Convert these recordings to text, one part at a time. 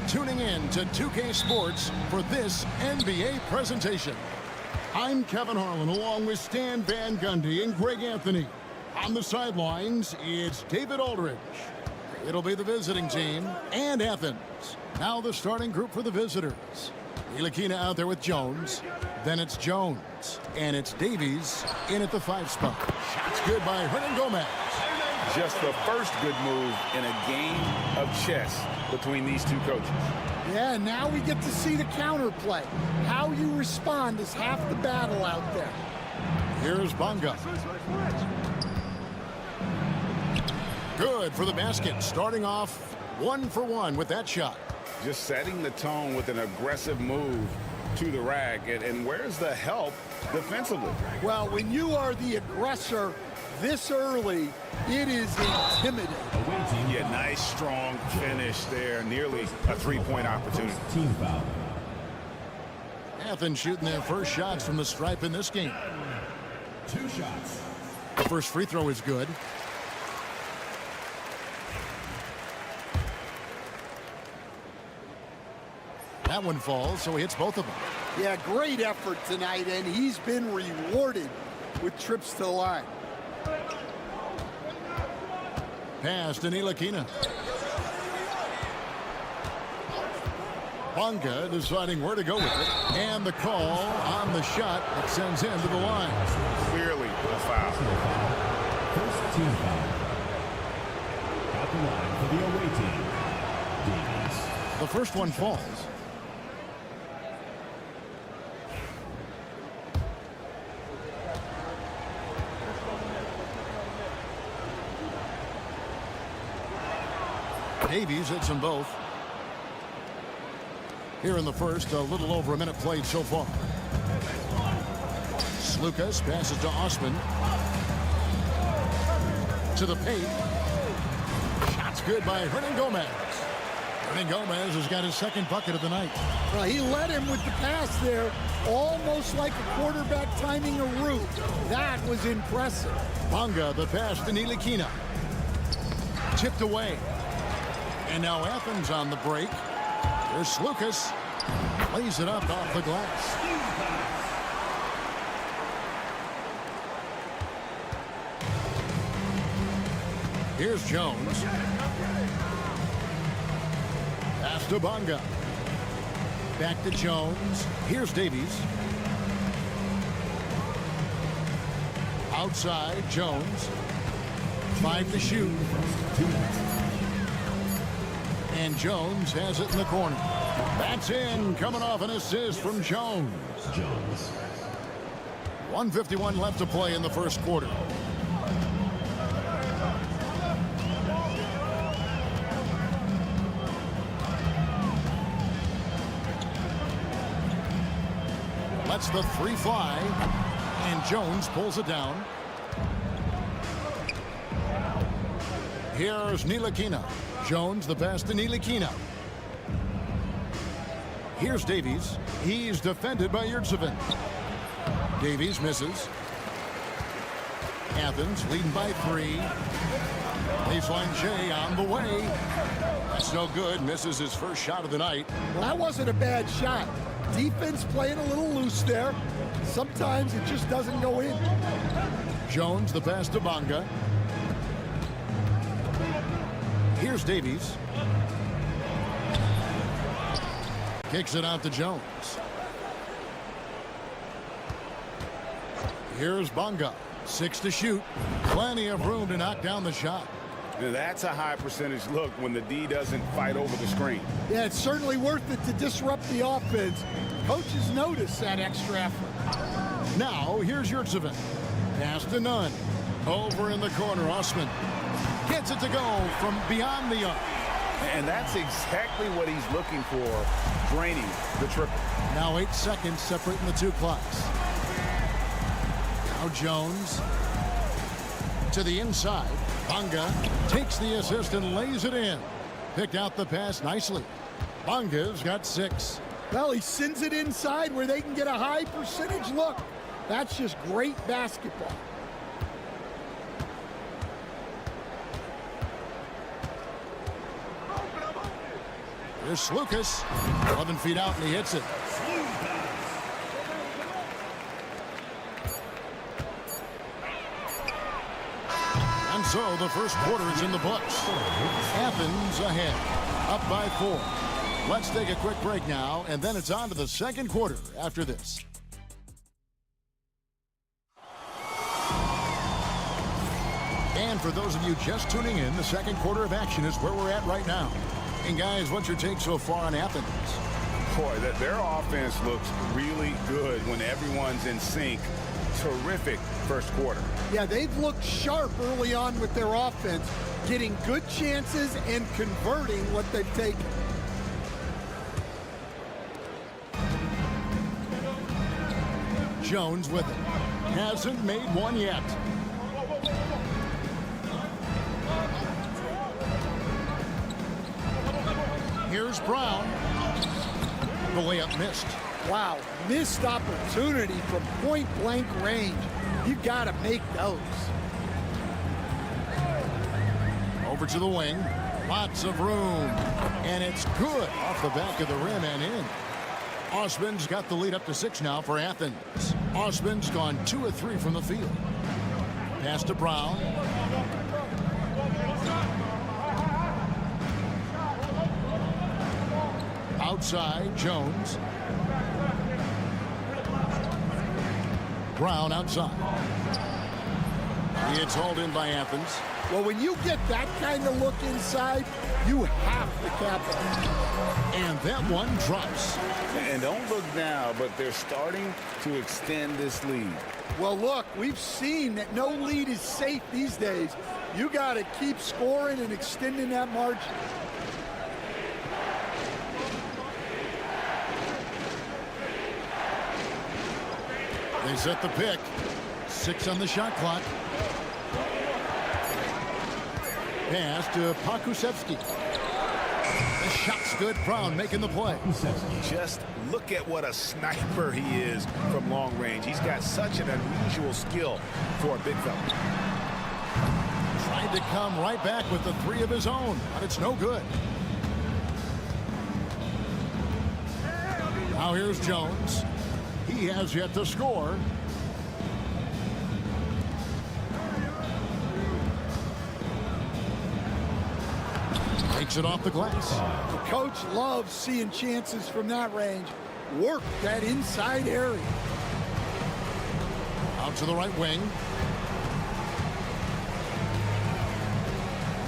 Tuning in to 2K Sports for this NBA presentation. I'm Kevin Harlan along with Stan Van Gundy and Greg Anthony. On the sidelines, it's David Aldridge. It'll be the visiting team and Athens. Now the starting group for the visitors. Ntilikina out there with Jones. Then it's Jones. And it's Davies in at the 5 spot. Shots good by Hernan Gomez. Just the first good move in a game of chess between these two coaches. Yeah, now we get to see the counterplay. How you respond is half the battle out there. Here's Bonga. Good for the basket. Starting off 1 for 1 with that shot. Just setting the tone with an aggressive move to the rack. And where's the help defensively? Well, when you are the aggressor this early, it is intimidating. Yeah, nice, strong finish there. Nearly a three-point opportunity. Team foul. Athens shooting their first shots from the stripe in this game. 2 shots. The first free throw is good. That one falls, so he hits both of them. Yeah, great effort tonight, and he's been rewarded with trips to the line. Pass to Ntilikina. Bonga deciding where to go with it. And the call on the shot that sends him to the line. Clearly a foul. First team foul. At the line for the away team. Davies. The first one falls. Davies hits them both. Here in the first, a little over a minute played so far. Slukas passes to Osman. To the paint. Shots good by Hernan Gomez. Hernan Gomez has got his second bucket of the night. Well, he led him with the pass there, almost like a quarterback timing a route. That was impressive. Bonga, the pass to Ntilikina. Tipped away. And now Athens on the break. There's Slukas. Lays it up off the glass. Here's Jones. Pass to Bonga. Back to Jones. Here's Davies. Outside, Jones. 5 to shoot. And Jones has it in the corner. That's in, coming off an assist from Jones. 1:51 left to play in the first quarter. Lets the 3 fly, and Jones pulls it down. Here's Ntilikina. Jones, the pass to Ntilikina. Here's Davies. He's defended by Yurtseven. Davies misses. Athens leading by 3. Baseline J on the way. That's no good. Misses his first shot of the night. Well, that wasn't a bad shot. Defense playing a little loose there. Sometimes it just doesn't go in. Jones, the pass to Bonga. Here's Davies. Kicks it out to Jones. Here's Bonga. 6 to shoot. Plenty of room to knock down the shot. Now, that's a high percentage look when the D doesn't fight over the screen. Yeah, it's certainly worth it to disrupt the offense. Coaches notice that extra effort. Now, here's Yurtseven. Pass to Nunn. Over in the corner, Osman gets it to go from beyond the arc. And that's exactly what he's looking for, draining the triple. Now 8 seconds separating the two clocks. Now Jones to the inside. Bonga takes the assist and lays it in. Picked out the pass nicely. Bonga's got 6. Well, he sends it inside where they can get a high percentage look. That's just great basketball. Here's Lucas, 11 feet out, and he hits it. And so the first quarter is in the books. Athens ahead, up by 4. Let's take a quick break now, and then it's on to the second quarter after this. And for those of you just tuning in, the second quarter of action is where we're at right now. And guys, what's your take so far on Athens? Boy, their offense looks really good when everyone's in sync. Terrific first quarter. Yeah, they've looked sharp early on with their offense, getting good chances and converting what they've taken. Jones with it. Hasn't made one yet. Here's Brown. The layup missed. Wow, missed opportunity from point-blank range. You got to make those. Over to the wing. Lots of room. And it's good off the back of the rim and in. Osman's got the lead up to 6 now for Athens. Osman's gone 2 of 3 from the field. Pass to Brown. Outside, Jones. Brown outside. It's hauled in by Athens. Well, when you get that kind of look inside, you have to capitalize. And that one drops. And don't look now, but they're starting to extend this lead. Well, look, we've seen that no lead is safe these days. You got to keep scoring and extending that margin. They set the pick. 6 on the shot clock. Pass to Pakusevsky. The shot's good. Brown making the play. Just look at what a sniper he is from long range. He's got such an unusual skill for a big fella. Tried to come right back with the 3 of his own, but it's no good. Now here's Jones. He has yet to score. Takes it off the glass. The coach loves seeing chances from that range. Work that inside area. Out to the right wing.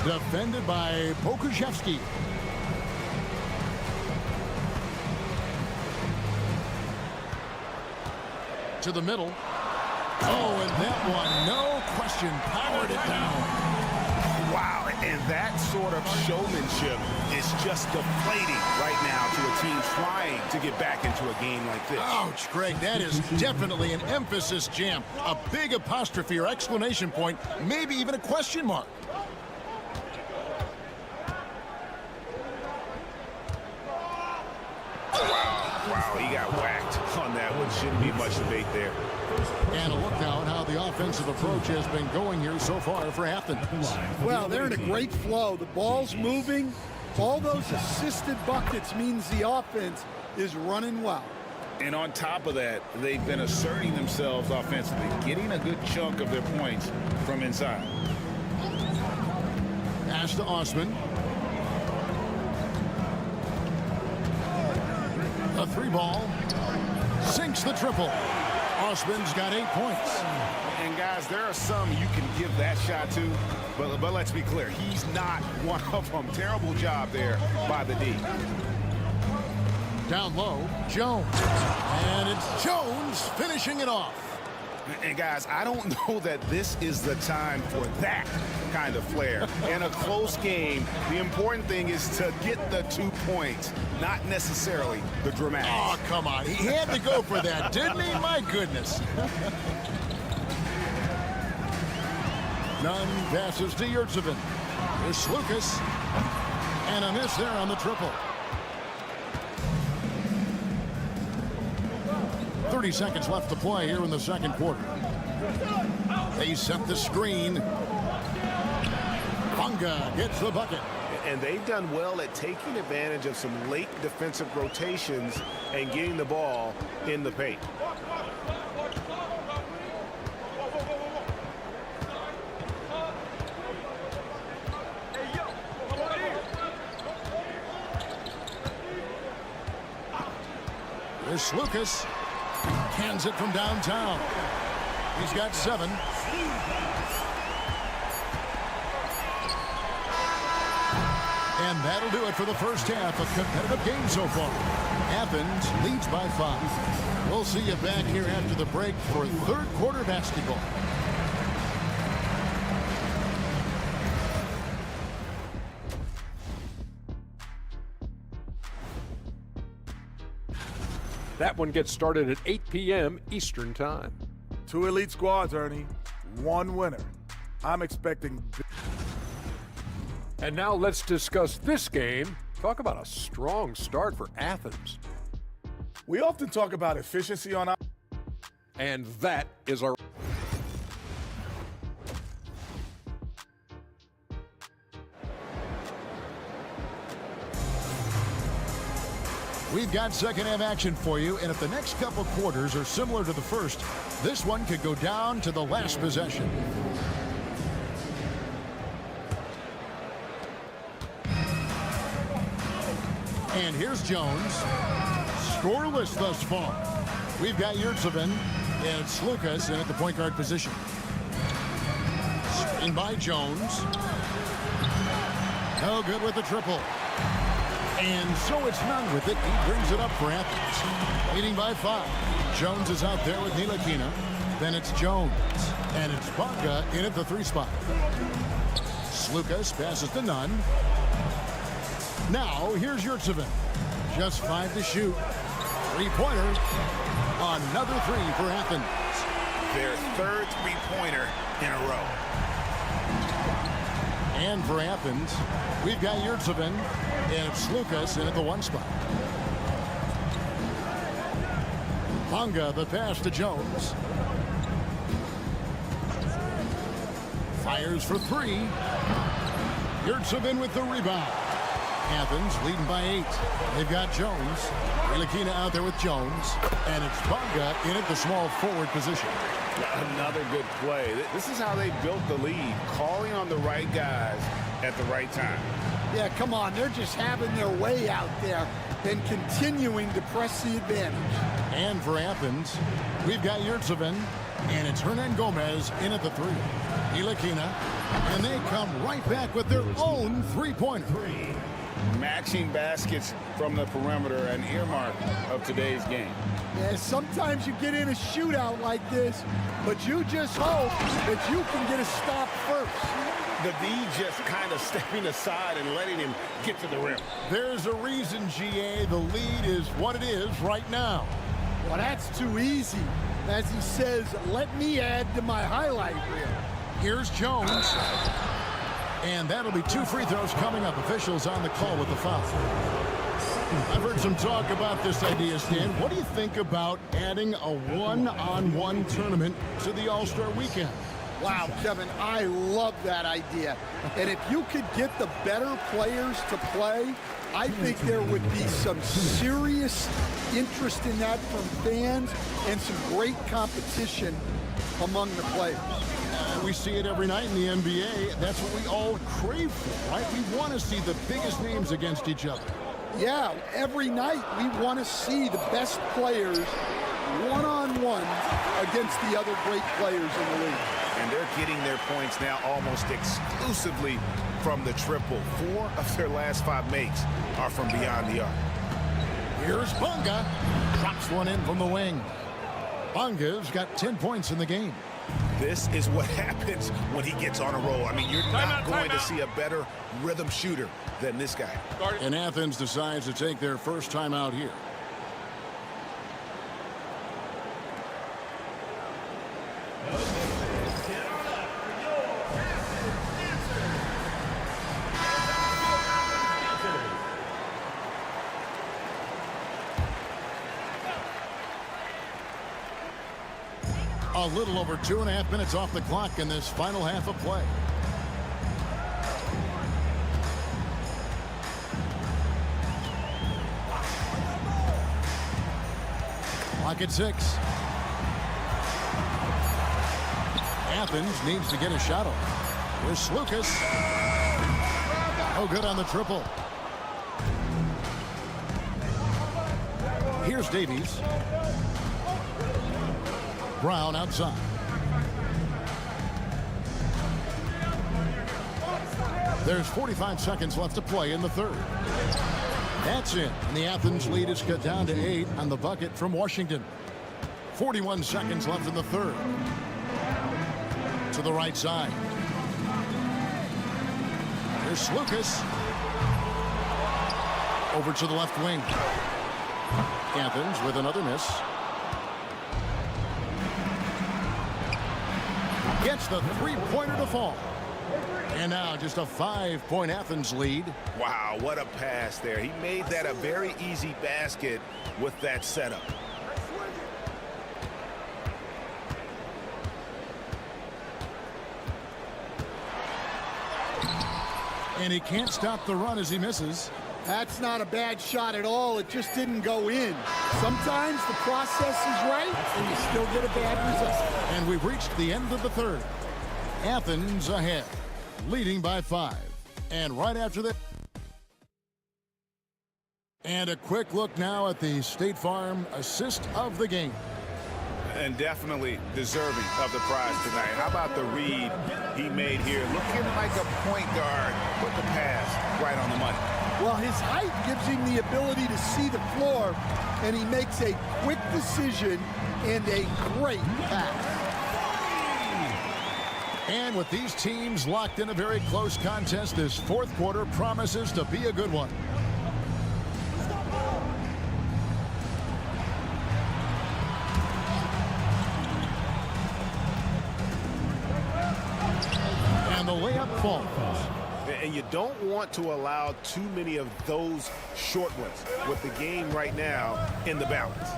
Defended by Pokusevsky. To the middle. Oh, and that one, no question, powered it down. Wow, and that sort of showmanship is just deflating right now to a team trying to get back into a game like this. Ouch, Greg, that is definitely an emphasis jam. A big apostrophe or exclamation point, maybe even a question mark. Wow, he got whacked on that one. Shouldn't be much debate there. And a look now at how the offensive approach has been going here so far for Athens. Well, they're in a great flow. The ball's moving. All those assisted buckets means the offense is running well. And on top of that, they've been asserting themselves offensively, getting a good chunk of their points from inside. Pass to Osman. A 3 ball. Sinks the triple. Osman's got 8 points. And guys, there are some you can give that shot to, but let's be clear, he's not one of them. Terrible job there by the D. Down low, Jones. And it's Jones finishing it off. And guys, I don't know that this is the time for that kind of flair. In a close game, the important thing is to get the 2 points, not necessarily the dramatics. Oh, come on. He had to go for that, didn't he? My goodness. Nunn passes to Yurtsevin. Here's Lucas. And a miss there on the triple. 30 seconds left to play here in the second quarter. They set the screen. Bunga gets the bucket. And they've done well at taking advantage of some late defensive rotations and getting the ball in the paint. Here's Lucas. Cans it from downtown. He's got 7. And that'll do it for the first half. A competitive game so far. Athens leads by 5. We'll see you back here after the break for third quarter basketball. That one gets started at 8 p.m. Eastern Time. 2 elite squads, Ernie. 1 winner. I'm expecting... And now let's discuss this game. Talk about a strong start for Athens. We often talk about efficiency on our... And that is our... We've got second half action for you, and if the next couple quarters are similar to the first, this one could go down to the last possession. And here's Jones. Scoreless thus far. We've got Yurtsevin, and it's Lucas in at the point guard position. Screen by Jones. No good with the triple. And so it's Nunn with it. He brings it up for Athens. Leading by 5. Jones is out there with Ntilikina. Then it's Jones. And it's Bunga in at the 3 spot. Lucas passes to Nunn. Now here's Yurtsevin. Just 5 to shoot. 3-pointer. Another 3 for Athens. Their third 3-pointer in a row. And for Athens, we've got Yurtsevin, and it's Lucas in at the 1 spot. Bunga, the pass to Jones. Fires for 3. Yurtsevin with the rebound. Athens leading by 8. They've got Jones. Ntilikina out there with Jones. And it's Bunga in at the small forward position. Another good play. This is how they built the lead, calling on the right guys at the right time. Yeah, come on. They're just having their way out there and continuing to press the advantage. And for Athens, we've got Yurtsevin, and it's Hernan Gomez in at the 3. Ntilikina, and they come right back with their own 3-pointer. Matching baskets from the perimeter, an earmark of today's game. Yeah, sometimes you get in a shootout like this, but you just hope that you can get a stop first. The D just kind of stepping aside and letting him get to the rim. There's a reason, GA, the lead is what it is right now. Well, that's too easy. As he says, let me add to my highlight reel. Here's Jones. And that'll be 2 free throws coming up. Officials on the call with the foul. I've heard some talk about this idea, Stan. What do you think about adding a one-on-one tournament to the All-Star Weekend? Wow, Kevin, I love that idea. And if you could get the better players to play, I think there would be some serious interest in that from fans and some great competition among the players. We see it every night in the NBA. That's what we all crave for, right? We want to see the biggest names against each other. Yeah, every night we want to see the best players one-on-one against the other great players in the league. And they're getting their points now almost exclusively from the triple. 4 of their last 5 makes are from beyond the arc. Here's Bunga. Drops one in from the wing. Bunga's got 10 points in the game. This is what happens when he gets on a roll. I mean, you're not going to see a better rhythm shooter than this guy. And Athens decides to take their first time out here. A little over 2.5 minutes off the clock in this final half of play. Clock at 6. Athens needs to get a shot off. Here's Lucas. Oh, good on the triple. Here's Davies. Brown outside. There's 45 seconds left to play in the third. That's it. And the Athens lead is cut down to 8 on the bucket from Washington. 41 seconds left in the third. To the right side. Here's Lucas. Over to the left wing. Athens with another miss. Gets the three-pointer to fall. And now just a 5-point Athens lead. Wow, what a pass there. He made that a very easy basket with that setup. And he can't stop the run as he misses. That's not a bad shot at all. It just didn't go in. Sometimes the process is right, and you still get a bad result. And we've reached the end of the third. Athens ahead, leading by 5. And right after that. And a quick look now at the State Farm assist of the game. And definitely deserving of the prize tonight. How about the read he made here? Looking like a point guard. Put the pass right on the money. Well, his height gives him the ability to see the floor, and he makes a quick decision and a great pass. And with these teams locked in a very close contest, this fourth quarter promises to be a good one. And the layup falls. And you don't want to allow too many of those short ones with the game right now in the balance.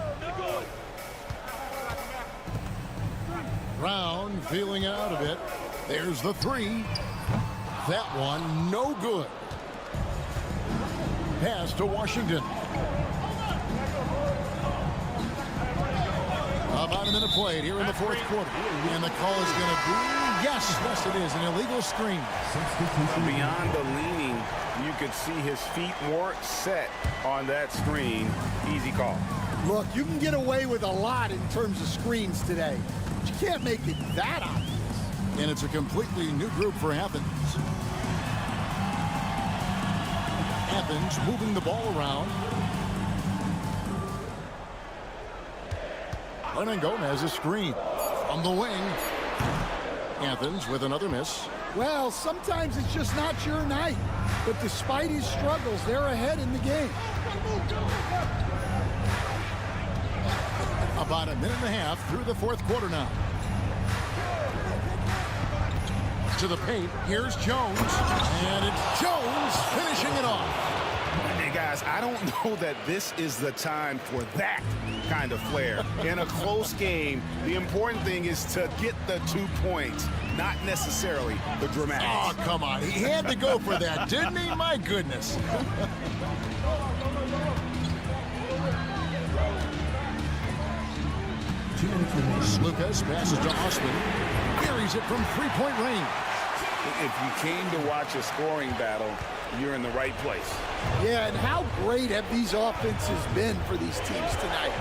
Brown feeling out a bit. There's the three. That one no good. Pass to Washington. About a minute played here in the fourth quarter. And the call is going to be, yes, it is, an illegal screen. Beyond the leaning, you could see his feet weren't set on that screen. Easy call. Look, you can get away with a lot in terms of screens today. But you can't make it that obvious. And it's a completely new group for Athens. Athens moving the ball around. Hernan Gomez a screen from the wing. Athens with another miss. Well, sometimes it's just not your night. But despite his struggles, they're ahead in the game. About a minute and a half through the fourth quarter now. To the paint, here's Jones. And it's Jones finishing it off. Hey, guys, I don't know that this is the time for that kind of flair. In a close game, the important thing is to get the 2 points, not necessarily the dramatics. Oh, come on. He had to go for that, didn't he? My goodness. Lucas passes to Austin. Buries it from three-point range. If you came to watch a scoring battle, you're in the right place. Yeah, and how great have these offenses been for these teams tonight?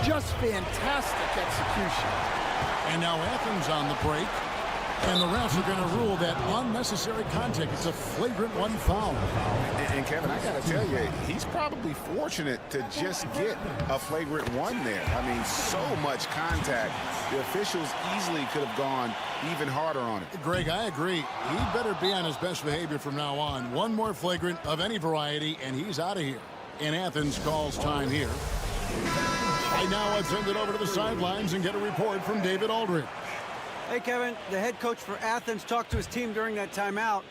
Just fantastic execution. And now Athens on the break. And the refs are going to rule that unnecessary contact. It's a flagrant one foul. And Kevin, I got to tell you, he's probably fortunate to just get a flagrant one there. I mean, so much contact. The officials easily could have gone even harder on it. Greg, I agree. He better be on his best behavior from now on. One more flagrant of any variety, and he's out of here. And Athens calls time here. Right now, let's send it over to the sidelines and get a report from David Aldridge. Hey, Kevin, the head coach for Athens talked to his team during that timeout,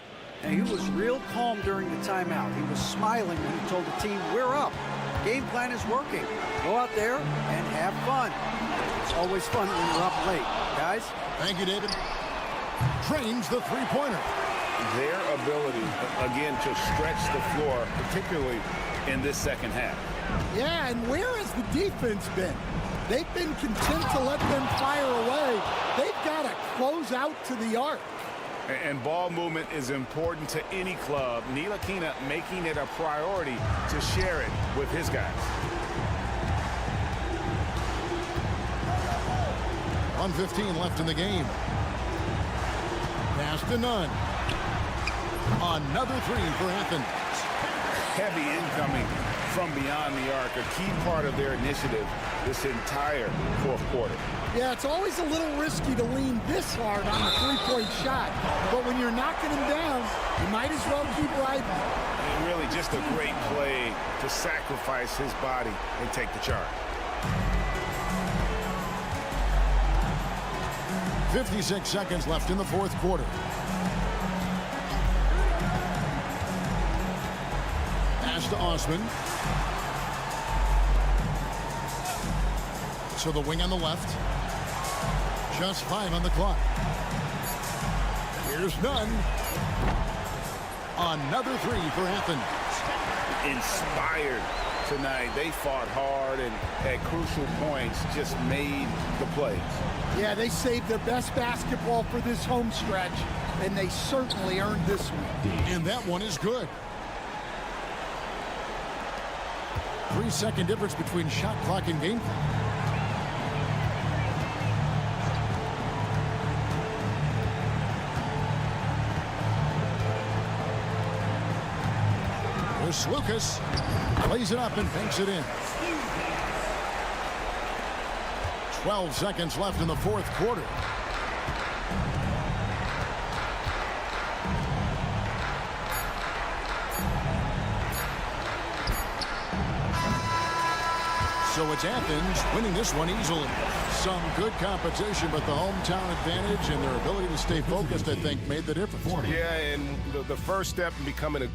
and he was real calm during the timeout. He was smiling when he told the team, we're up. Game plan is working. Go out there and have fun. It's always fun when you're up late, guys. Thank you, David. Trains the three-pointer. Their ability, again, to stretch the floor, particularly in this second half. Yeah, and where has the defense been? They've been content to let them fire away. They've got to close out to the arc. And ball movement is important to any club. Ntilikina making it a priority to share it with his guys. 1:15 left in the game. Pass to Nunn. Another three for Athens. Heavy incoming from beyond the arc, a key part of their initiative this entire fourth quarter. Yeah, it's always a little risky to lean this hard on the three-point shot. But when you're knocking him down, you might as well keep riding. And really just a great play to sacrifice his body and take the charge. 56 seconds left in the fourth quarter. Pass to Osman. So the wing on the left. Just 5 on the clock. Here's Nunn. Another three for Athens. Inspired tonight. They fought hard and at crucial points just made the plays. Yeah, they saved their best basketball for this home stretch, and they certainly earned this one. And that one is good. 3-second difference between shot clock and game clock. Here's Lucas. Plays it up and banks it in. 12 seconds left in the fourth quarter. So it's Athens winning this one easily. Some good competition, but the hometown advantage and their ability to stay focused, I think, made the difference. Yeah, and the first step in becoming a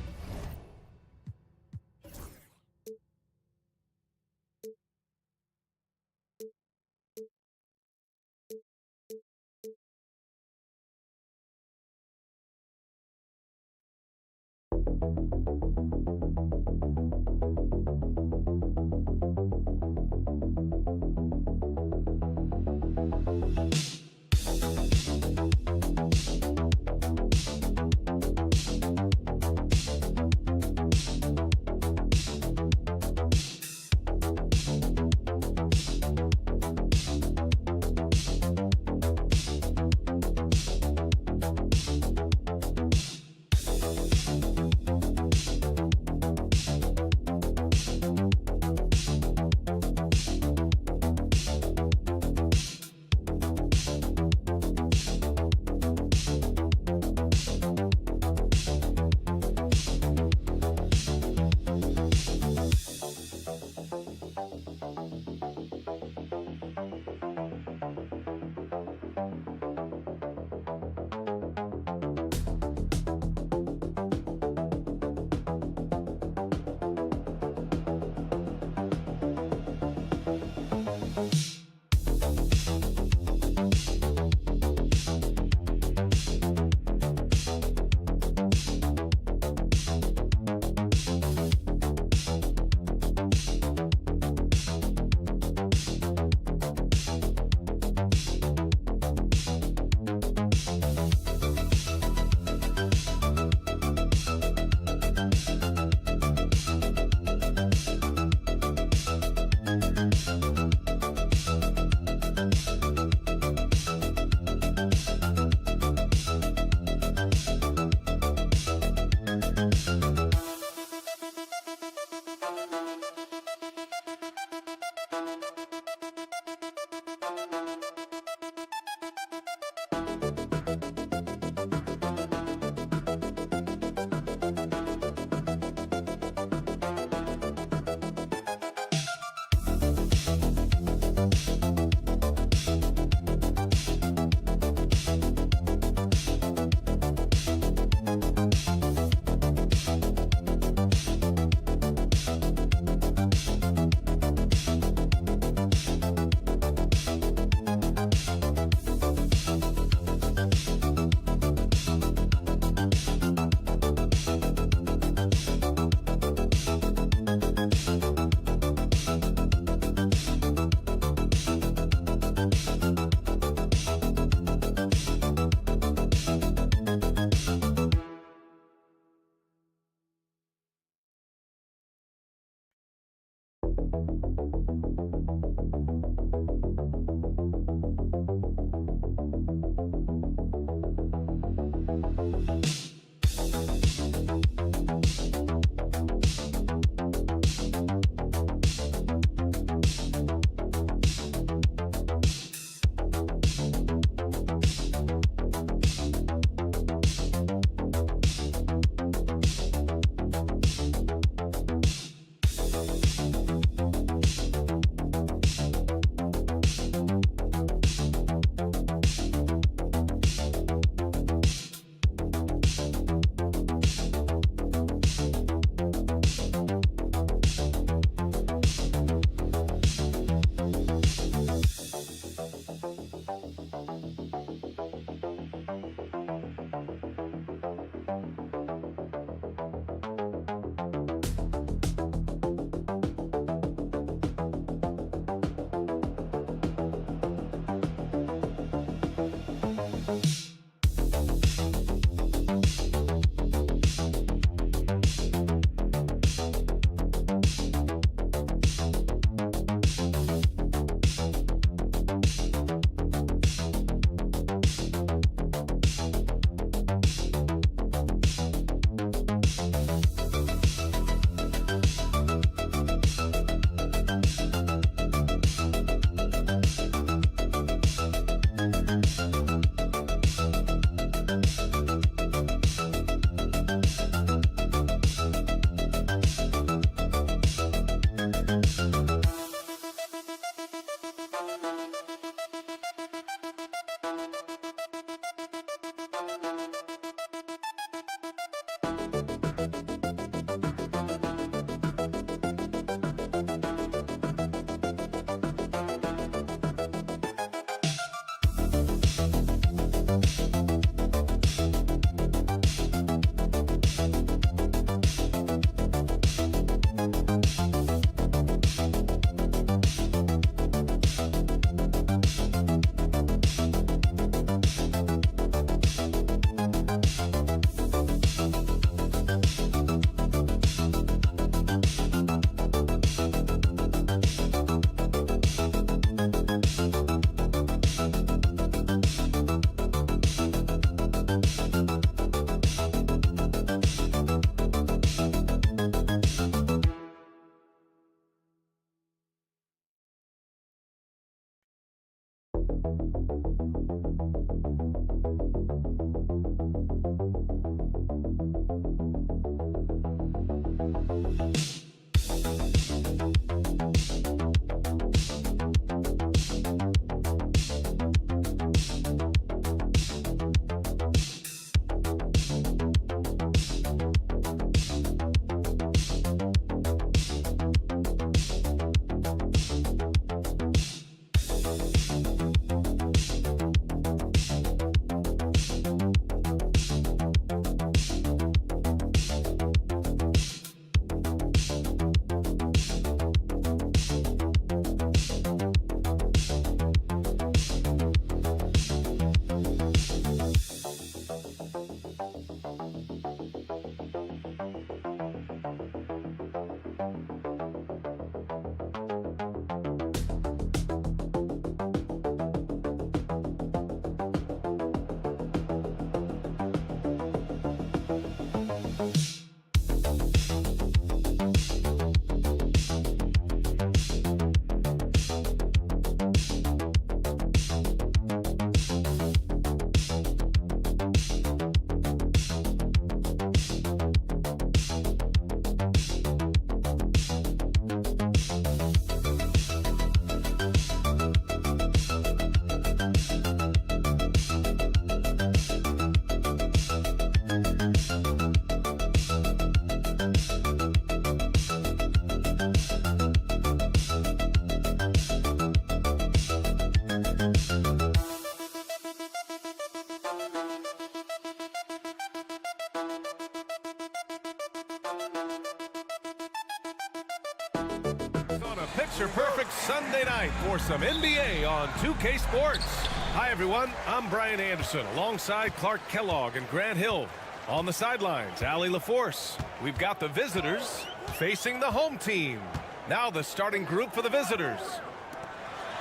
picture-perfect Sunday night for some NBA on 2K Sports. Hi, everyone. I'm Brian Anderson alongside Clark Kellogg and Grant Hill. On the sidelines, Allie LaForce. We've got the visitors facing the home team. Now the starting group for the visitors.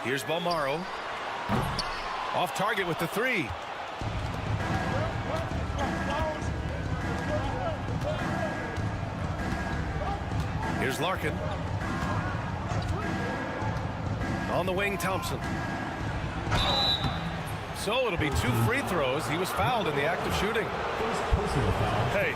Here's Balmaro. Off target with the three. Here's Larkin. On the wing, Thompson. So it'll be 2 free throws. He was fouled in the act of shooting. Hey,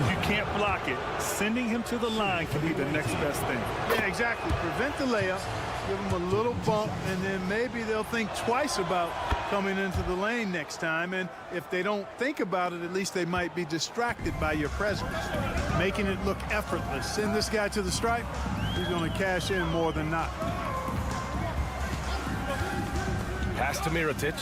you can't block it. Sending him to the line can be the next best thing. Yeah, exactly. Prevent the layup, give them a little bump, and then maybe they'll think twice about coming into the lane next time. And if they don't think about it, at least they might be distracted by your presence, making it look effortless. Send this guy to the stripe, he's going to cash in more than not. Pass to Mirotic.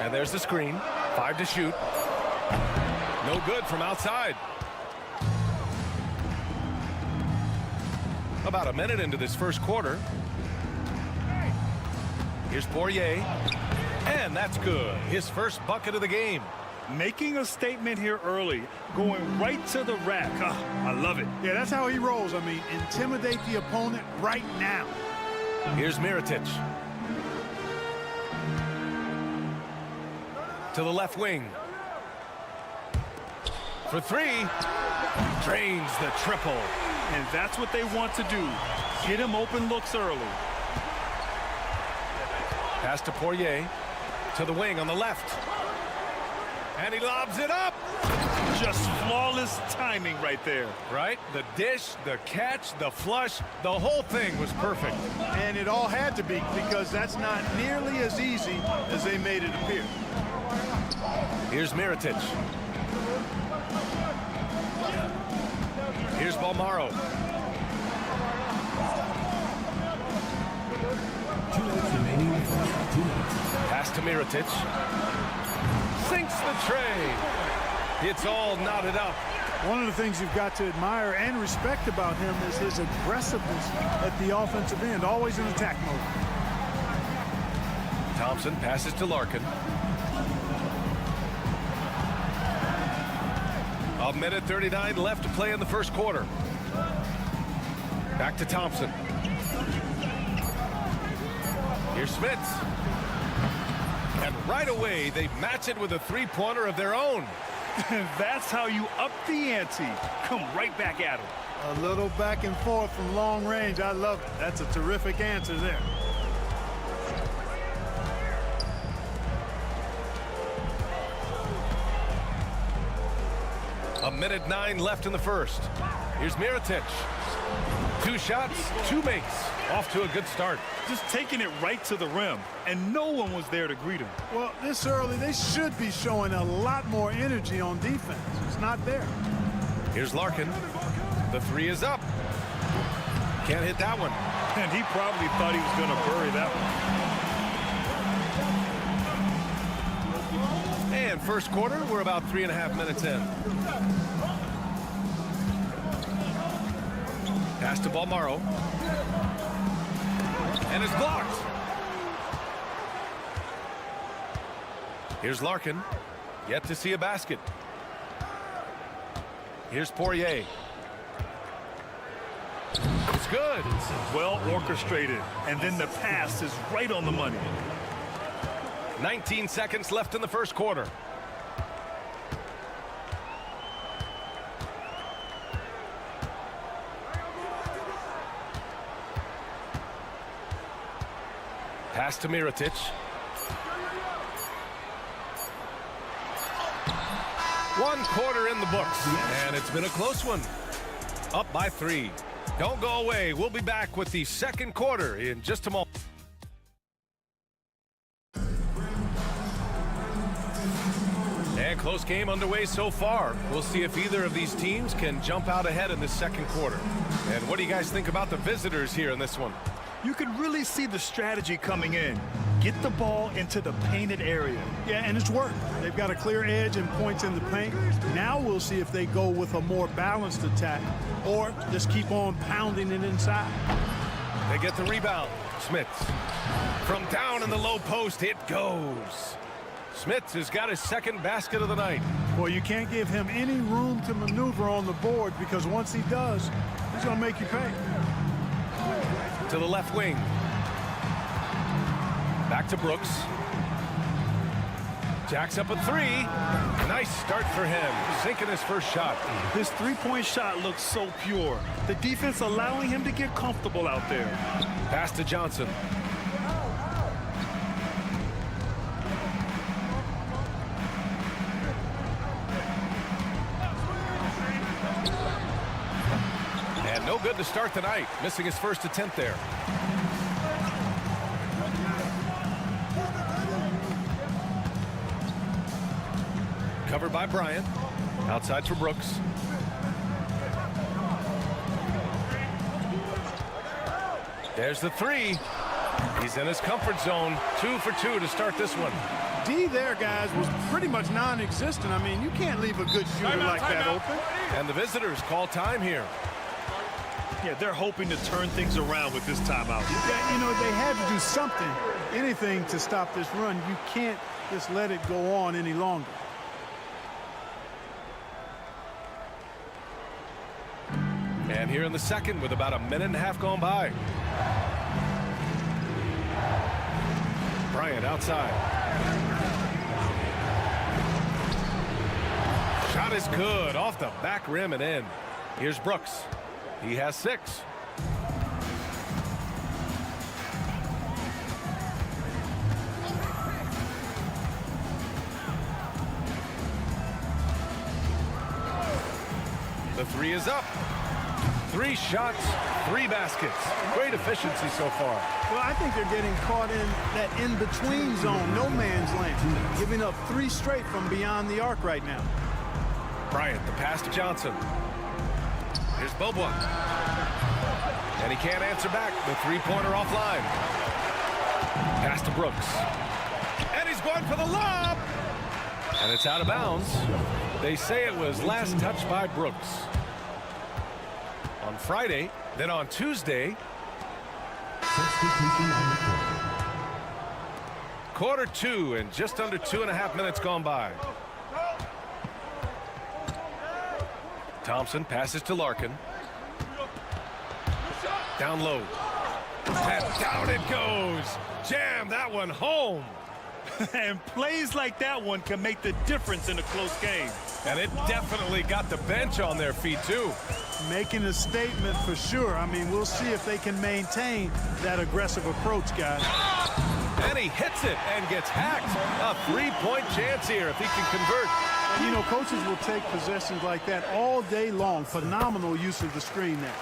And there's the screen. 5 to shoot. No good from outside. About a minute into this first quarter. Here's Poirier. And that's good. His first bucket of the game. Making a statement here early. Going right to the rack. I love it. Yeah, that's how he rolls. I mean, intimidate the opponent right now. Here's Mirotic. To the left wing. For 3. Drains the triple. And that's what they want to do. Get him open looks early. Pass to Poirier. To the wing on the left. And he lobs it up. Just flawless timing right there. Right? The dish, the catch, the flush, the whole thing was perfect. And it all had to be, because that's not nearly as easy as they made it appear. Here's Mirotic. Here's Balmaro. 2 minutes remaining. 2 minutes. Pass to Mirotic. Sinks the tray. It's all knotted up. One of the things you've got to admire and respect about him is his aggressiveness at the offensive end, always in attack mode. Thompson passes to Larkin. A minute 39 left to play in the first quarter. Back to Thompson. Here's Smits. And right away, they match it with a three-pointer of their own. That's how you up the ante. Come right back at him. A little back and forth from long range. I love it. That's a terrific answer there. A minute 9 left in the first. Here's Mirotic. 2 shots, 2 makes. Off to a good start. Just taking it right to the rim, and no one was there to greet him. Well, this early, they should be showing a lot more energy on defense. It's not there. Here's Larkin. The 3 is up. Can't hit that one. And he probably thought he was going to bury that one. And first quarter, we're about 3.5 minutes in. Pass to Balmaro. And it's blocked. Here's Larkin. Yet to see a basket. Here's Poirier. It's good. Well orchestrated. And then the pass is right on the money. 19 seconds left in the first quarter. Pass to Mirotic. One quarter in the books, and it's been a close one. Up by 3. Don't go away. We'll be back with the second quarter in just a moment. And close game underway so far. We'll see if either of these teams can jump out ahead in the second quarter. And what do you guys think about the visitors here in this one? You can really see the strategy coming in. Get the ball into the painted area. Yeah, and it's worked. They've got a clear edge and points in the paint. Now we'll see if they go with a more balanced attack or just keep on pounding it inside. They get the rebound. Smits. From down in the low post, it goes. Smits has got his second basket of the night. Well, you can't give him any room to maneuver on the board because once he does, he's going to make you pay. To the left wing. Back to Brooks. Jacks up a three. Nice start for him. Sinking his first shot. This three-point shot looks so pure. The defense allowing him to get comfortable out there. Pass to Johnson. And no good to start the night. Missing his first attempt there. Covered by Bryant. Outside for Brooks. There's the three. He's in his comfort zone. 2 for 2 to start this one. D there, guys, was pretty much non-existent. I mean, you can't leave a good shooter like that open. And the visitors call time here. Yeah, they're hoping to turn things around with this timeout. Yeah, you know, they had to do something, anything to stop this run. You can't just let it go on any longer. And here in the second with about a minute and a half gone by. Bryant outside. Shot is good off the back rim and in. Here's Brooks. He has 6. The three is up. 3 shots, 3 baskets. Great efficiency so far. Well, I think they're getting caught in that in-between zone, no man's land, giving up 3 straight from beyond the arc right now. Bryant, the pass to Johnson. Here's Bobois. And he can't answer back. The three-pointer offline. Pass to Brooks. And he's going for the lob. And it's out of bounds. They say it was last touched by Brooks. On Friday, then on Tuesday. Quarter 2 and just under 2.5 minutes gone by. Thompson passes to Larkin. Down low. And down it goes. Jam that one home. And plays like that one can make the difference in a close game. And it definitely got the bench on their feet, too. Making a statement for sure. I mean, we'll see if they can maintain that aggressive approach, guys. And he hits it and gets hacked. A 3-point chance here if he can convert. You know, coaches will take possessions like that all day long. Phenomenal use of the screen there.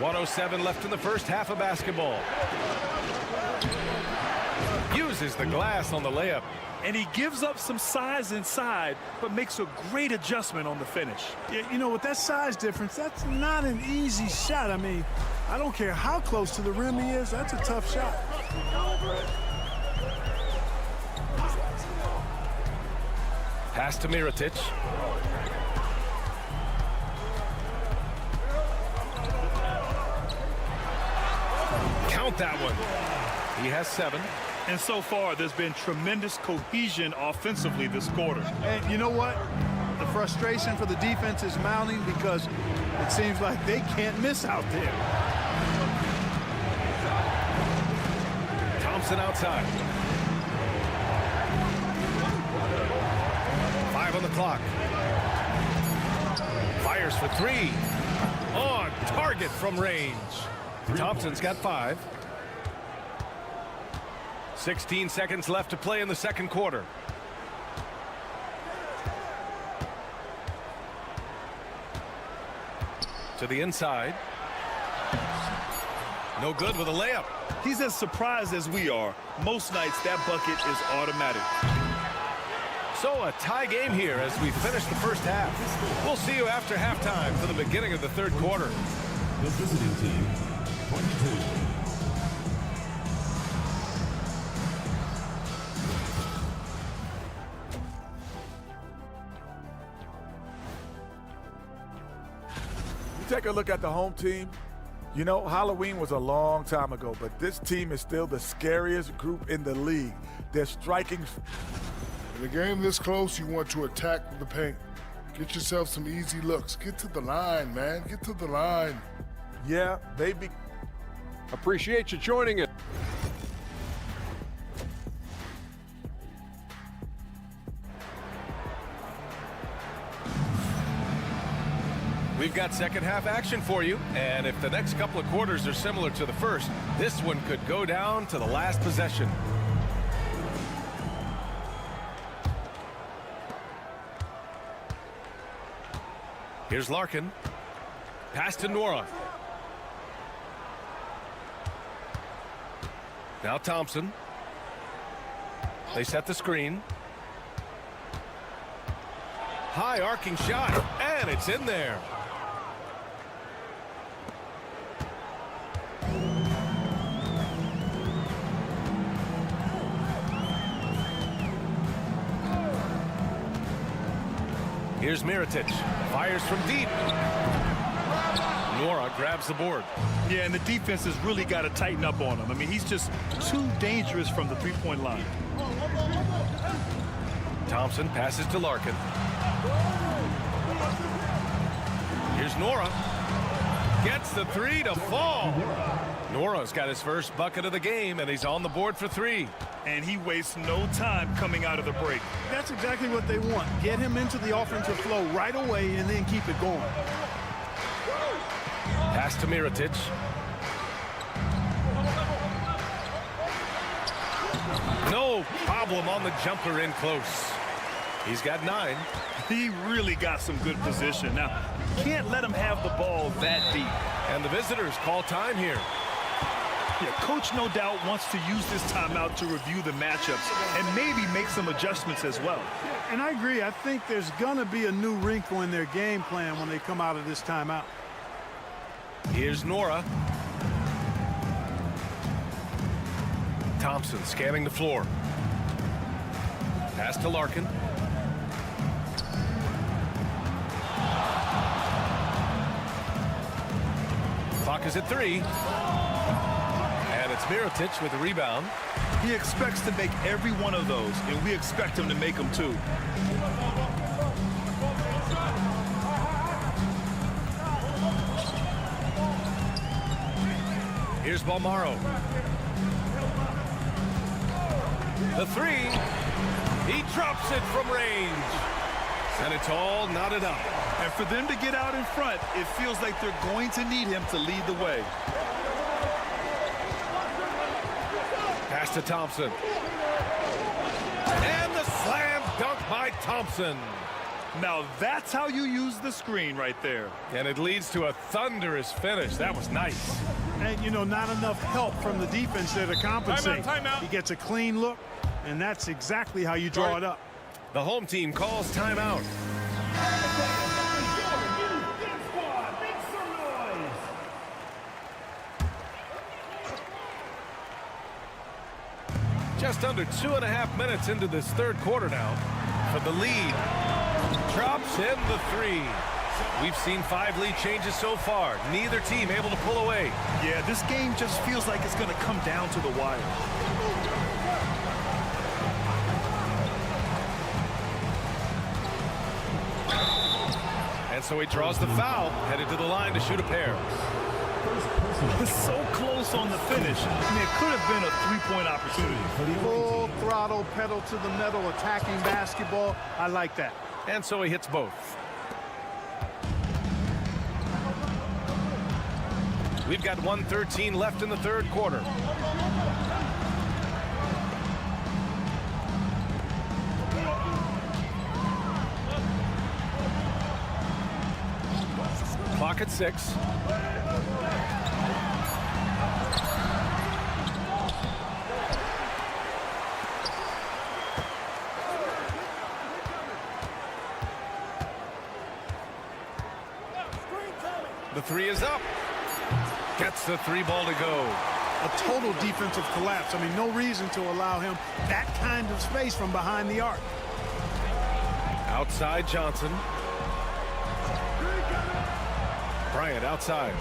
.107 left in the first half of basketball. Uses the glass on the layup. And he gives up some size inside, but makes a great adjustment on the finish. Yeah, you know, with that size difference, that's not an easy shot. I mean, I don't care how close to the rim he is, that's a tough shot. Pass to Mirotic. Count that one. He has 7. And so far, there's been tremendous cohesion offensively this quarter. And you know what? The frustration for the defense is mounting because it seems like they can't miss out there. Thompson outside. 5 on the clock. Fires for 3. On target from range. Thompson's got 5. 16 seconds left to play in the second quarter. To the inside. No good with a layup. He's as surprised as we are. Most nights, that bucket is automatic. So a tie game here as we finish the first half. We'll see you after halftime for the beginning of the third quarter. The visiting team, 22. Take a look at the home team. You know, Halloween was a long time ago, but this team is still the scariest group in the league. They're striking. In a game this close, you want to attack the paint. Get yourself some easy looks. Get to the line, man. Get to the line. Yeah, they be. Appreciate you joining us. We've got second half action for you, and if the next couple of quarters are similar to the first, this one could go down to the last possession. Here's Larkin. Pass to Nora. Now Thompson. They set the screen. High arcing shot, and it's in there. Here's Mirotic. Fires from deep. Nora grabs the board. Yeah, and the defense has really got to tighten up on him. I mean, he's just too dangerous from the three-point line. Thompson passes to Larkin. Here's Nora. Gets the three to fall. Nora's got his first bucket of the game, and he's on the board for three. And he wastes no time coming out of the break. That's exactly what they want. Get him into the offensive flow right away and then keep it going. Pass to Mirotic. No problem on the jumper in close. He's got 9. He really got some good position. Now, can't let him have the ball that deep. And the visitors call time here. Yeah, coach no doubt wants to use this timeout to review the matchups and maybe make some adjustments as well. And I agree. I think there's going to be a new wrinkle in their game plan when they come out of this timeout. Here's Nora. Thompson scanning the floor. Pass to Larkin. Clock is at 3. And it's Mirotic with the rebound. He expects to make every one of those, and we expect him to make them too. Here's Balmaro. The 3. He drops it from range. And it's all knotted up. And for them to get out in front, it feels like they're going to need him to lead the way. Pass to Thompson. And the slam dunk by Thompson. Now that's how you use the screen right there. And it leads to a thunderous finish. That was nice. And, you know, not enough help from the defense there to compensate. Timeout. He gets a clean look, and that's exactly how you draw it up. The home team calls timeout. Just under 2.5 minutes into this third quarter now. For the lead. Drops in the 3. We've seen 5 lead changes so far. Neither team able to pull away. Yeah, this game just feels like it's going to come down to the wire. And so he draws the foul, headed to the line to shoot a pair. It's so close on the finish. I mean, it could have been a three-point opportunity. Full throttle, pedal to the metal, attacking basketball. I like that. And so he hits both. We've got 1:13 left in the third quarter. Clock at 6. three is up. Gets the three ball to go. A total defensive collapse. I mean, no reason to allow him that kind of space from behind the arc. Outside Johnson. Bryant outside.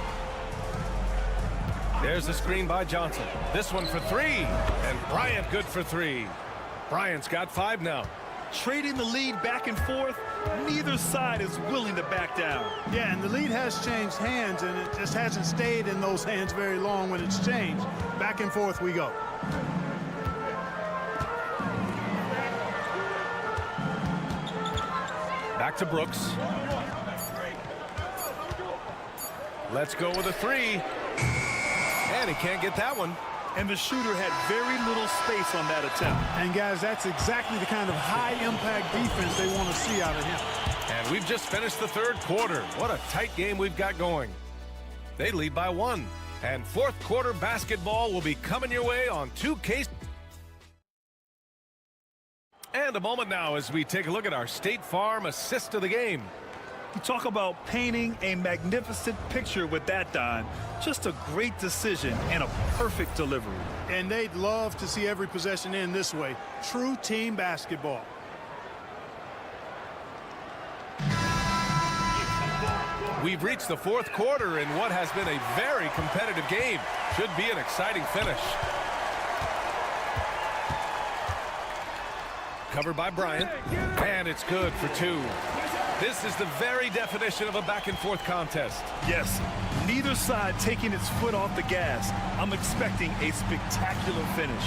There's the screen by Johnson. This one for three. And Bryant good for three. Bryant's got 5 now. Trading the lead back and forth, neither side is willing to back down. Yeah, and the lead has changed hands, and it just hasn't stayed in those hands very long when it's changed. Back and forth we go. Back to Brooks. Let's go with a three. And he can't get that one. And the shooter had very little space on that attempt. And guys, that's exactly the kind of high-impact defense they want to see out of him. And we've just finished the third quarter. What a tight game we've got going. They lead by 1. And fourth quarter basketball will be coming your way on 2K. And a moment now as we take a look at our State Farm assist of the game. You talk about painting a magnificent picture with that, Don. Just a great decision and a perfect delivery. And they'd love to see every possession end this way. True team basketball. We've reached the fourth quarter in what has been a very competitive game. Should be an exciting finish. Covered by Bryant. And it's good for 2. This is the very definition of a back-and-forth contest. Yes, neither side taking its foot off the gas. I'm expecting a spectacular finish.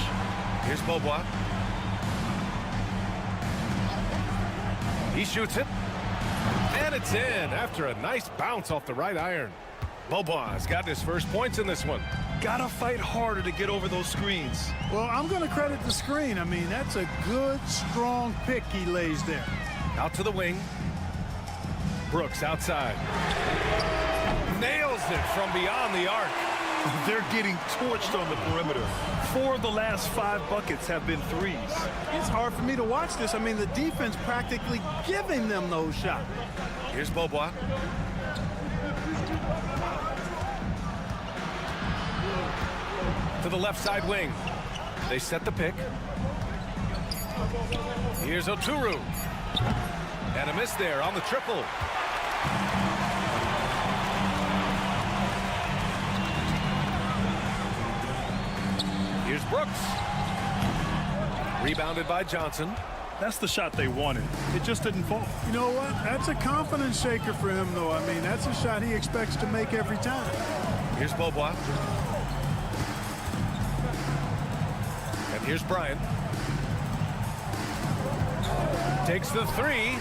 Here's Beaubois. He shoots it. And it's in after a nice bounce off the right iron. Beaubois has gotten his first points in this one. Gotta fight harder to get over those screens. Well, I'm going to credit the screen. I mean, that's a good, strong pick he lays there. Out to the wing. Brooks outside. Nails it from beyond the arc. They're getting torched on the perimeter. 4 of the last 5 buckets have been threes. It's hard for me to watch this. I mean, the defense practically giving them those shots. Here's Beaubois. To the left side wing. They set the pick. Here's Oturu. And a miss there on the triple. Here's Brooks. Rebounded by Johnson. That's the shot they wanted. It just didn't fall. You know what? That's a confidence shaker for him, though. I mean, that's a shot he expects to make every time. Here's Beaubois. And here's Bryant. Takes the three.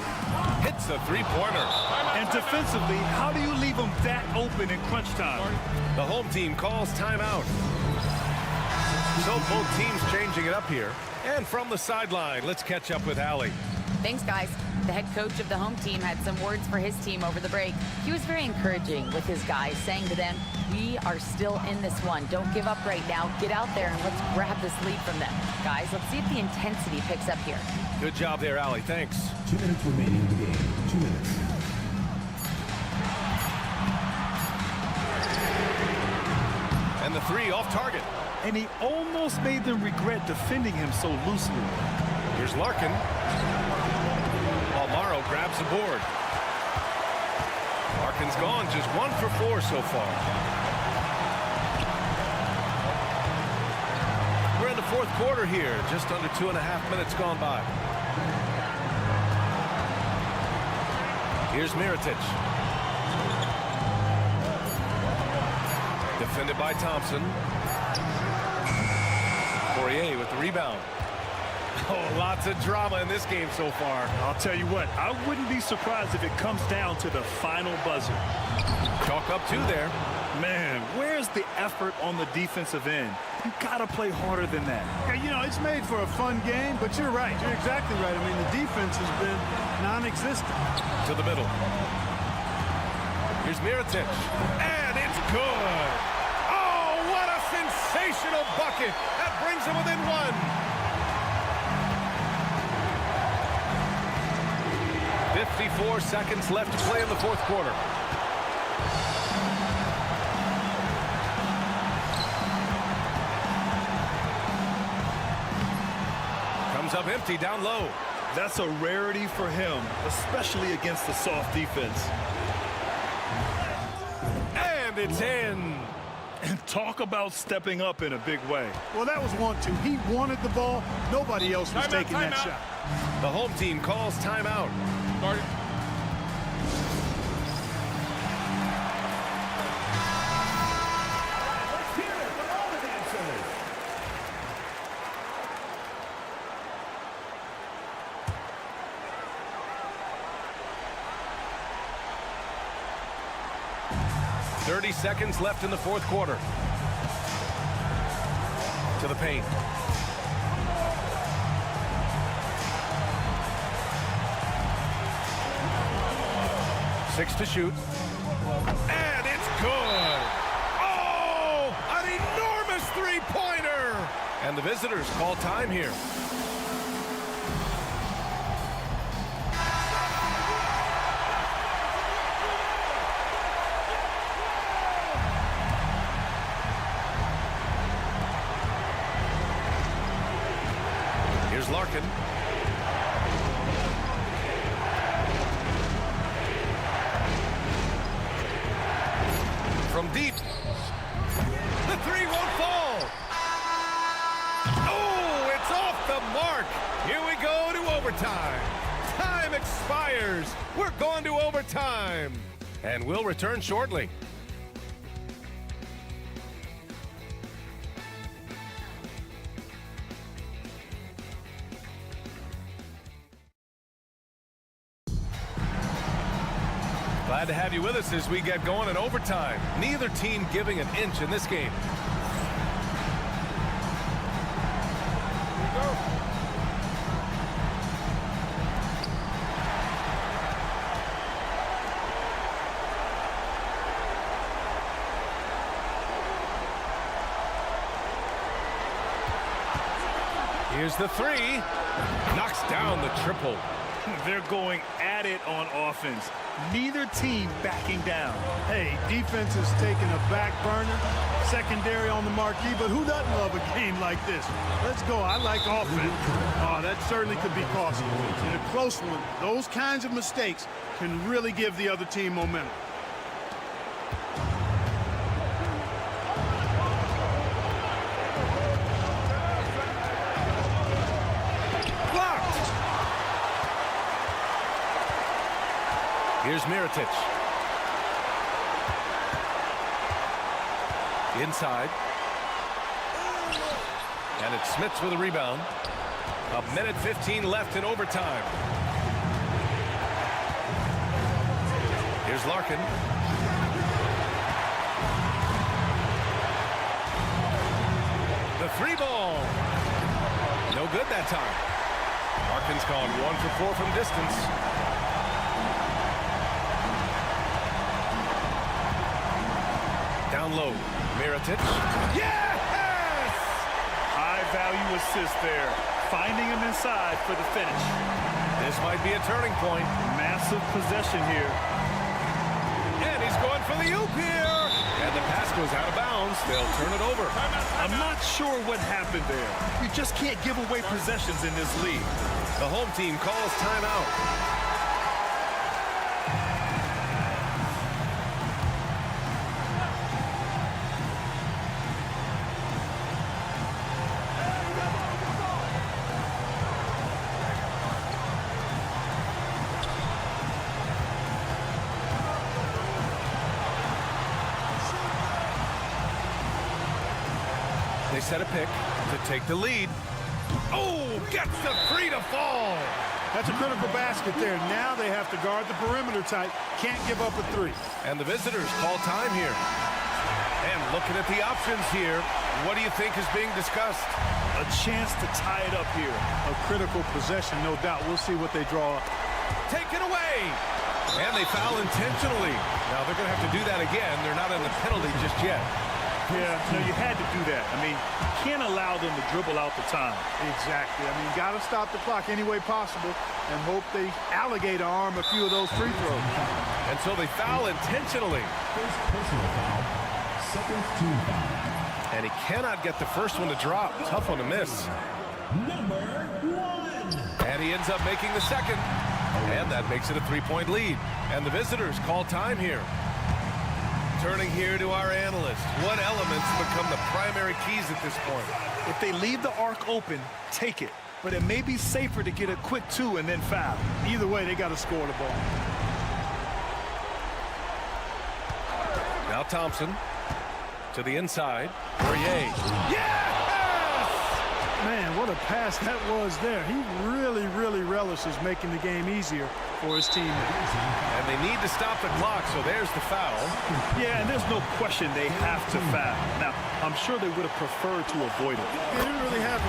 Hits the three-pointer. And defensively, how do you leave them that open in crunch time? The home team calls timeout. So both teams changing it up here. And from the sideline, let's catch up with Allie. Thanks, guys. The head coach of the home team had some words for his team over the break. He was very encouraging with his guys, saying to them, we are still in this one. Don't give up right now. Get out there and let's grab this lead from them. Guys, let's see if the intensity picks up here. Good job there, Allie. Thanks. 2 minutes remaining in the game. 2 minutes. And the three off target. And he almost made them regret defending him so loosely. Here's Larkin. While Morrow grabs the board. Larkin's gone just 1 for 4 so far. We're in the fourth quarter here. Just under 2.5 minutes gone by. Here's Mirotic. Defended by Thompson. Poirier with the rebound. Oh, lots of drama in this game so far. I'll tell you what, I wouldn't be surprised if it comes down to the final buzzer. Chalk up 2 there. Man, where's the effort on the defensive end? You gotta play harder than that. Yeah, you know, it's made for a fun game, but you're right. You're exactly right. I mean, the defense has been non-existent. To the middle. Here's Mirotic. And it's good. Oh, what a sensational bucket. That brings him within 1. 54 seconds left to play in the fourth quarter. Comes up empty down low. That's a rarity for him, especially against the soft defense. And it's in. And talk about stepping up in a big way. Well, that was 1-2. He wanted the ball. Nobody else was taking that shot. The home team calls timeout. Started. Let's hear it for all the dancers. .30 seconds left in the fourth quarter. To the paint. Six to shoot. And it's good. Oh, an enormous three-pointer. And the visitors call time here. Here's Larkin. From deep. The three won't fall. Oh, it's off the mark. Here we go to overtime. Time expires. We're going to overtime. And we'll return shortly. Glad to have you with us as we get going in overtime. Neither team giving an inch in this game. Here's the three. Knocks down the triple. They're going at it on offense. Neither team backing down. Hey, defense is taking a back burner, secondary on the marquee, but who doesn't love a game like this? Let's go. I like offense. Oh, that certainly could be costly. In a close one, those kinds of mistakes can really give the other team momentum. Here's Mirotic. Inside. And it's Smits with a rebound. A minute 15 left in overtime. Here's Larkin. The three ball. No good that time. Larkin's gone 1 for 4 from distance. Down low, Mirotic. Yes! High-value assist there. Finding him inside for the finish. This might be a turning point. Massive possession here. And he's going for the oop here. And the pass goes out of bounds. They'll turn it over. I'm not sure what happened there. You just can't give away possessions in this league. The home team calls timeout. They set a pick to take the lead. Oh, gets the three to fall. That's a critical basket there. Now they have to guard the perimeter tight. Can't give up a three. And the visitors call time here. And looking at the options here, what do you think is being discussed? A chance to tie it up here. A critical possession, no doubt. We'll see what they draw up. Take it away. And they foul intentionally. Now they're going to have to do that again. They're not in the penalty just yet. Yeah, no, you had to do that. I mean, you can't allow them to dribble out the time. Exactly. I mean, you got to stop the clock any way possible and hope they alligator arm a few of those free throws. And so they foul intentionally. First personal foul, second team foul. And he cannot get the first one to drop. Tough one to miss. number 1. And he ends up making the second. And that makes it a 3-point lead. And the visitors call time here. Turning here to our analyst. What elements become the primary keys at this point? If they leave the arc open, take it. But it may be safer to get a quick 2 and then foul. Either way, they got to score the ball. Now Thompson to the inside. Poirier. Yes! Man, what a pass that was there. He really, really relishes making the game easier for his team. And they need to stop the clock, so there's the foul. Yeah, and there's no question they have to foul. Now, I'm sure they would have preferred to avoid it. They didn't really have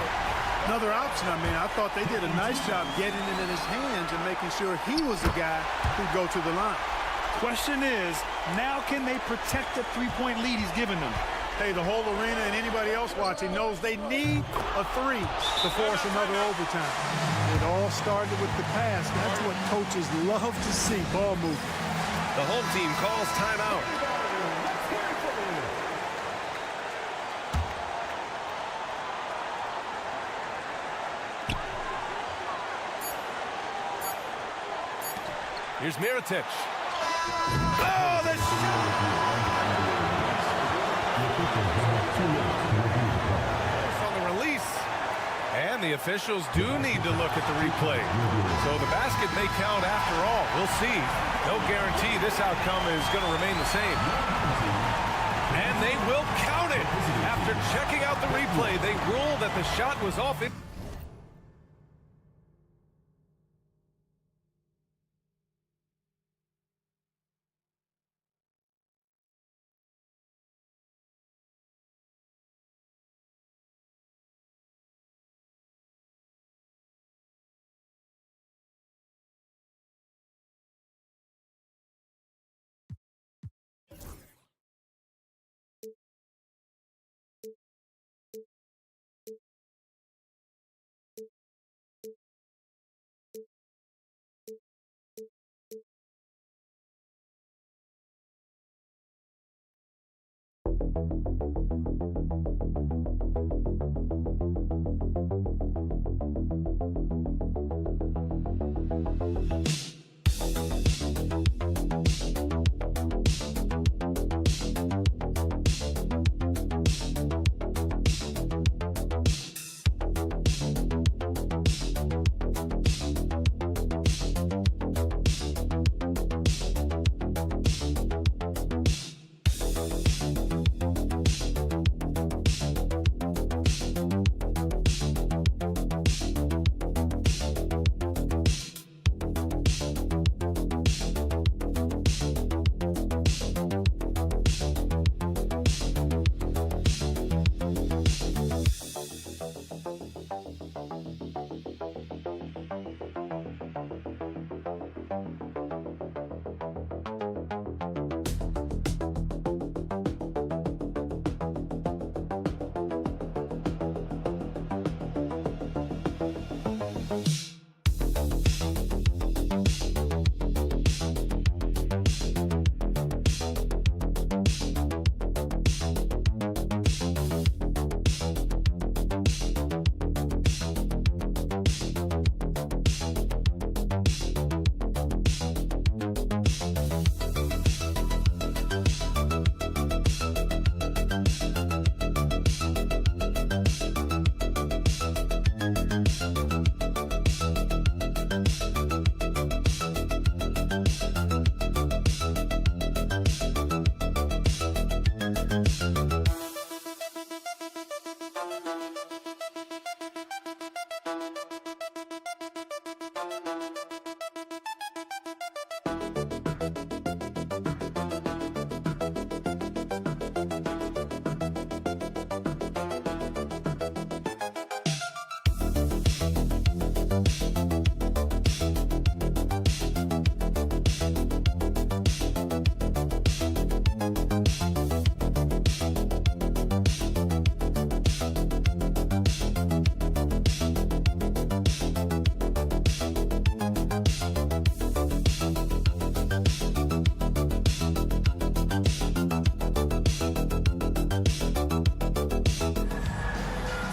another option. I mean, I thought they did a nice job getting it in his hands and making sure he was the guy who'd go to the line. Question is, now can they protect the 3-point lead he's given them? Hey, the whole arena and anybody else watching knows they need a 3 to force another overtime. It all started with the pass. That's what coaches love to see, ball movement. The home team calls timeout. Here's Mirotic. Oh, the shot! On the release. And the officials do need to look at the replay. So the basket may count after all. We'll see. No guarantee this outcome is going to remain the same. And they will count it. After checking out the replay, they rule that the shot was off it.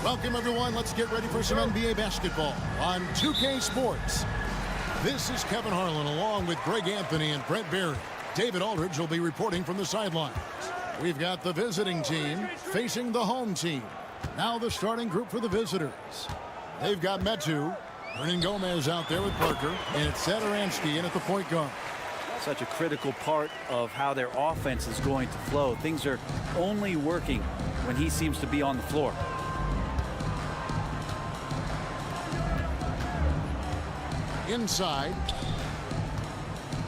Welcome, everyone. Let's get ready for some NBA basketball on 2K Sports. This is Kevin Harlan along with Greg Anthony and Brent Berry. David Aldridge will be reporting from the sidelines. We've got the visiting team facing the home team. Now the starting group for the visitors. They've got Metu, Hernan Gomez out there with Parker, and it's Satoransky in at the point guard. Such a critical part of how their offense is going to flow. Things are only working when he seems to be on the floor. Inside.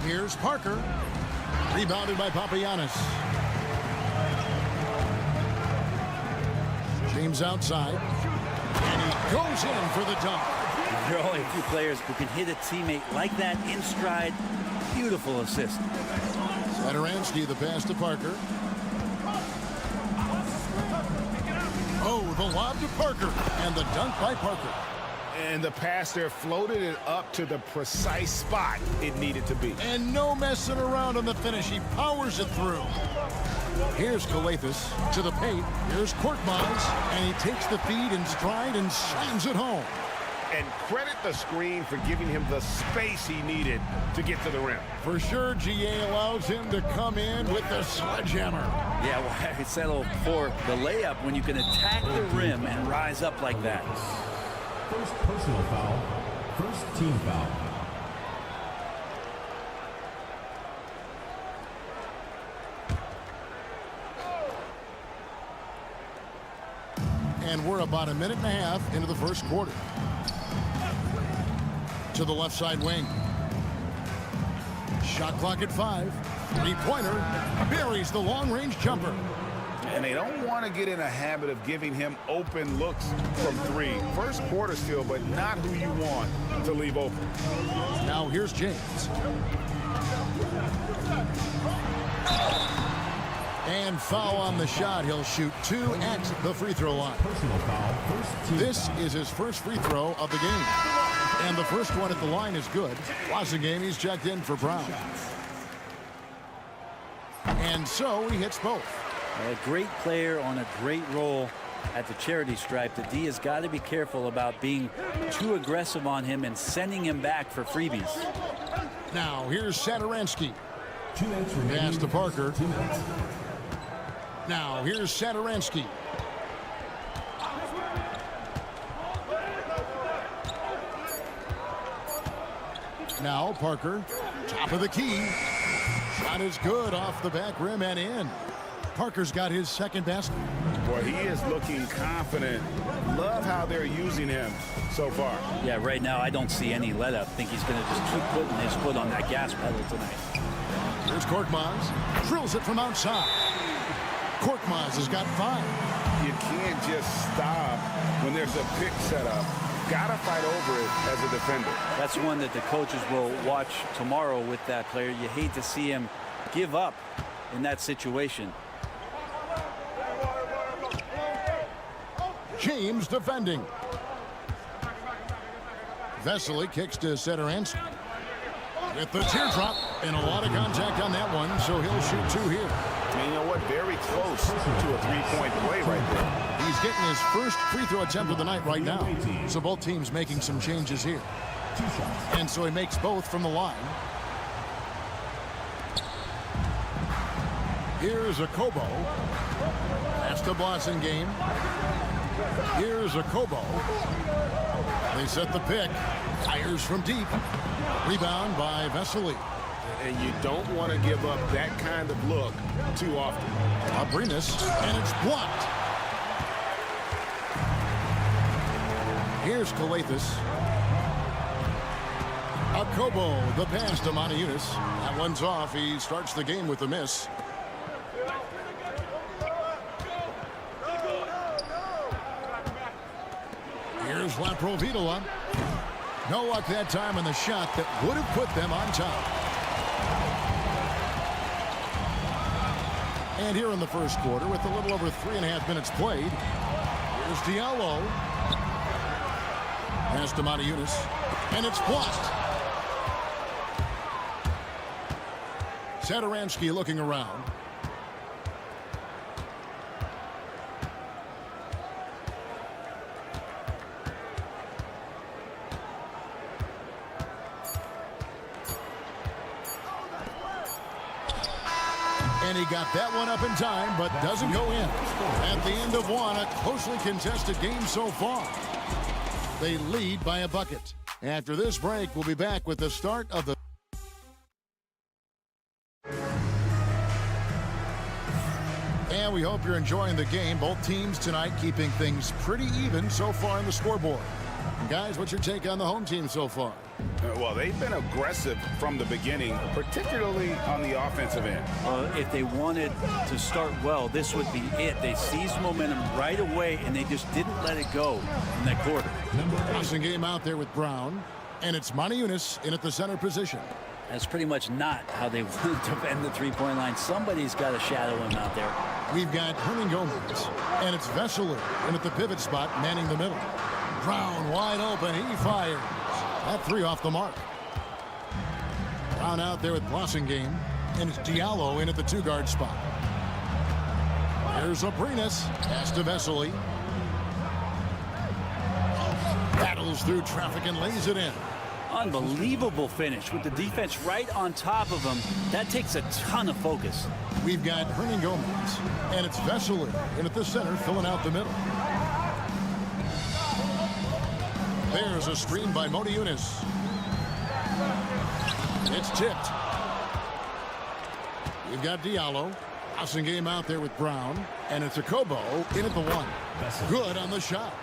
Here's Parker. Rebounded by Papagiannis. James outside. And he goes in for the dunk. There are only a few players who can hit a teammate like that in stride. Beautiful assist. Satoransky, the pass to Parker. Oh, the lob to Parker. And the dunk by Parker. And the pass there floated it up to the precise spot it needed to be. And no messing around on the finish. He powers it through. Here's Kalathis to the paint. Here's Korkmaz. And he takes the feed in stride and slams it home. And credit the screen for giving him the space he needed to get to the rim. For sure, GA allows him to come in with the sledgehammer. Yeah, well, I settle for the layup when you can attack the rim and rise up like that. First personal foul. First team foul. And we're about a minute and a half into the first quarter. To the left side wing. Shot clock at 5. Three-pointer. Buries the long-range jumper. And they don't want to get in a habit of giving him open looks from 3. First quarter still, but not who you want to leave open. Now here's James. And foul on the shot. He'll shoot 2 at the free throw line. Personal foul. First team This is his first free throw of the game. And the first one at the line is good. Last game, he's checked in for Brown. And so he hits both. A great player on a great role at the charity stripe. The D has got to be careful about being too aggressive on him and sending him back for freebies. Now here's Satoransky. 2 minutes remaining. Pass to Parker. 2 minutes. Now here's Satoransky. Now Parker, top of the key. Shot is good off the back rim and in. Parker's got his second basket. Boy, he is looking confident. Love how they're using him so far. Yeah, right now I don't see any let up. I think he's going to just keep putting his foot on that gas pedal tonight. Here's Korkmaz. Drills it from outside. Korkmaz has got 5. You can't just stop when there's a pick set up. Gotta fight over it as a defender. That's one that the coaches will watch tomorrow with that player. You hate to see him give up in that situation. James defending. Vesely kicks to Satoransky. With the teardrop and a lot of contact on that one, so he'll shoot 2 here. And you know what? Very close to a three-point play right there. He's getting his first free throw attempt of the night right now. So both teams making some changes here. 2 shots. And so he makes both from the line. Here's a Kobo. That's the Blossom game. Here's a Kobo. They set the pick. Fires from deep. Rebound by Vesely. And you don't want to give up that kind of look too often. Abrinas, and it's blocked. Here's Kalathis. Akobo, the pass to Montiunas. That one's off. He starts the game with a miss. Here's Laprovitola. No luck that time on the shot that would have put them on top. And here in the first quarter, with a little over 3.5 minutes played, here's Diallo. Pass to Montiunas, and it's blocked. Satoransky looking around. And he got that one up in time, but doesn't go in. At the end of one, a closely contested game so far. They lead by a bucket. After this break, we'll be back with the start of the... And we hope you're enjoying the game. Both teams tonight keeping things pretty even so far on the scoreboard. And guys, what's your take on the home team so far? Well, they've been aggressive from the beginning, particularly on the offensive end. If they wanted to start well, this would be it. They seized momentum right away, and they just didn't let it go in that quarter. Passing game out there with Brown, and it's Moniunas in at the center position. That's pretty much not how they want to defend the three-point line. Somebody's got to shadow him out there. We've got Hernan Gomez, and it's Vesely in at the pivot spot, manning the middle. Brown wide open, he fires. That three off the mark. Brown out there with Blossingame, and it's Diallo in at the two-guard spot. Here's Abrinas, pass to Vesely. Battles through traffic and lays it in. Unbelievable finish with the defense right on top of him. That takes a ton of focus. We've got Hernan Gomez, and it's Vesely in at the center, filling out the middle. There's a screen by Moniunas. It's tipped. We've got Diallo. Passing game out there with Brown. And it's Kobo in at the one. Good on the shot.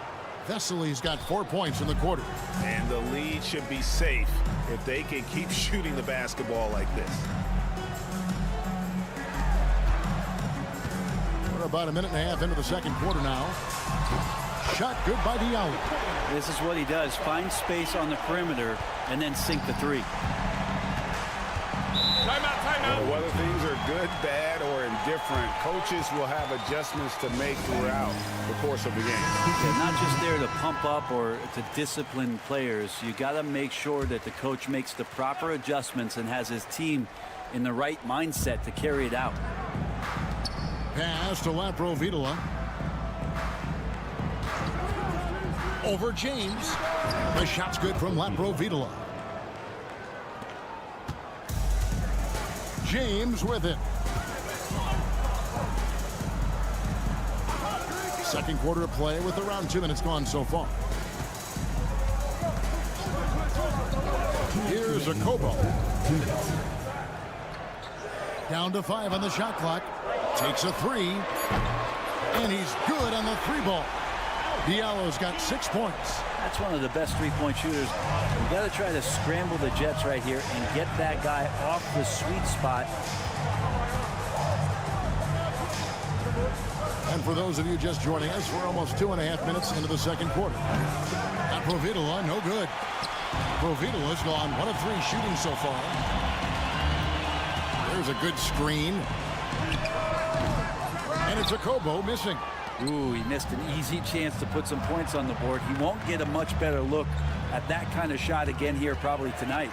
Vesely's got 4 points in the quarter. And the lead should be safe if they can keep shooting the basketball like this. We're about a minute and a half into the second quarter now. Shot good by Diallo. This is what he does. Find space on the perimeter and then sink the three. Well, whether things are good, bad, or indifferent, coaches will have adjustments to make throughout the course of the game. They're not just there to pump up or to discipline players. You got to make sure that the coach makes the proper adjustments and has his team in the right mindset to carry it out. Pass to Laprovitola. Over James. The shot's good from Laprovitola. James with it. Second quarter of play with around 2 minutes gone so far. Here's a Kobo. Down to 5 on the shot clock. Takes a three. And he's good on the three ball. Diallo's got 6 points. That's one of the best three-point shooters. You've got to try to scramble the Jets right here and get that guy off the sweet spot. And for those of you just joining us, we're almost 2.5 minutes into the second quarter. Laprovitola, no good. Laprovitola's gone 1 of 3 shooting so far. There's a good screen. And it's a Kobo missing. Ooh, he missed an easy chance to put some points on the board. He won't get a much better look at that kind of shot again here probably tonight.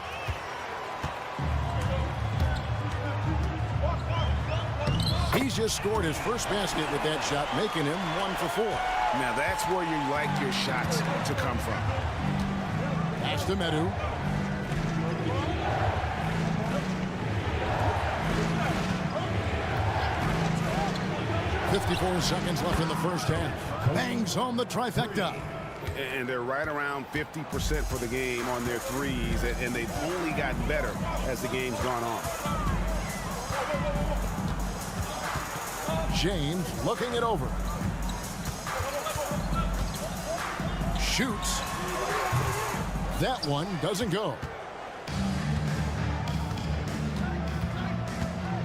He's just scored his first basket with that shot, making him 1 for 4. Now that's where you like your shots to come from. Pass to Medu. .54 seconds left in the first half. Bangs home the trifecta. And they're right around 50% for the game on their threes, and they've only gotten better as the game's gone on. James looking it over. Shoots. That one doesn't go.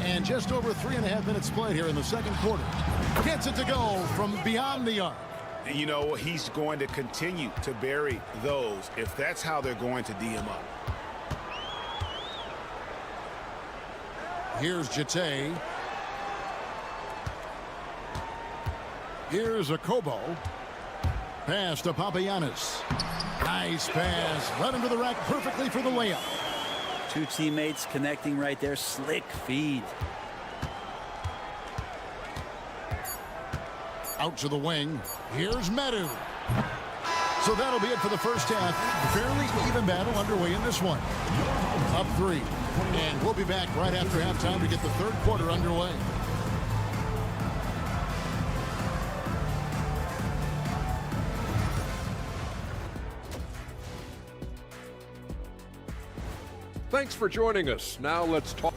And just over 3.5 minutes played here in the second quarter. Gets it to go from beyond the arc. You know, he's going to continue to bury those if that's how they're going to D him up. Here's Jete. Here's a Kobo. Pass to Papagiannis. Nice pass. Led him to the rack perfectly for the layup. 2 teammates connecting right there. Slick feed. Out to the wing. Here's Medu. So that'll be it for the first half. Fairly even battle underway in this one. Up 3. And we'll be back right after halftime to get the third quarter underway. Thanks for joining us. Now let's talk.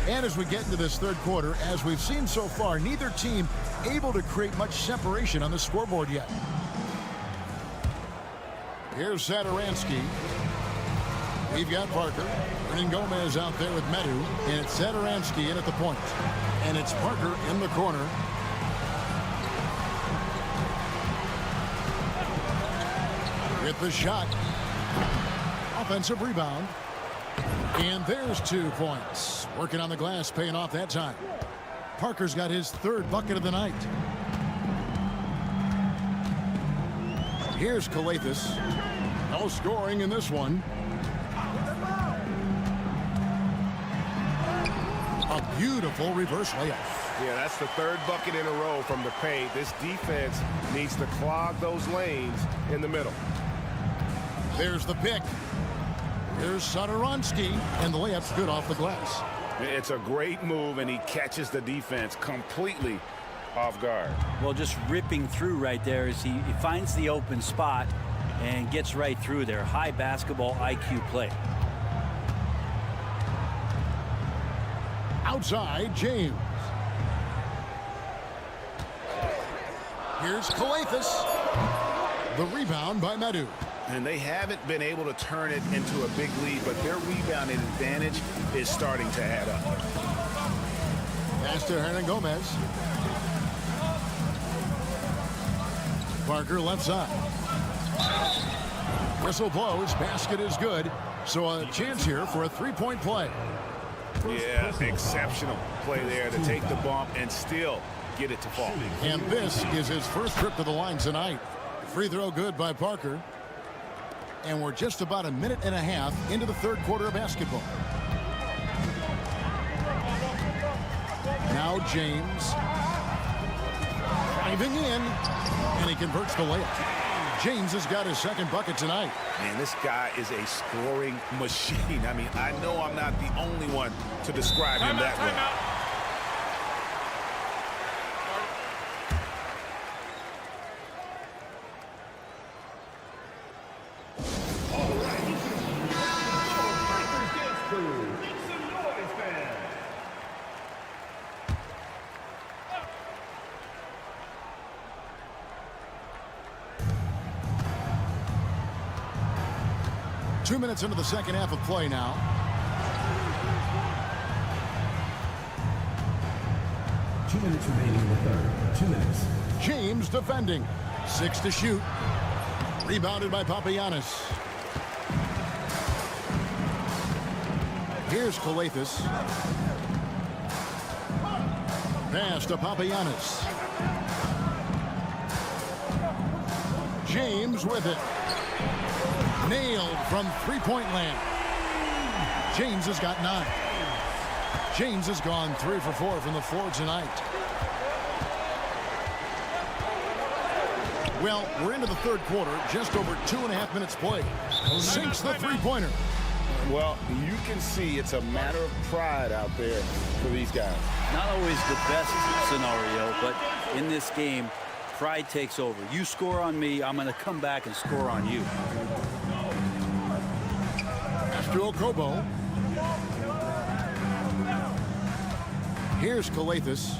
And as we get into this third quarter, as we've seen so far, neither team able to create much separation on the scoreboard yet. Here's Satoransky. We've got Parker. Hernan Gomez out there with Medu. And it's Satoransky in at the point. And it's Parker in the corner. With the shot. Offensive rebound. And there's 2 points. Working on the glass, paying off that time. Parker's got his third bucket of the night. Here's Kalathis. No scoring in this one. A beautiful reverse layup. Yeah, that's the third bucket in a row from the paint. This defense needs to clog those lanes in the middle. There's the pick. Here's Satoransky, and the layup's good off the glass. It's a great move, and he catches the defense completely off guard. Well, just ripping through right there as he finds the open spot and gets right through there. High basketball IQ play. Outside, James. Here's Kalathis. The rebound by Medu. And they haven't been able to turn it into a big lead, but their rebounding advantage is starting to add up. Pass to Hernan Gomez. Parker left side. Whistle blows. Basket is good. So a chance here for a three-point play. Yeah, exceptional play there to take the bump and still get it to fall. And this is his first trip to the line tonight. Free throw good by Parker. And we're just about a minute and a half into the third quarter of basketball. Now James. Driving in. And he converts the layup. James has got his second bucket tonight. Man, this guy is a scoring machine. I mean, I know I'm not the only one to describe him that way. Two minutes into the second half of play now. Two minutes remaining in the third. 2 minutes. James defending. 6 to shoot. Rebounded by Papagiannis. Here's Kalathis. Pass to Papagiannis. James with it. Nailed from three-point land. James has got 9. James has gone 3 for 4 from the floor tonight. Well, we're into the third quarter, just over 2.5 minutes played. Sinks the three-pointer. Well, you can see it's a matter of pride out there for these guys. Not always the best scenario, but in this game, pride takes over. You score on me, I'm going to come back and score on you. To Okobo. Here's Kalathis.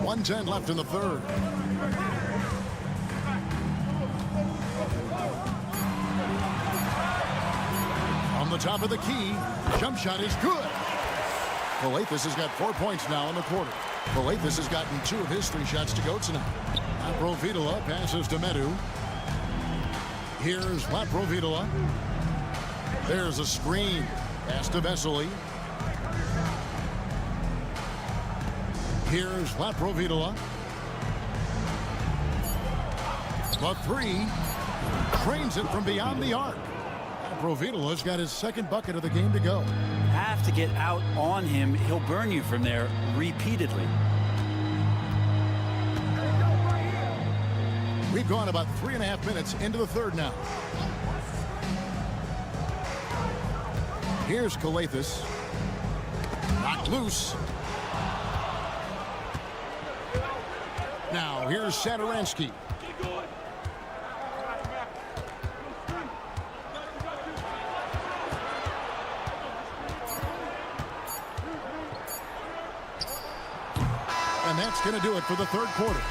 1:10 left in the third. On the top of the key, jump shot is good. Kalathis has got 4 points now in the quarter. Kalathis has gotten 2 of his 3 shots to go tonight. Laprovitola passes to Medu. Here's Laprovitola. There's a screen. Pass to Vesely. Here's Laprovitola. The 3. Trains it from beyond the arc. Laprovitola's got his second bucket of the game to go. Have to get out on him. He'll burn you from there repeatedly. We've gone about 3.5 minutes into the third now. Here's Kalathis. Knocked loose. Now here's Satoransky. And that's going to do it for the third quarter.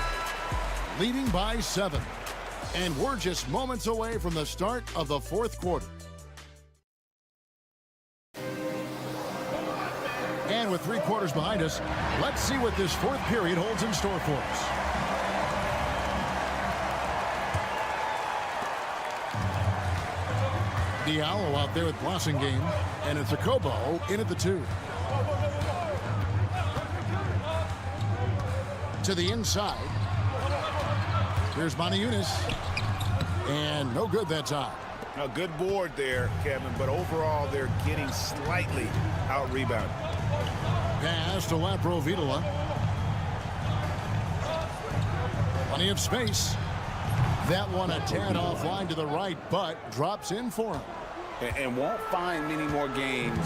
Leading by 7. And we're just moments away from the start of the fourth quarter. And with 3 quarters behind us, let's see what this fourth period holds in store for us. Diallo out there with Blossingame, and it's Akobo in at the 2. To the inside. Here's Moniunas. And no good that time. A good board there, Kevin, but overall they're getting slightly out-rebounded. Pass to Laprovitola. Plenty of space. That one a tad offline to the right, but drops in for him. And won't find many more games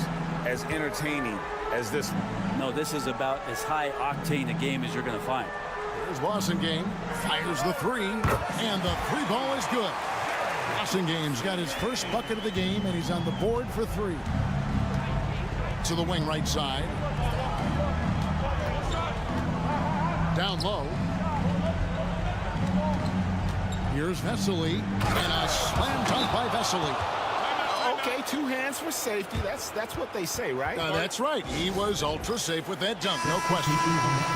as entertaining as this one. No, this is about as high octane a game as you're going to find. Here's Blossingame. Fires the 3, and the 3 ball is good. Blossingame's got his first bucket of the game, and he's on the board for 3. To the wing right side. Down low. Here's Vesely, and a slam dunk by Vesely. Okay, 2 hands for safety. That's what they say, right? That's right. He was ultra safe with that dunk, no question.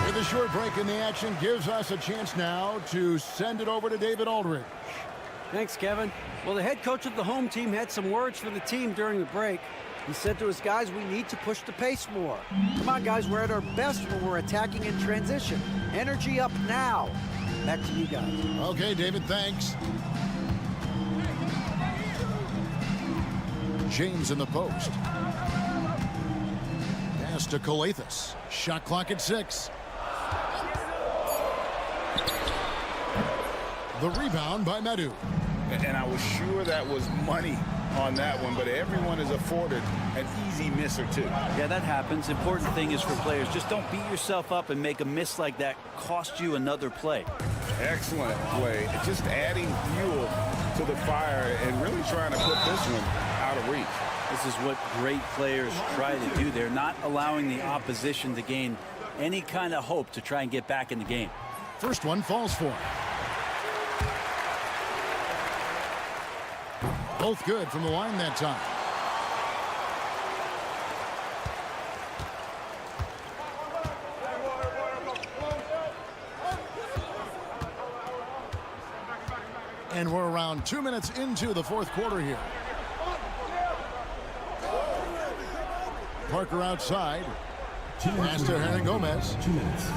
With a short break in the action, gives us a chance now to send it over to David Aldridge. Thanks, Kevin. Well, the head coach of the home team had some words for the team during the break. He said to his guys, we need to push the pace more. Come on, guys, we're at our best when we're attacking in transition. Energy up now. Back to you guys. Okay, David, thanks. James in the post. Pass to Kalathis. Shot clock at 6. The rebound by Medu. And I was sure that was money on that one, but everyone is afforded an easy miss or 2. Yeah, that happens. Important thing is for players, just don't beat yourself up and make a miss like that cost you another play. Excellent play. Just adding fuel to the fire and really trying to put this one out of reach. This is what great players try to do. They're not allowing the opposition to gain any kind of hope to try and get back in the game. First one falls for him. Both good from the line that time. And we're around 2 minutes into the fourth quarter here. Parker outside. Pass to Hernan Gomez. 2 minutes.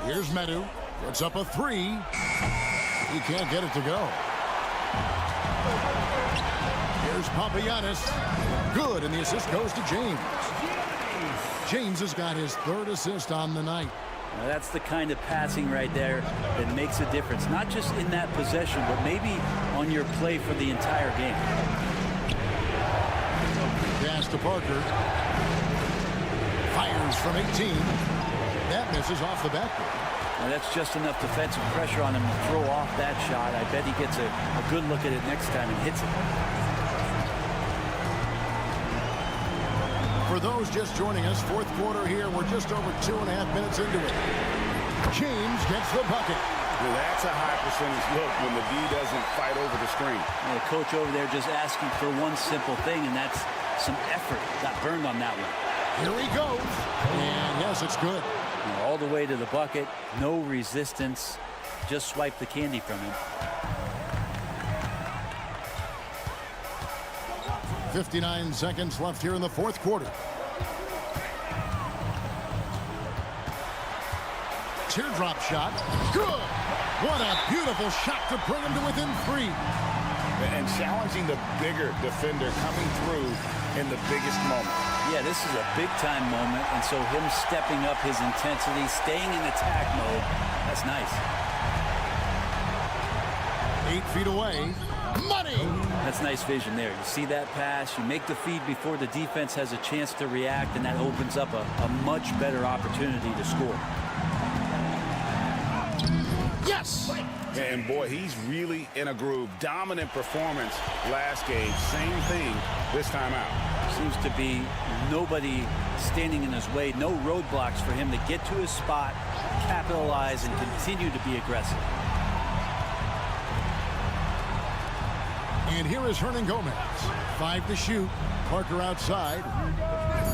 Here's Medu. Puts up a 3. He can't get it to go. Here's Papagiannis. Good, and the assist goes to James. James has got his 3rd assist on the night. Now that's the kind of passing right there that makes a difference. Not just in that possession, but maybe on your play for the entire game. Pass to Parker. Fires from 18. That misses off the backboard. Now that's just enough defensive pressure on him to throw off that shot. I bet he gets a good look at it next time and hits it. For those just joining us, fourth quarter here, we're just over 2.5 minutes into it. James gets the bucket. Well, that's a high percentage look when the D doesn't fight over the screen. Well, the coach over there just asking for one simple thing, and that's some effort. Got burned on that one. Here he goes. And yes, it's good. All the way to the bucket, no resistance, just swipe the candy from him. 59 seconds left here in the fourth quarter. Teardrop shot. Good. What a beautiful shot to bring him to within 3. And challenging the bigger defender coming through in the biggest moment. Yeah, this is a big-time moment, and so him stepping up his intensity, staying in attack mode, that's nice. 8 feet away. Money! That's nice vision there. You see that pass, you make the feed before the defense has a chance to react, and that opens up a much better opportunity to score. Yes! And boy, he's really in a groove. Dominant performance last game. Same thing this time out. Seems to be nobody standing in his way, no roadblocks for him to get to his spot, capitalize, and continue to be aggressive. And here is Hernan Gomez. 5 to shoot. Parker outside.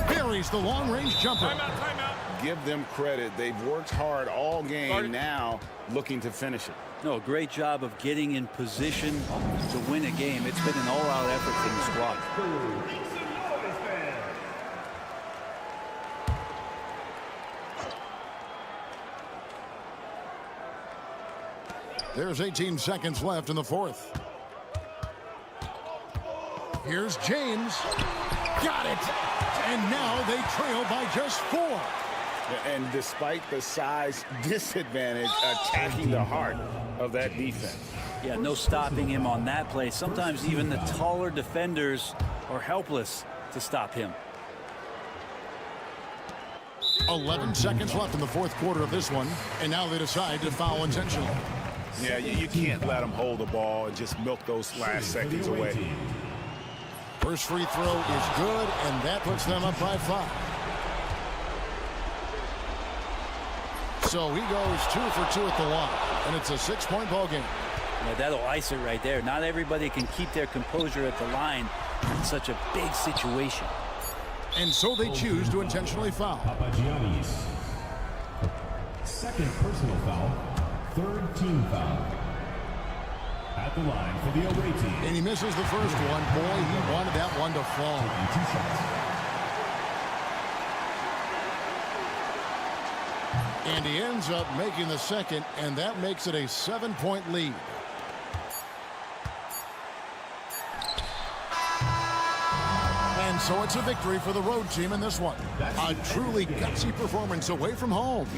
Buries the long-range jumper. Timeout. Give them credit. They've worked hard all game. Now looking to finish it. No, great job of getting in position to win a game. It's been an all-out effort from the squad. There's 18 seconds left in the fourth. Here's James. Got it. And now they trail by just 4. And despite the size disadvantage, attacking the heart of that defense. Yeah, no stopping him on that play. Sometimes even the taller defenders are helpless to stop him. 11 seconds left in the fourth quarter of this one. And now they decide to foul intentionally. Yeah, you can't let them hold the ball and just milk those last seconds away. First free throw is good, and that puts them up by 5. So he goes 2 for 2 at the line, and it's a 6-point ball game. Yeah, that'll ice it right there. Not everybody can keep their composure at the line in such a big situation. And so they choose to intentionally foul. Second personal foul, third team foul. At the line for the away team. And he misses the first one. Boy, he wanted that one to fall. 2 shots. And he ends up making the second, and that makes it a 7-point lead. And so it's a victory for the road team in this one. A truly gutsy performance away from home.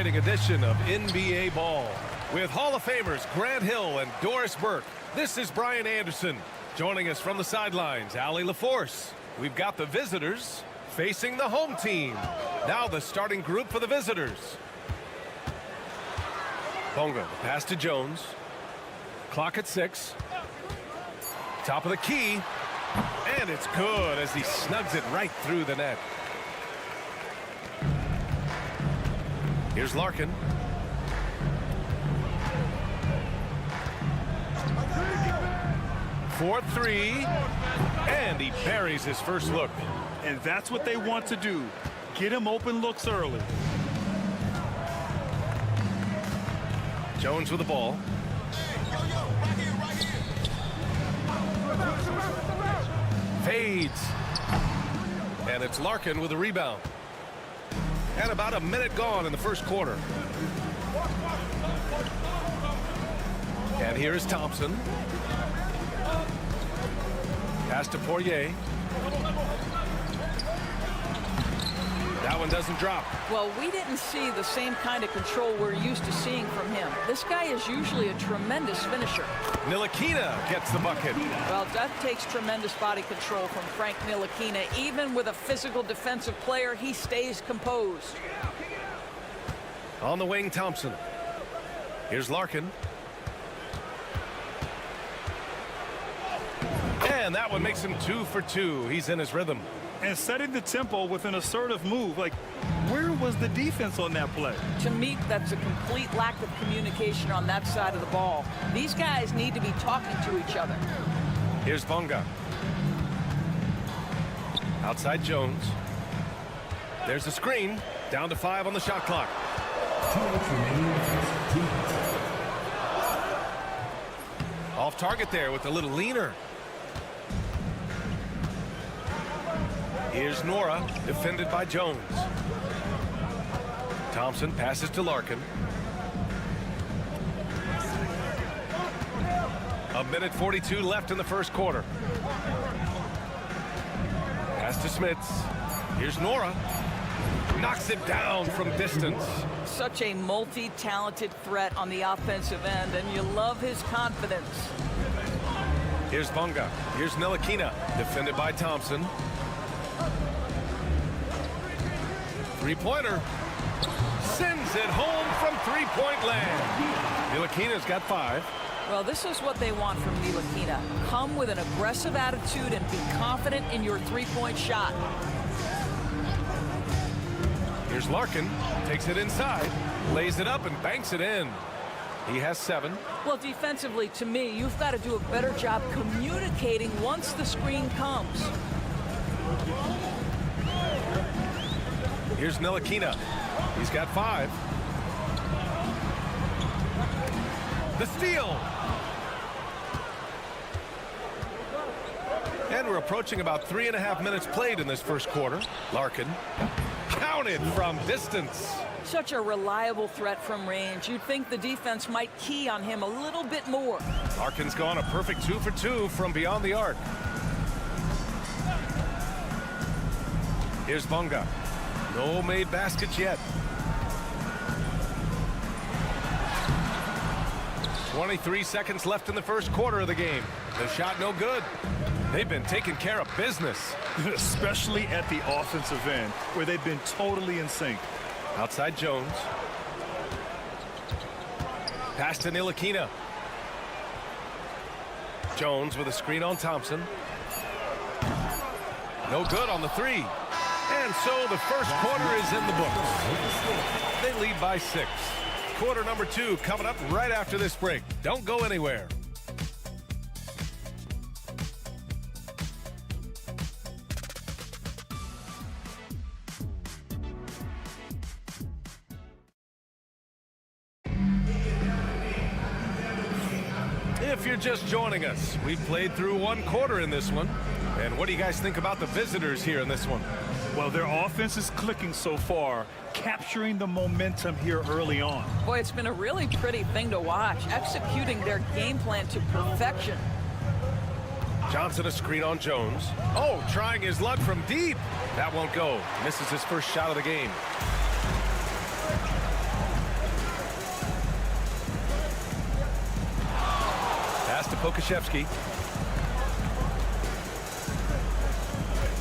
exciting edition of NBA ball with Hall of Famers Grant Hill and Doris Burke. This is Brian Anderson. Joining us from the sidelines, Allie LaForce. We've got the visitors facing the home team. Now the starting group for the visitors. Bonga, the pass to Jones. Clock at 6. Top of the key. And it's good as he snugs it right through the net. Here's Larkin. For 3. And he buries his first look. And that's what they want to do. Get him open looks early. Jones with the ball. Fades. And it's Larkin with a rebound. And about a minute gone in the first quarter. And here's Thompson. Pass to Poirier. That one doesn't drop. Well, we didn't see the same kind of control we're used to seeing from him. This guy is usually a tremendous finisher. Ntilikina gets the bucket. Well, that takes tremendous body control from Frank Ntilikina. Even with a physical defensive player, he stays composed. On the wing, Thompson. Here's Larkin. And that one makes him 2 for 2. He's in his rhythm. And setting the tempo with an assertive move. Like, where was the defense on that play? To me, that's a complete lack of communication on that side of the ball. These guys need to be talking to each other. Here's Bonga. Outside Jones. There's a screen. Down to 5 on the shot clock. Off target there with a little leaner. Here's Nora, defended by Jones. Thompson passes to Larkin. A minute 42 left in the first quarter. Pass to Smits. Here's Nora. Knocks it down from distance. Such a multi-talented threat on the offensive end, and you love his confidence. Here's Bonga. Here's Ntilikina, defended by Thompson. Three-pointer. Sends it home from three-point land. Ntilikina's got 5. Well, this is what they want from Ntilikina. Come with an aggressive attitude and be confident in your three-point shot. Here's Larkin. Takes it inside. Lays it up and banks it in. He has 7. Well, defensively, to me, you've got to do a better job communicating once the screen comes. Here's Ntilikina. He's got 5. The steal. And we're approaching about 3.5 minutes played in this first quarter. Larkin counted from distance. Such a reliable threat from range. You'd think the defense might key on him a little bit more. Larkin's gone a perfect 2 for 2 from beyond the arc. Here's Bonga. No made baskets yet. 23 seconds left in the first quarter of the game. The shot no good. They've been taking care of business. Especially at the offensive end, where they've been totally in sync. Outside Jones. Pass to Ntilikina. Jones with a screen on Thompson. No good on the 3. And so the first quarter is in the books. They lead by 6. Quarter number 2 coming up right after this break. Don't go anywhere. If you're just joining us, we've played through 1 quarter in this one. And what do you guys think about the visitors here in this one? Well, their offense is clicking so far, capturing the momentum here early on. Boy, it's been a really pretty thing to watch, executing their game plan to perfection. Johnson a screen on Jones. Oh, trying his luck from deep. That won't go. Misses his first shot of the game. Pass to Pokashevsky.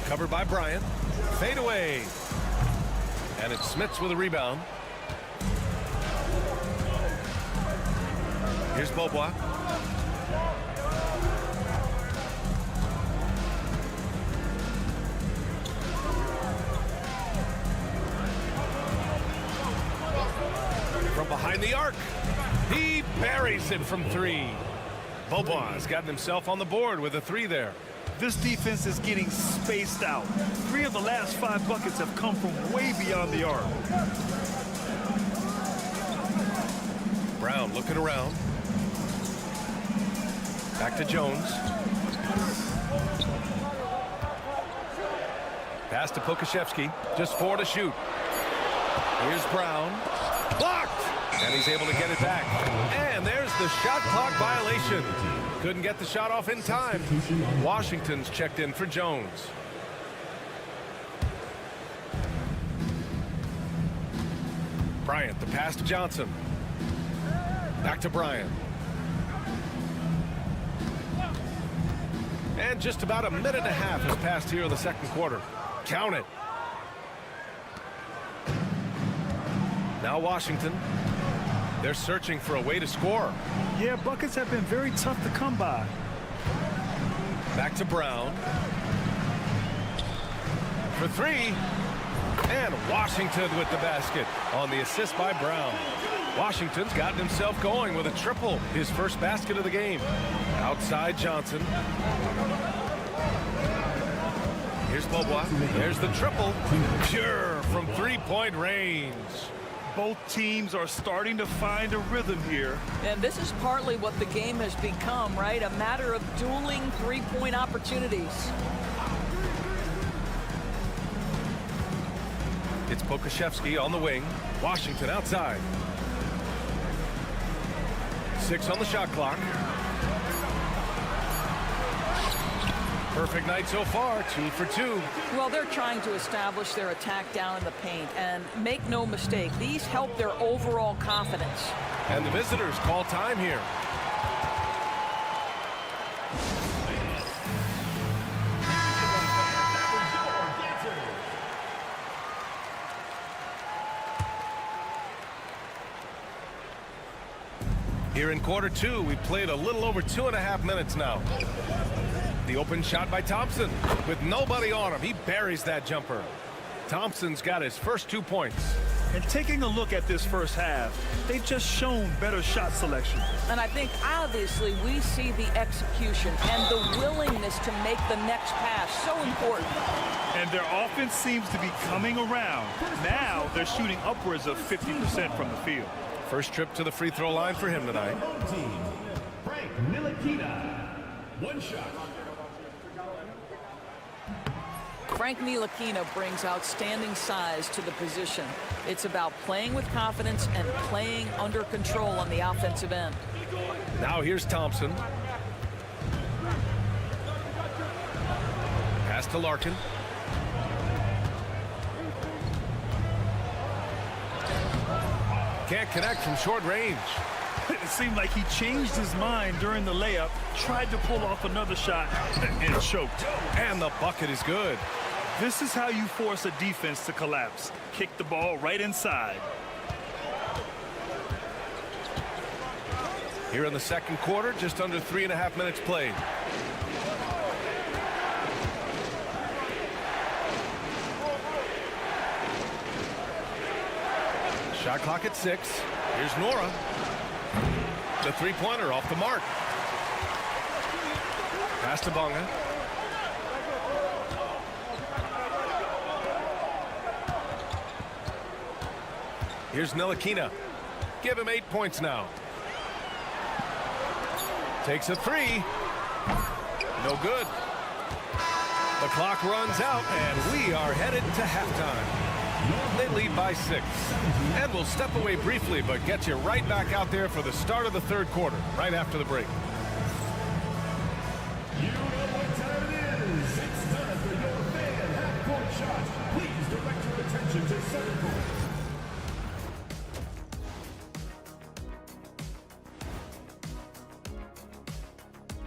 Covered by Bryant. Fade away. And it's Smits with a rebound. Here's Beaubois. From behind the arc. He buries it from 3. Beaubois has gotten himself on the board with a 3 there. This defense is getting spaced out. 3 of the last 5 buckets have come from way beyond the arc. Brown looking around. Back to Jones. Pass to Pokashevsky. Just 4 to shoot. Here's Brown. Blocked! And he's able to get it back. And there's the shot clock violation. Couldn't get the shot off in time. Washington's checked in for Jones. Bryant, the pass to Johnson. Back to Bryant. And just about a minute and a half has passed here in the second quarter. Count it. Now Washington. They're searching for a way to score. Yeah, buckets have been very tough to come by. Back to Brown. For three. And Washington with the basket on the assist by Brown. Washington's gotten himself going with a triple, his first basket of the game. Outside Johnson. Here's Bobois. There's the triple. Pure from three-point range. Both teams are starting to find a rhythm here. And this is partly what the game has become, right? A matter of dueling three-point opportunities. It's Pokashevsky on the wing. Washington outside. 6 on the shot clock. Perfect night so far, 2 for 2. Well, they're trying to establish their attack down in the paint, and make no mistake, these help their overall confidence. And the visitors call time here. Here in quarter two, we've played a little over 2.5 minutes now. The open shot by Thompson. With nobody on him, he buries that jumper. Thompson's got his first 2 points. And taking a look at this first half, they've just shown better shot selection. And I think, obviously, we see the execution and the willingness to make the next pass so important. And their offense seems to be coming around. Now they're shooting upwards of 50% from the field. First trip to the free throw line for him tonight. Frank Ntilikina. 1 shot. Frank Ntilikina brings outstanding size to the position. It's about playing with confidence and playing under control on the offensive end. Now here's Thompson. Pass to Larkin. Can't connect from short range. It seemed like he changed his mind during the layup, tried to pull off another shot, and choked. And the bucket is good. This is how you force a defense to collapse. Kick the ball right inside. Here in the second quarter, just under 3.5 minutes played. Shot clock at 6. Here's Nora. The three-pointer off the mark. Pass to Bonga. Here's Ntilikina. Give him 8 points now. Takes a 3. No good. The clock runs out, and we are headed to halftime. They lead by 6. And we'll step away briefly, but get you right back out there for the start of the third quarter, right after the break. You know what time it is. It's time for your fan half-court shot. Please direct your attention to center court.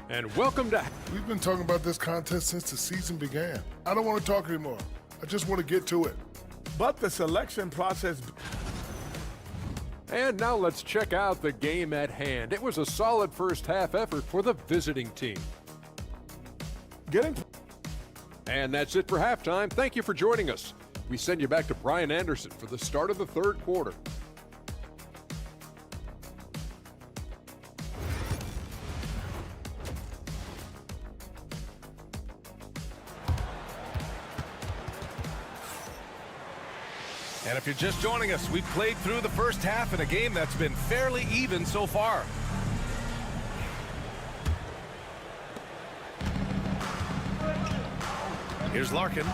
And welcome to... We've been talking about this contest since the season began. I don't want to talk anymore. I just want to get to it. But the selection process... And now let's check out the game at hand. It was a solid first half effort for the visiting team. And that's it for halftime. Thank you for joining us. We send you back to Brian Anderson for the start of the third quarter. And if you're just joining us, we've played through the first half in a game that's been fairly even so far. Here's Larkin,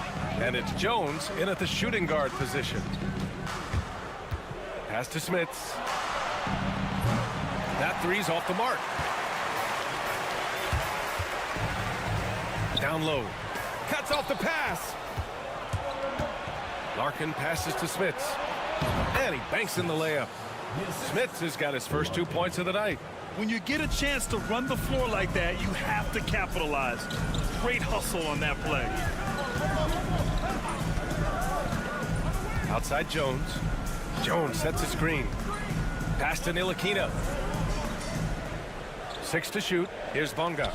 and it's Jones in at the shooting guard position. Pass to Smits. That three's off the mark. Down low. Cuts off the pass. Larkin passes to Smits. And he banks in the layup. Smits has got his first 2 points of the night. When you get a chance to run the floor like that, you have to capitalize. Great hustle on that play. Outside Jones. Jones sets a screen. Pass to Ntilikina. 6 to shoot. Here's Bonga.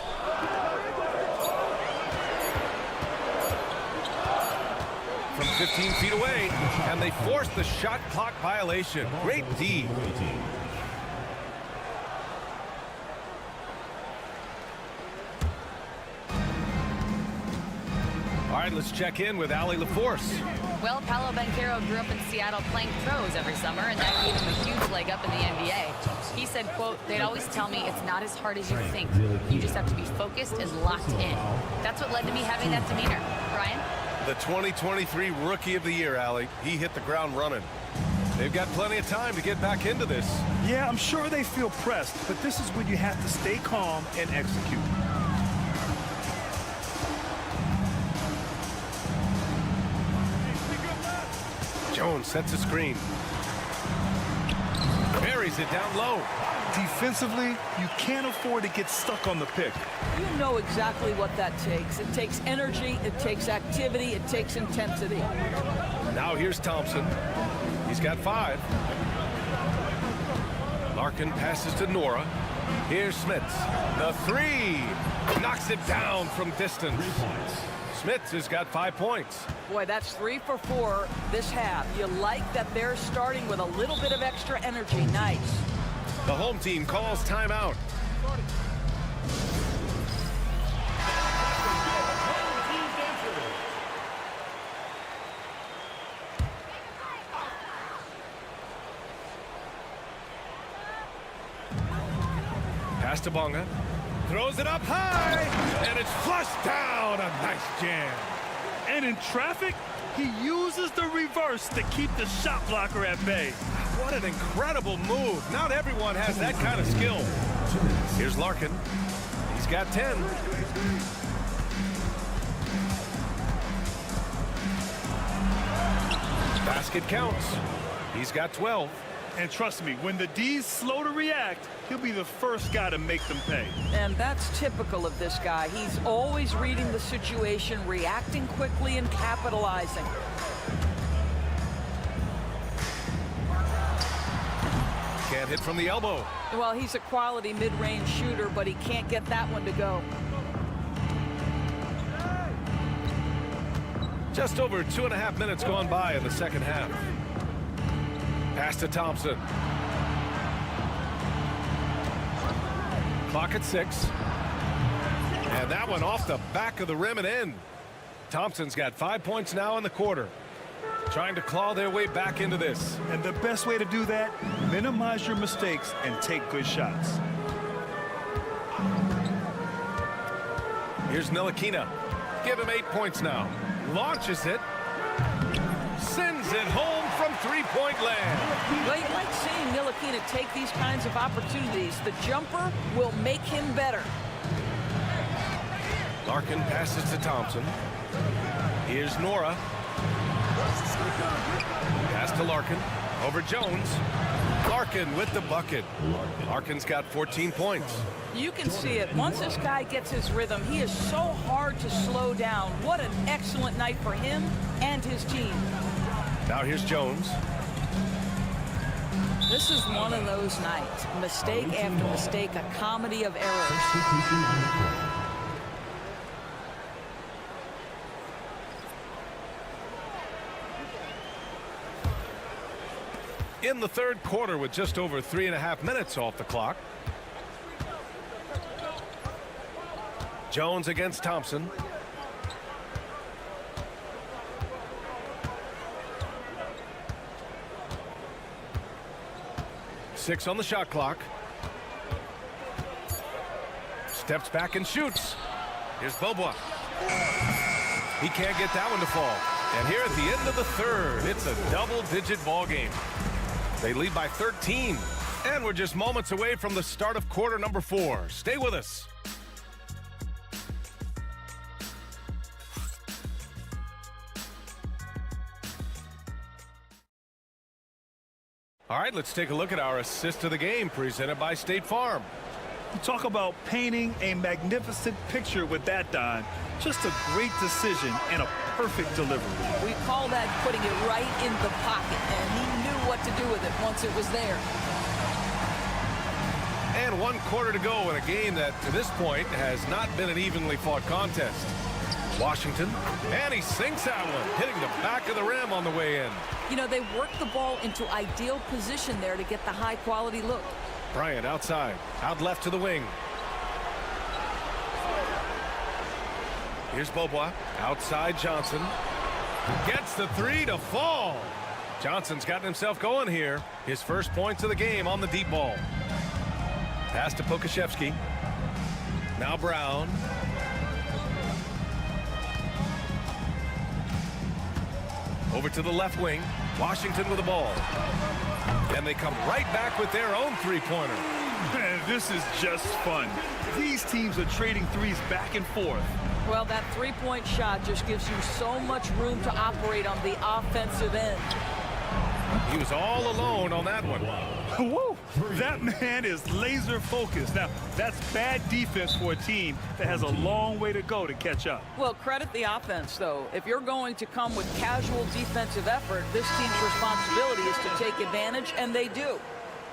From 15 feet away, and they force the shot clock violation. Great D. All right, let's check in with Ali LaForce. Well, Paolo Banchero grew up in Seattle playing pros every summer, and that gave him a huge leg up in the NBA. He said, quote, "They'd always tell me it's not as hard as you think. You just have to be focused and locked in." That's what led to me having that demeanor. Brian? The 2023 Rookie of the Year, Ali. He hit the ground running. They've got plenty of time to get back into this. Yeah, I'm sure they feel pressed, but this is when you have to stay calm and execute. Jones sets a screen. Buries it down low. Defensively, you can't afford to get stuck on the pick. You know exactly what that takes. It takes energy, it takes activity, it takes intensity. Now here's Thompson. He's got 5. Larkin passes to Nora. Here's Smits. The 3. Knocks it down from distance. Smits has got 5 points. Boy, that's 3 for 4 this half. You like that they're starting with a little bit of extra energy. Nice. The home team calls timeout. Pass to Bonga. Throws it up high, and it's flushed down. A nice jam. And in traffic, he uses the reverse to keep the shot blocker at bay. What an incredible move. Not everyone has that kind of skill. Here's Larkin. He's got 10. Basket counts. He's got 12. And trust me, when the D's slow to react, he'll be the first guy to make them pay. And that's typical of this guy. He's always reading the situation, reacting quickly, and capitalizing. Can't hit from the elbow. Well, he's a quality mid-range shooter, but he can't get that one to go. Just over 2.5 minutes gone by in the second half. Pass to Thompson. Clock at 6. And that one off the back of the rim and in. Thompson's got 5 points now in the quarter. Trying to claw their way back into this. And the best way to do that, minimize your mistakes and take good shots. Here's Ntilikina. Give him 8 points now. Launches it. Sends it home from three-point land. Well, you like seeing Ntilikina take these kinds of opportunities. The jumper will make him better. Larkin passes to Thompson. Here's Nora. Pass to Larkin. Over Jones. Larkin with the bucket. Larkin's got 14 points. You can see it. Once this guy gets his rhythm, he is so hard to slow down. What an excellent night for him and his team. Now here's Jones. This is one of those nights. Mistake after mistake, a comedy of errors. In the third quarter with just over 3.5 minutes off the clock. Jones against Thompson. Six on the shot clock. Steps back and shoots. Here's Bobois. He can't get that one to fall. And here at the end of the third, it's a double-digit ball game. They lead by 13. And we're just moments away from the start of quarter number 4. Stay with us. All right, let's take a look at our assist of the game presented by State Farm. You talk about painting a magnificent picture with that, Don. Just a great decision and a perfect delivery. We call that putting it right in the pocket, and he knew what to do with it once it was there. And 1 quarter to go in a game that, to this point, has not been an evenly fought contest. Washington, and he sinks that one, hitting the back of the rim on the way in. You know, they worked the ball into ideal position there to get the high-quality look. Bryant outside, out left to the wing. Here's Beaubois, outside Johnson. Gets the 3 to fall. Johnson's gotten himself going here. His first points of the game on the deep ball. Pass to Pokashevsky. Now Brown. Over to the left wing. Washington with the ball. And they come right back with their own three-pointer. Man, this is just fun. These teams are trading threes back and forth. Well, that three-point shot just gives you so much room to operate on the offensive end. He was all alone on that one. Whoa, that man is laser focused. Now, that's bad defense for a team that has a long way to go to catch up. Well, credit the offense, though. If you're going to come with casual defensive effort, this team's responsibility is to take advantage, and they do.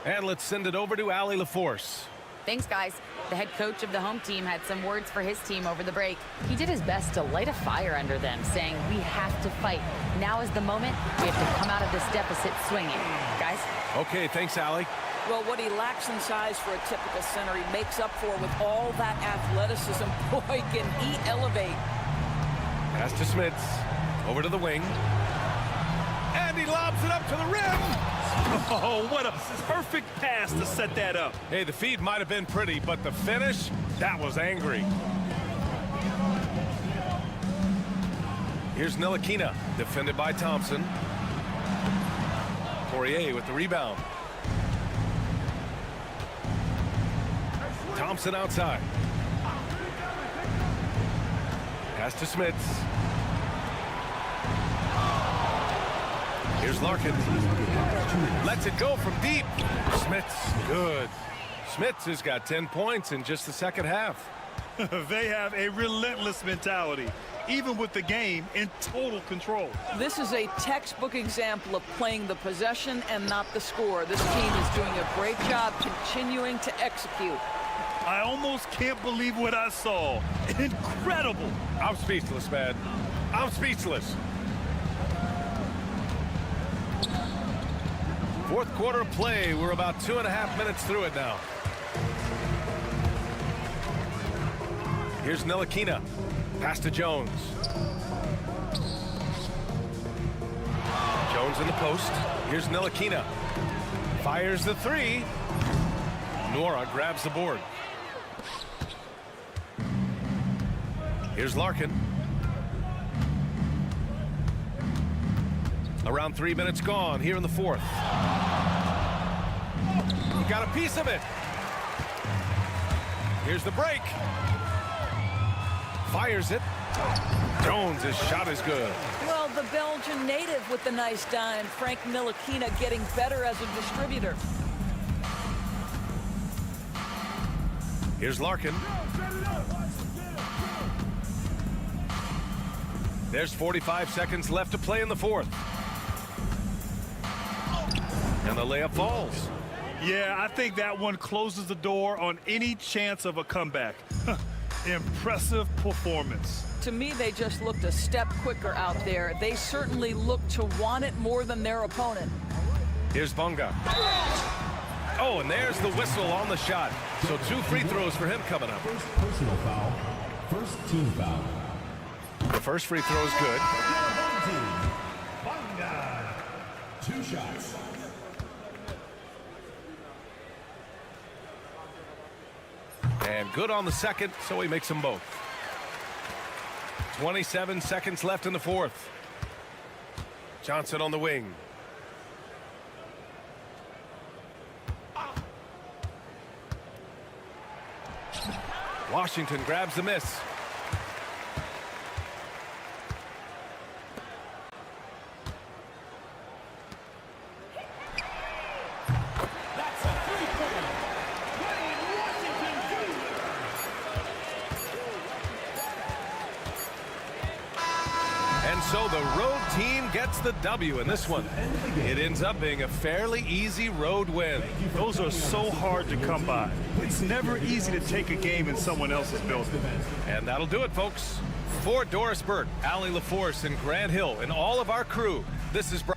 And let's send it over to Allie LaForce. Thanks, guys. The head coach of the home team had some words for his team over the break. He did his best to light a fire under them, saying, "We have to fight. Now is the moment. We have to come out of this deficit swinging." Guys? Okay, thanks, Allie. Well, what he lacks in size for a typical center, he makes up for with all that athleticism. Boy, can he elevate. Pass to Smits. Over to the wing. And he lobs it up to the rim. Oh, what a perfect pass to set that up. Hey, the feed might have been pretty, but the finish, that was angry. Here's Ntilikina, defended by Thompson. Poirier with the rebound. Thompson outside. Pass to Smits. Here's Larkin. Lets it go from deep. Smits, good. Smits has got 10 points in just the second half. They have a relentless mentality, even with the game in total control. This is a textbook example of playing the possession and not the score. This team is doing a great job continuing to execute. I almost can't believe what I saw. Incredible. I'm speechless, man. I'm speechless. Fourth quarter of play. We're about 2.5 minutes through it now. Here's Ntilikina. Pass to Jones. Jones in the post. Here's Ntilikina. Fires the 3. Nora grabs the board. Here's Larkin. Around 3 minutes gone here in the fourth. He got a piece of it. Here's the break. Fires it. Jones' shot is good. Well, the Belgian native with the nice dime. Frank Ntilikina getting better as a distributor. Here's Larkin. There's 45 seconds left to play in the fourth. And the layup falls. Yeah, I think that one closes the door on any chance of a comeback. Impressive performance. To me, they just looked a step quicker out there. They certainly looked to want it more than their opponent. Here's Bunga. Oh, and there's the whistle on the shot. So 2 free throws for him coming up. First personal foul. First team foul. The first free throw is good. Bunga. 2 shots. And good on the second, so he makes them both. 27 seconds left in the fourth. Johnson on the wing. Washington grabs the miss. And so the road team gets the W in this one. It ends up being a fairly easy road win. Those are so hard to come by. It's never easy to take a game in someone else's building. And that'll do it, folks. For Doris Burke, Allie LaForce, and Grant Hill, and all of our crew, this is Brian.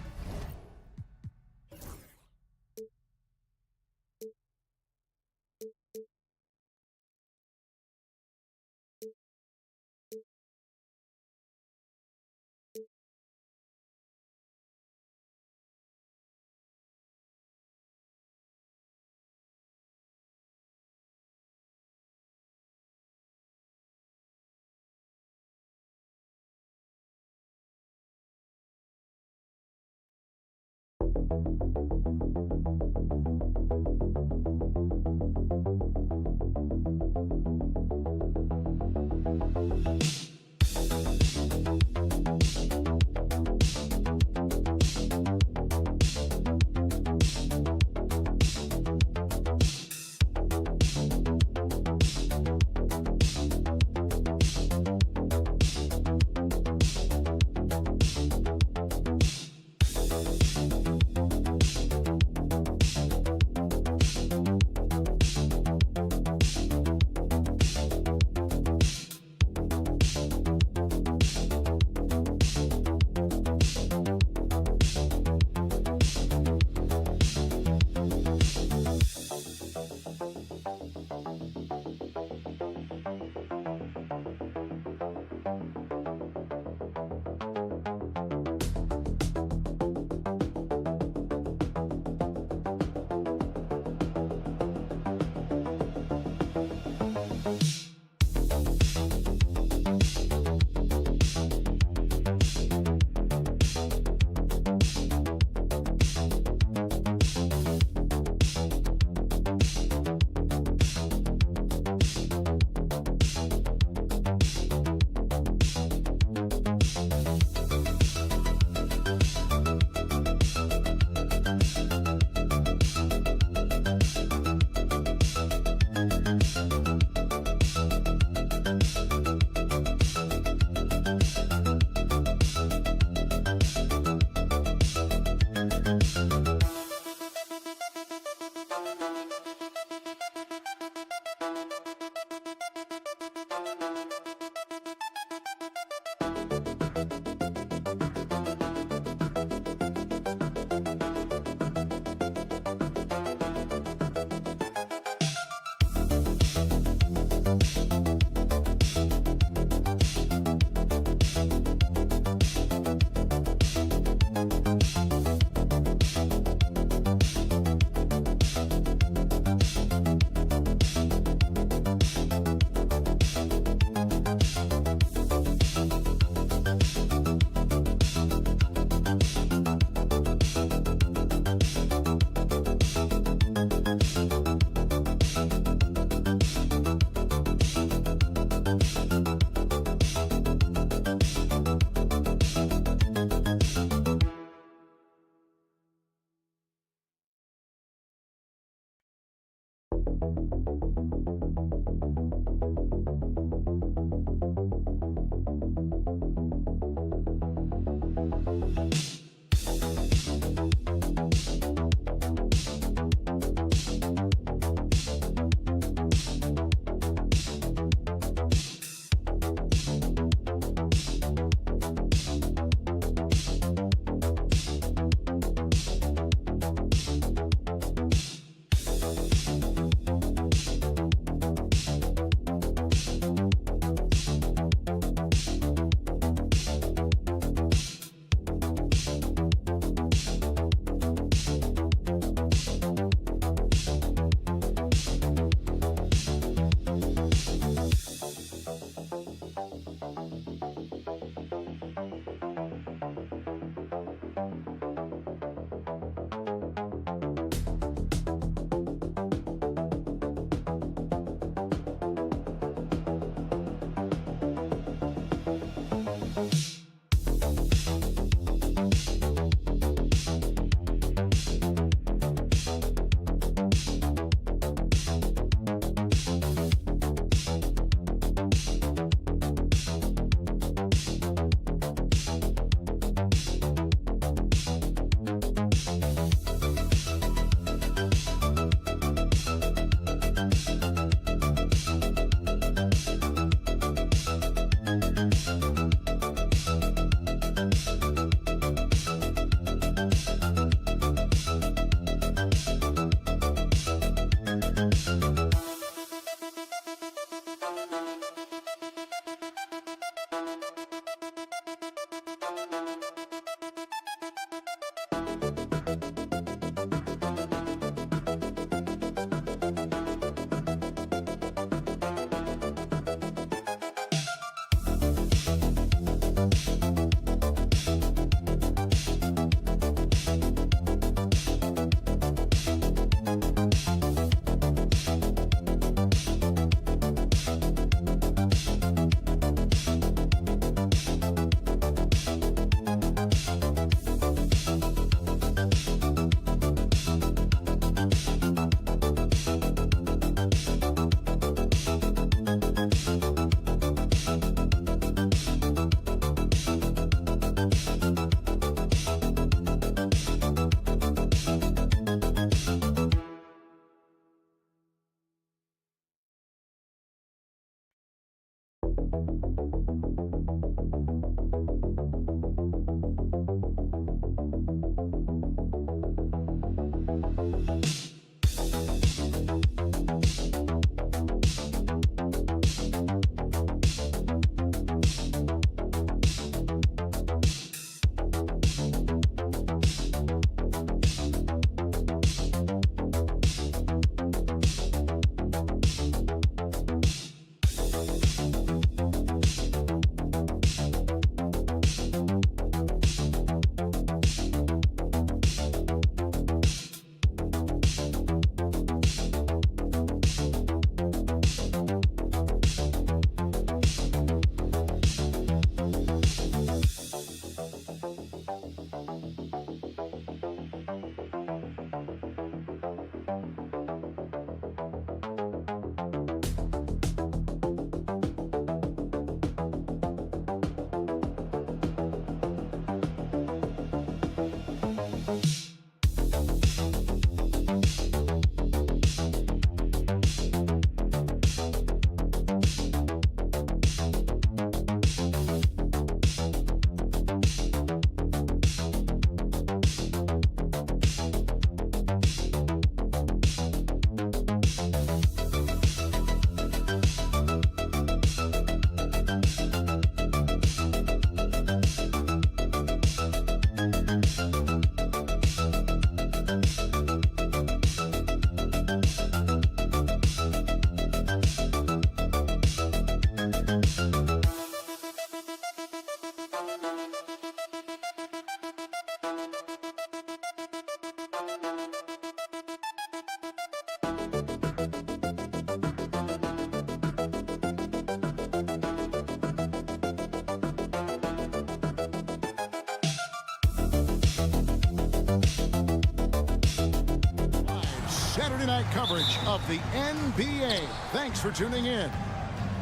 Saturday night coverage of the NBA. Thanks for tuning in.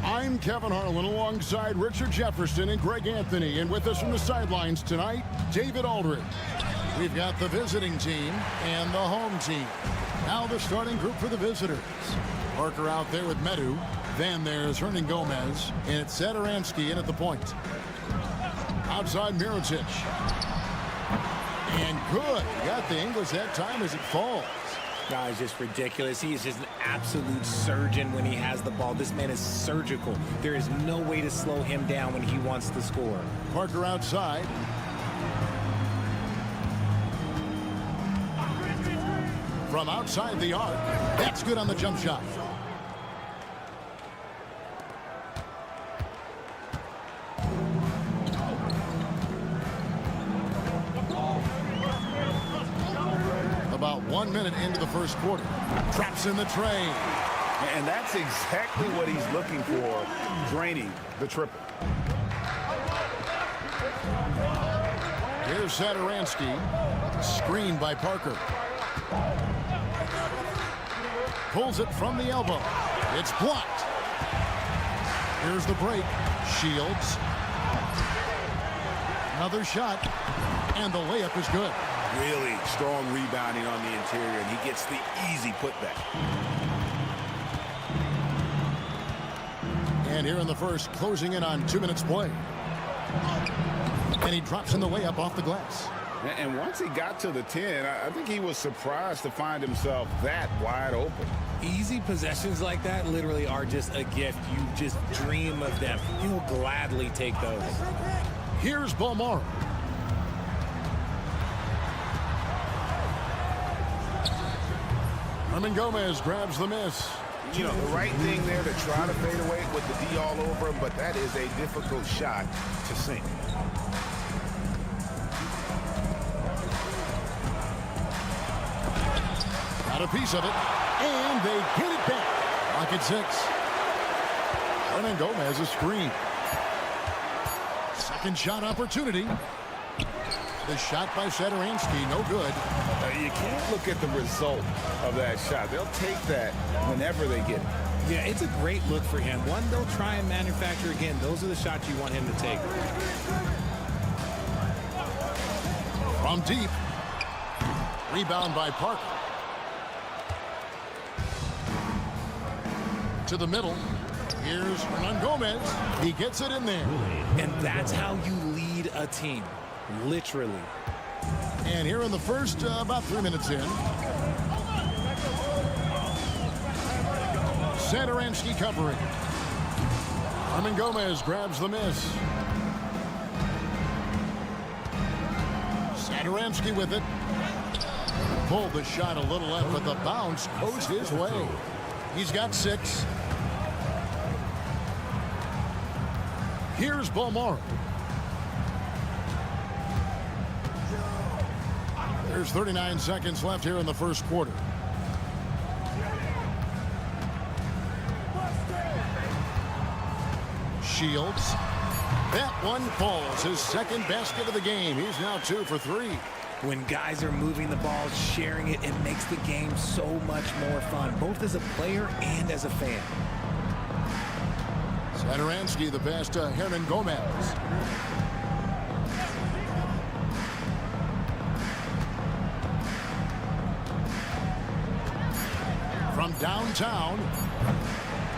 I'm Kevin Harlan alongside Richard Jefferson and Greg Anthony. And with us from the sidelines tonight, David Aldridge. We've got the visiting team and the home team. Now the starting group for the visitors. Parker out there with Medu. Then there's Hernan Gomez. And it's Satoransky in at the point. Outside Mirotic. And good. Got the English that time as it falls. It's just ridiculous. He is just an absolute surgeon when he has the ball. This man is surgical. There is no way to slow him down when he wants to score. Parker outside. From outside the arc. That's good on the jump shot. About 1 minute into the first quarter. Traps in the tray. And that's exactly what he's looking for, draining the triple. Here's Satoransky. Screened by Parker. Pulls it from the elbow. It's blocked. Here's the break. Shields. Another shot. And the layup is good. Really strong rebounding on the interior, and he gets the easy putback. And here in the first, closing in on 2 minutes play. And he drops in the layup off the glass. And once he got to the 10, I think he was surprised to find himself that wide open. Easy possessions like that literally are just a gift. You just dream of them. He'll gladly take those. Here's Balmar. Hernan Gomez grabs the miss. You know, the right thing there to try to fade away with the D all over him, but that is a difficult shot to sink. Got a piece of it, and they get it back. Lock at 6. Hernan Gomez a screen. Second shot opportunity. The shot by Satoransky, no good. You can't look at the result of that shot. They'll take that whenever they get it. Yeah, it's a great look for him. One they'll try and manufacture again. Those are the shots you want him to take. From deep. Rebound by Parker. To the middle. Here's Hernan Gomez. He gets it in there. And that's how you lead a team, literally. And here in the first, about 3 minutes in. Satoransky covering. Hernan Gomez grabs the miss. Satoransky with it. Pulled the shot a little left, but the bounce goes his way. He's got 6. Here's Bolmaro. There's 39 seconds left here in the first quarter. Shields. That one falls. His second basket of the game. He's now 2 for 3. When guys are moving the ball, sharing it, it makes the game so much more fun, both as a player and as a fan. Satoransky, the pass to Hernan Gomez. From downtown.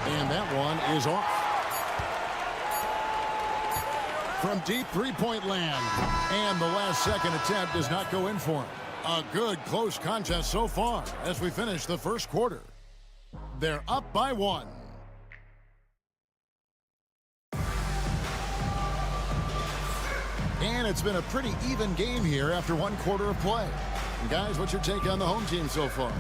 And that one is off. From deep three-point land. And the last second attempt does not go in for him. A good close contest so far as we finish the first quarter. They're up by 1. And it's been a pretty even game here after 1 quarter of play. And guys, what's your take on the home team so far?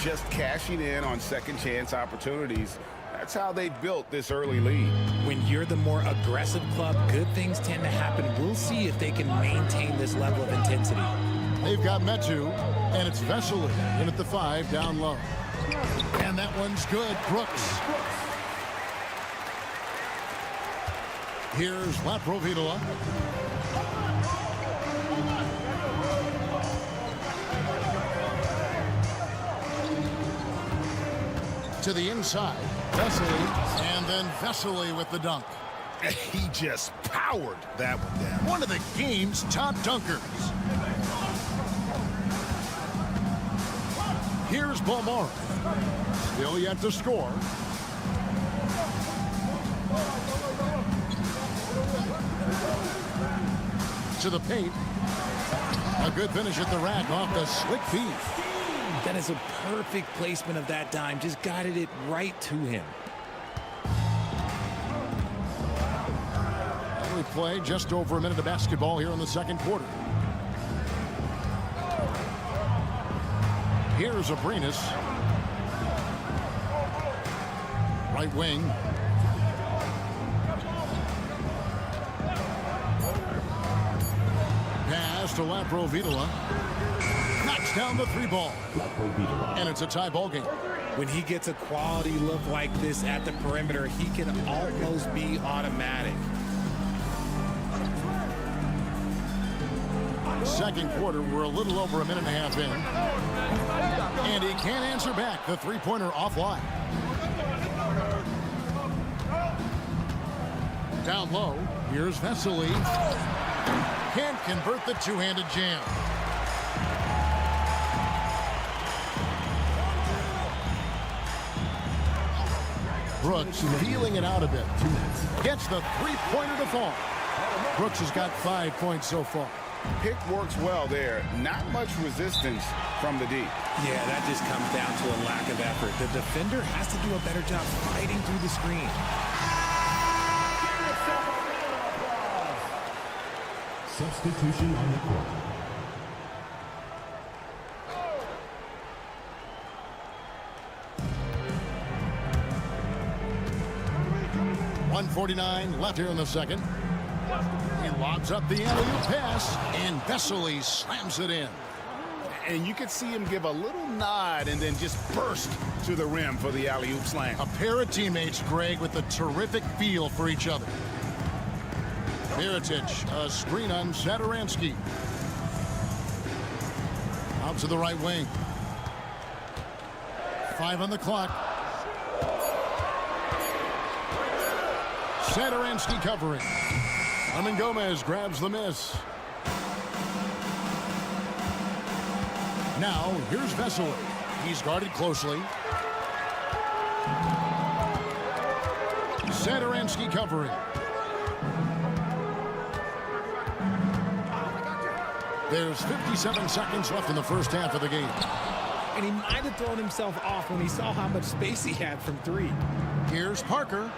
Just cashing in on second chance opportunities. That's how they built this early lead. When you're the more aggressive club, good things tend to happen. We'll see if they can maintain this level of intensity. They've got Metu, and it's Vesely in at the 5 down low. And that one's good. Brooks. Here's Laprovitola. To the inside, Vesely, and then Vesely with the dunk. He just powered that one down. One of the game's top dunkers. Here's Bolmaro. Still yet to score. To the paint. A good finish at the rack off the slick feed. That is a perfect placement of that dime. Just guided it right to him. We play just over a minute of basketball here in the second quarter. Here's Abrinas. Right wing. Pass to Laprovitola. Knocks down the 3 ball. And it's a tie ball game. When he gets a quality look like this at the perimeter, he can almost be automatic. Second quarter, we're a little over a minute and a half in. And he can't answer back. The 3-pointer offline. Down low, here's Vesely. Can't convert the two-handed jam. Brooks feeling it out a bit. Gets the 3-pointer to fall. Brooks has got 5 points so far. Pick works well there. Not much resistance from the D. Yeah, that just comes down to a lack of effort. The defender has to do a better job fighting through the screen. Substitution on the court. .149 left here in the second. He lobs up the alley-oop pass, and Vesely slams it in. And you could see him give a little nod and then just burst to the rim for the alley-oop slam. A pair of teammates, Greg, with a terrific feel for each other. Mirotic, a screen on Satoransky. Out to the right wing. 5 on the clock. Satoransky covering. Hernan Gomez grabs the miss. Now, here's Vesely. He's guarded closely. Satoransky covering. There's 57 seconds left in the first half of the game. And he might have thrown himself off when he saw how much space he had from three. Here's Parker.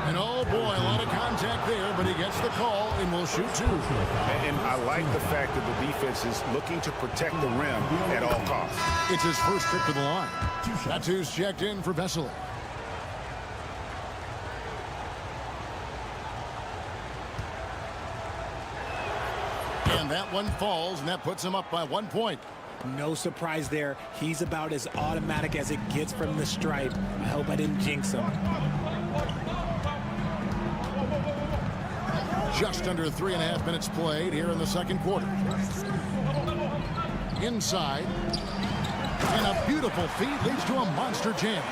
And oh boy, a lot of contact there, but he gets the call and will shoot two. And I like the fact that the defense is looking to protect the rim at all costs. It's his first trip to the line. That two's checked in for Vesely. And that one falls, and that puts him up by 1 point. No surprise there. He's about as automatic as it gets from the stripe. I hope I didn't jinx him. Just under 3.5 minutes played here in the second quarter. Inside. And a beautiful feed leads to a monster jam.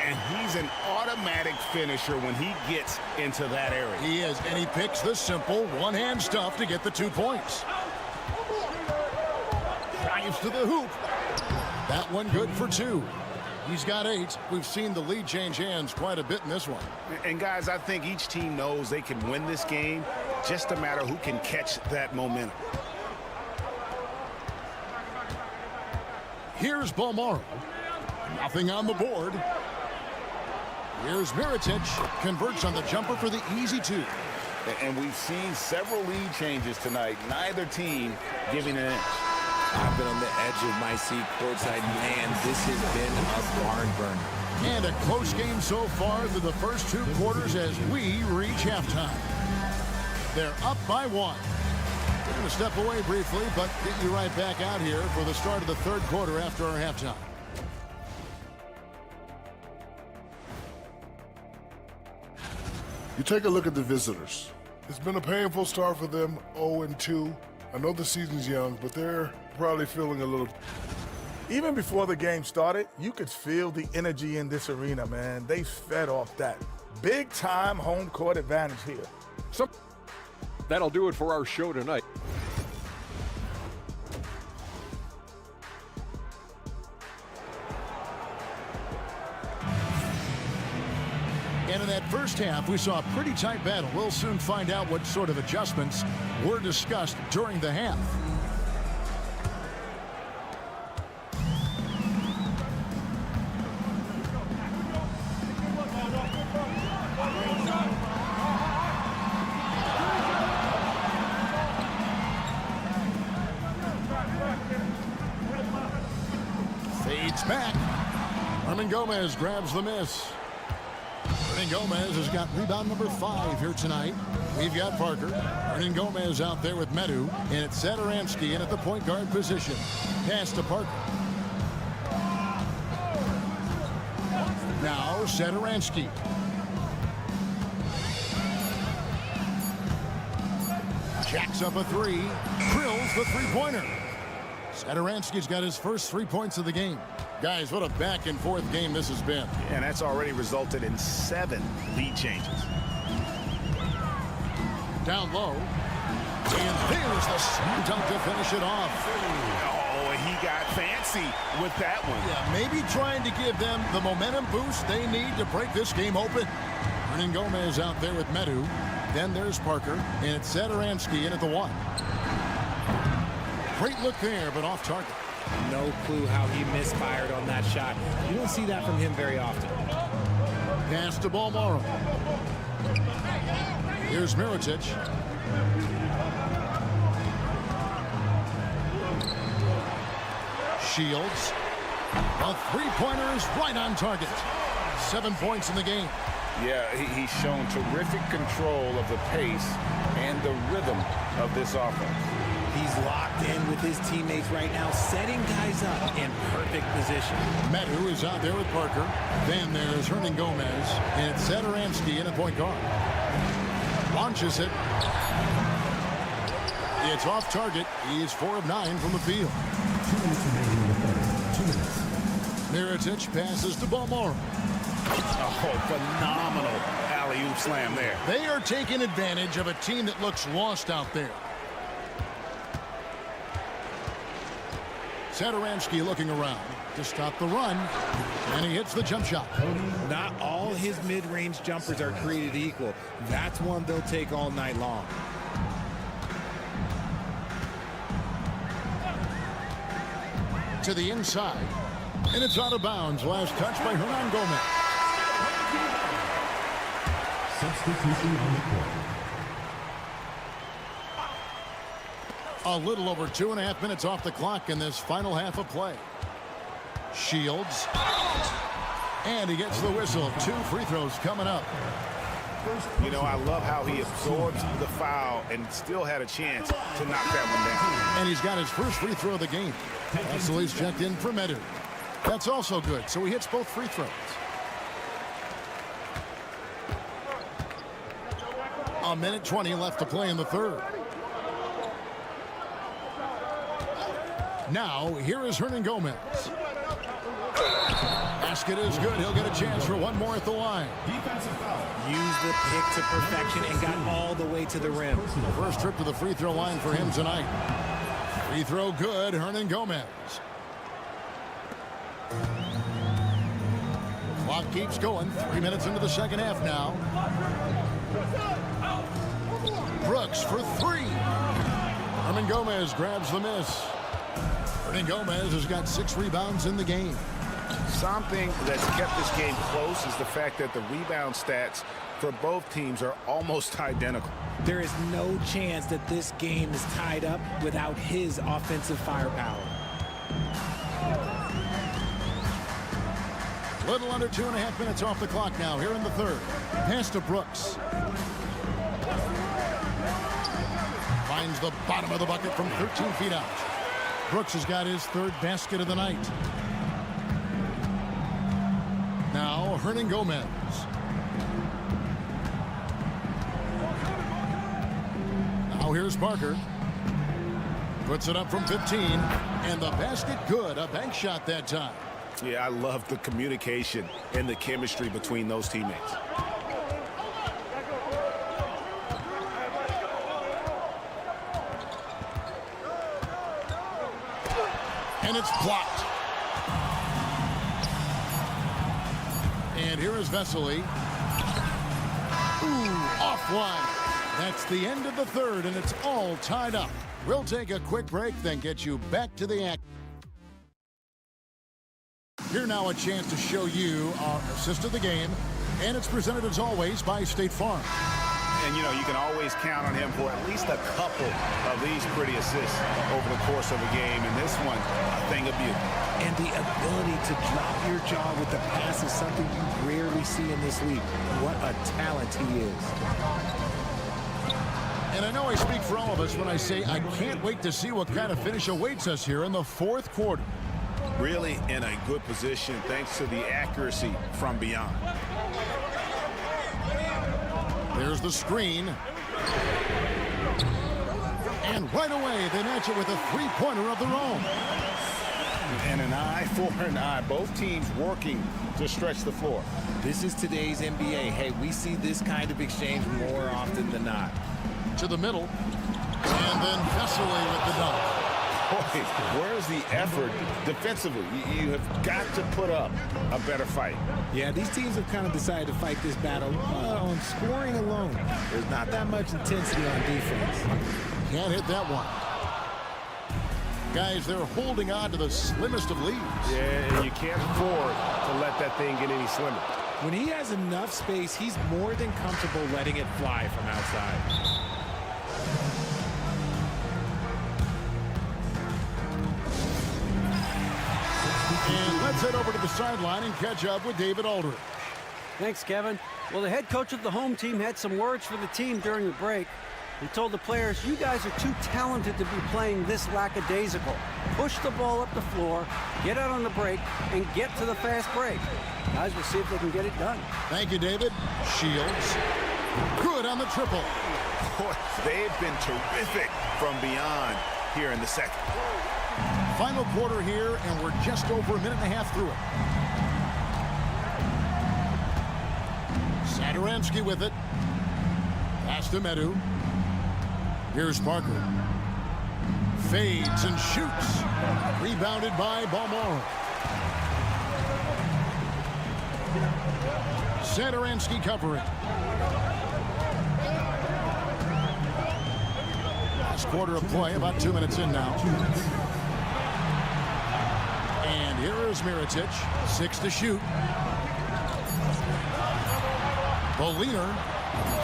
And he's an automatic finisher when he gets into that area. He is, and he picks the simple one-hand stuff to get the 2 points. Drives to the hoop. That one good for 2. He's got 8. We've seen the lead change hands quite a bit in this one. And guys, I think each team knows they can win this game. Just a matter who can catch that momentum. Here's Balmaro. Nothing on the board. Here's Mirotic. Converts on the jumper for the easy 2. And we've seen several lead changes tonight. Neither team giving an inch. I've been on the edge of my seat courtside. Man, this has been a barn burner. And a close game so far through the first 2 quarters as we reach halftime. They're up by 1. We're going to step away briefly, but get you right back out here for the start of the third quarter after our halftime. You take a look at the visitors. It's been a painful start for them, 0-2. I know the season's young, but they're probably feeling a little... Even before the game started, you could feel the energy in this arena, man. They fed off that. Big-time home court advantage here. So that'll do it for our show tonight. And in that first half, we saw a pretty tight battle. We'll soon find out what sort of adjustments were discussed during the half. Fades back. Hernan Gomez grabs the miss. Hernan Gomez has got rebound number 5 here tonight. We've got Parker. Hernan Gomez out there with Medu. And it's Satoransky in at the point guard position. Pass to Parker. Now Satoransky. Jacks up a 3. Drills the three-pointer. Satoransky's got his first 3 points of the game. Guys, what a back-and-forth game this has been. And that's already resulted in 7 lead changes. Down low. And there's the slam dunk to finish it off. Oh, he got fancy with that one. Yeah, maybe trying to give them the momentum boost they need to break this game open. Hernan Gomez out there with Medu. Then there's Parker. And it's Satoransky in at the 1. Great look there, but off target. No clue how he misfired on that shot. You don't see that from him very often. Pass to Balmaro. Here's Mirotic. Shields. A three-pointer is right on target. 7 points in the game. Yeah, he's shown terrific control of the pace and the rhythm of this offense. He's locked in with his teammates right now, setting guys up in perfect position. Medu is out there with Parker. Then there's Hernan Gomez. And it's Satoransky in at point guard. Launches it. It's off target. He is 4 of 9 from the field. 2 minutes remaining in the third. 2 minutes. Mirotic passes to Balmaro. Oh, phenomenal alley-oop slam there. They are taking advantage of a team that looks lost out there. Satoransky looking around to stop the run, and he hits the jump shot. Not all his mid-range jumpers are created equal. That's one they'll take all night long. To the inside. And it's out of bounds. Last touch by Hernan Gomez. Substitution on the court. A little over 2.5 minutes off the clock in this final half of play. Shields. And he gets the whistle. 2 free throws coming up. You know, I love how he absorbs the foul and still had a chance to knock that one down. And he's got his first free throw of the game. Vassili's checked in for Medu. That's also good, so he hits both free throws. A minute 20 left to play in the third. Now, here is Hernan Gomez. Basket is good. He'll get a chance for one more at the line. Defensive foul. Used the pick to perfection and got all the way to the rim. First trip to the free throw line for him tonight. Free throw good, Hernan Gomez. Clock keeps going. 3 minutes into the second half now. Brooks for 3. Hernan Gomez grabs the miss. Hernan Gomez has got 6 rebounds in the game. Something that's kept this game close is the fact that the rebound stats for both teams are almost identical. There is no chance that this game is tied up without his offensive firepower. Little under 2.5 minutes off the clock now here in the third. Pass to Brooks. Finds the bottom of the bucket from 13 feet out. Brooks has got his 3rd basket of the night. Now Hernan Gomez. Now here's Parker. Puts it up from 15. And the basket good. A bank shot that time. Yeah, I love the communication and the chemistry between those teammates. And it's blocked. And here is Vesely. Ooh, offline. That's the end of the third, and it's all tied up. We'll take a quick break, then get you back to the act. Here now a chance to show you our assist of the game, and it's presented as always by State Farm. And, you know, you can always count on him for at least a couple of these pretty assists over the course of a game. And this one, a thing of beauty. And the ability to drop your jaw with the pass is something you rarely see in this league. What a talent he is. And I know I speak for all of us when I say I can't wait to see what kind of finish awaits us here in the fourth quarter. Really in a good position thanks to the accuracy from beyond. There's the screen. And right away, they match it with a three-pointer of their own. And an eye for an eye. Both teams working to stretch the floor. This is today's NBA. Hey, we see this kind of exchange more often than not. To the middle. And then Vesely with the dunk. Boy, where's the effort defensively? You have got to put up a better fight. Yeah, these teams have kind of decided to fight this battle on scoring alone. There's not that much intensity on defense. Can't hit that one. Guys, they're holding on to the slimmest of leads. Yeah, and you can't afford to let that thing get any slimmer. When he has enough space, he's more than comfortable letting it fly from outside. And let's head over to the sideline and catch up with David Aldridge. Thanks, Kevin. Well, the head coach of the home team had some words for the team during the break. He told the players, you guys are too talented to be playing this lackadaisical. Push the ball up the floor, get out on the break, and get to the fast break. Guys, we'll see if they can get it done. Thank you, David. Shields. Good on the triple. Boy, they've been terrific from beyond here in the second. Final quarter here, and we're just over a minute and a half through it. Satoransky with it. Pass to Medu. Here's Parker. Fades and shoots. Rebounded by Balmoro. Satoransky covering. Last quarter of play, about 2 minutes in now. And here is Mirotic, 6 to shoot. Boliner,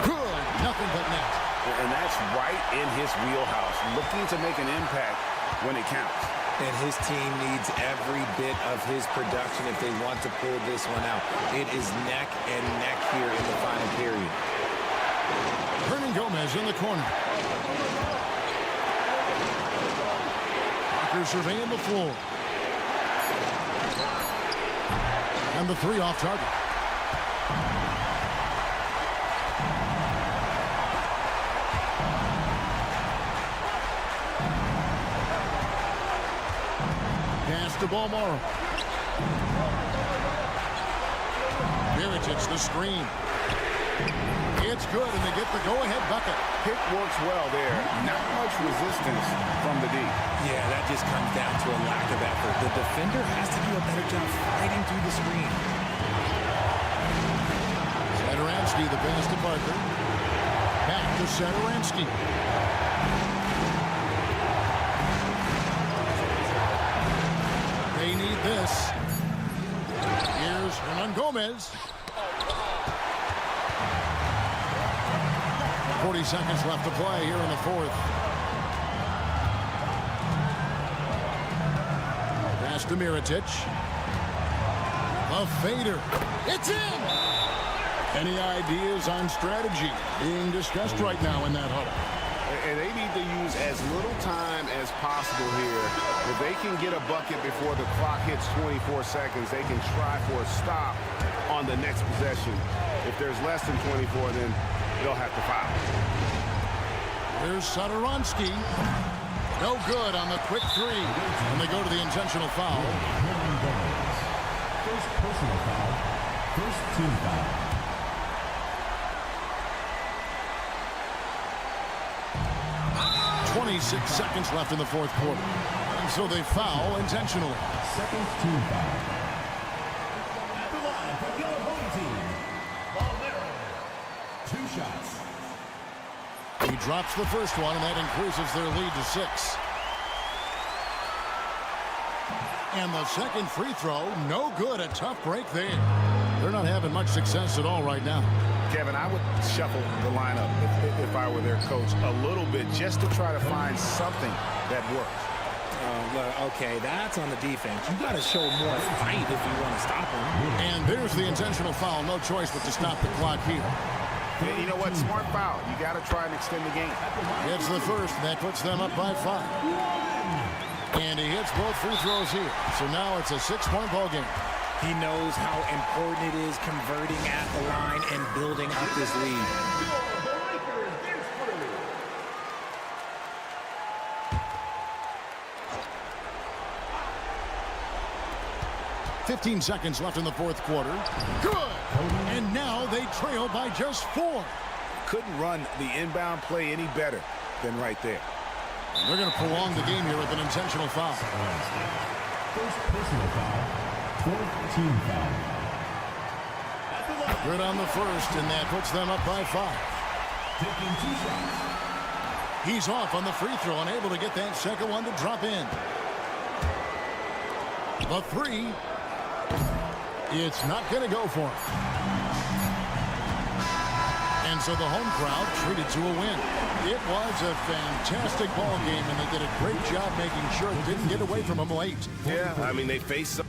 good, nothing but net. And that's right in his wheelhouse, looking to make an impact when it counts. And his team needs every bit of his production if they want to pull this one out. It is neck and neck here in the final period. Hernan Gomez in the corner. Parker surveying the floor. And the 3 off target. Pass to Balmoro. Mirotic, the screen. It's good, and they get the go-ahead bucket. Pick works well there. Not much resistance from the D. Yeah, that just comes down to a lack of effort. The defender has to do a better job fighting through the screen. Satoransky, the pass to Parker. Back to Satoransky. They need this. Here's Hernan Gomez. 40 seconds left to play here in the fourth. Pass to Mirotic. A fader. It's in! Any ideas on strategy being discussed right now in that huddle? And they need to use as little time as possible here. If they can get a bucket before the clock hits 24 seconds, they can try for a stop on the next possession. If there's less than 24, then they'll have to foul. Here's Satoransky. No good on the quick 3. And they go to the intentional foul. First personal foul. First team foul. 26 seconds left in the fourth quarter. And so they foul intentionally. Second team foul. At the line for your home team, Balmero. 2 shots. He drops the first one, and that increases their lead to 6. And the second free throw, no good. A tough break there. They're not having much success at all right now. Kevin, I would shuffle the lineup if I were their coach a little bit just to try to find something that works. Okay, that's on the defense. You got to show more fight if you want to stop them. And there's the intentional foul. No choice but to stop the clock here. And you know what? Smart foul. You got to try and extend the game. It's the first, and that puts them up by 5. And he hits both free throws here. So now it's a 6-point ball game. He knows how important it is converting at the line and building up this lead. 15 seconds left in the fourth quarter. Good! And now they trail by just 4. Couldn't run the inbound play any better than right there. And they're going to prolong the game here with an intentional foul. First personal foul. Fourth team foul. Good on the first, and that puts them up by 5. Taking 2 shots. He's off on the free throw, unable to get that second one to drop in. The 3. It's not going to go for him. And so the home crowd treated to a win. It was a fantastic ball game, and they did a great job making sure it didn't get away from them late. Yeah, I mean, they faced some...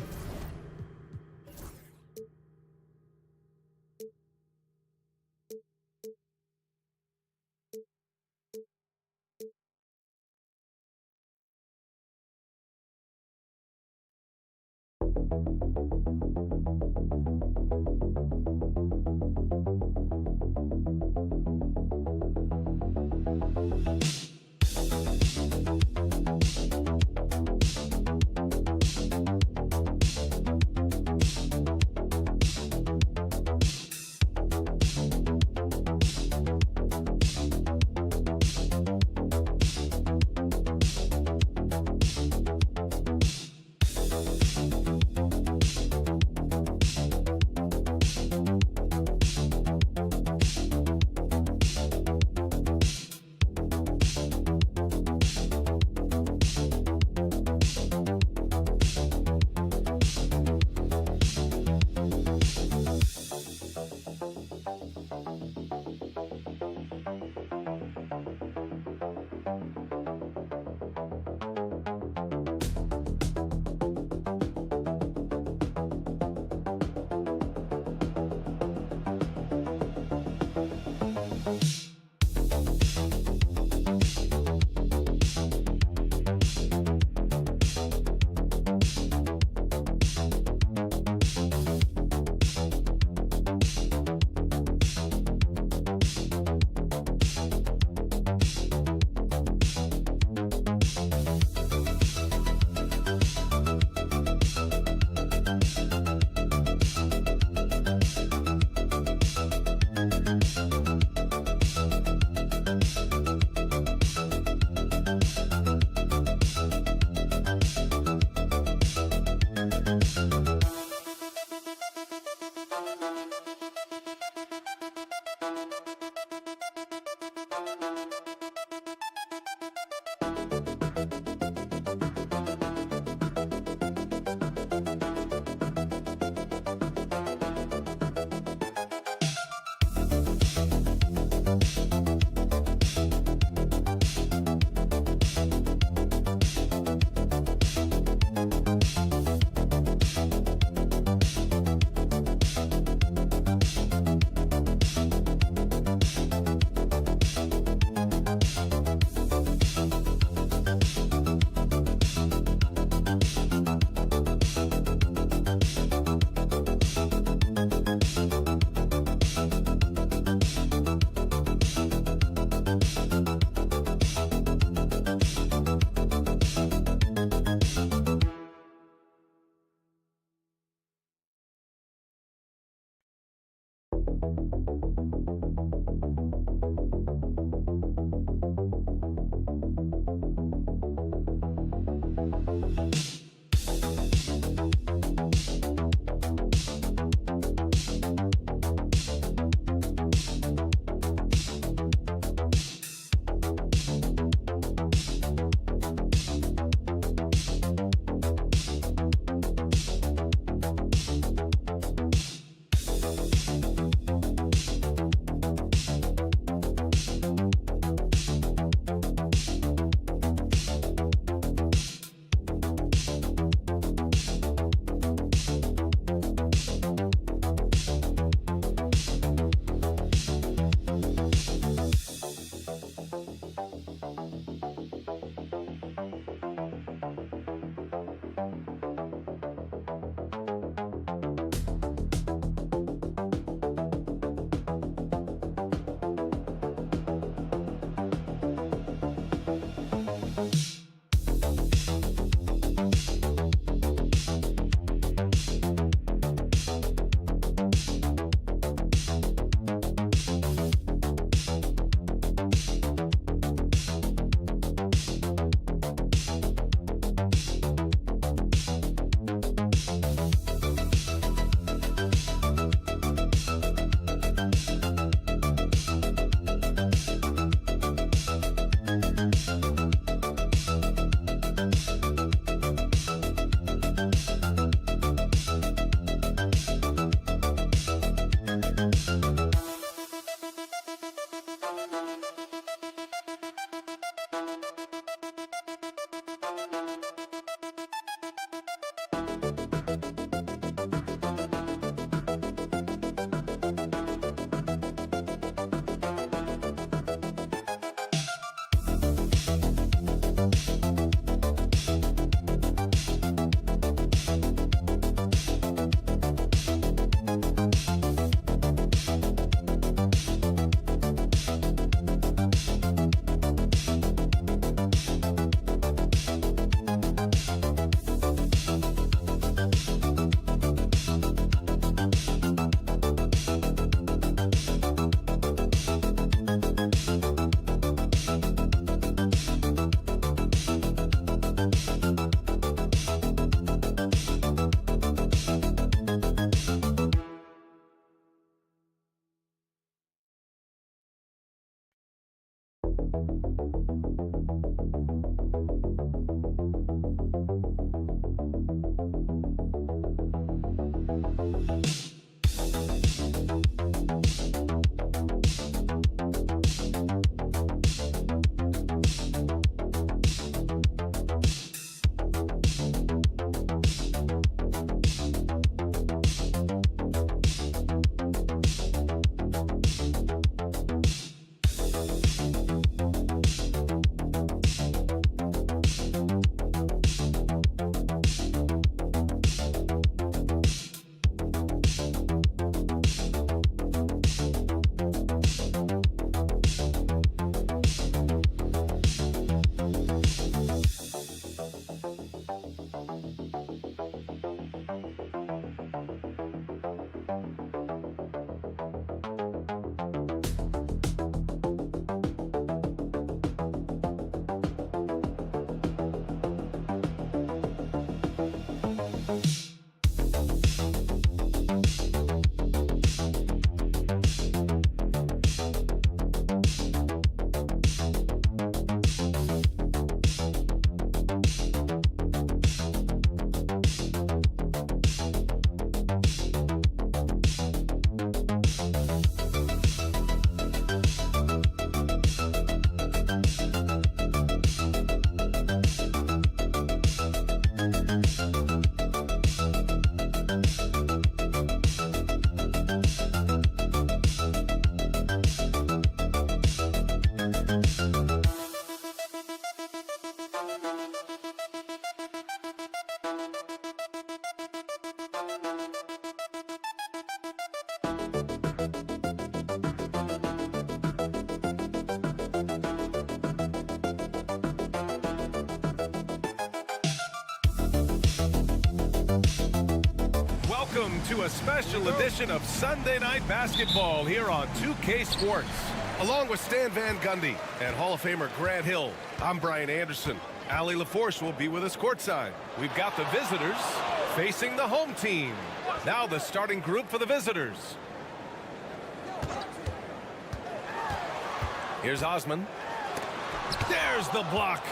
Welcome to a special edition of Sunday Night Basketball here on 2K Sports. Along with Stan Van Gundy and Hall of Famer Grant Hill, I'm Brian Anderson. Ali LaForce will be with us courtside. We've got the visitors facing the home team. Now the starting group for the visitors. Here's Osman. There's the block.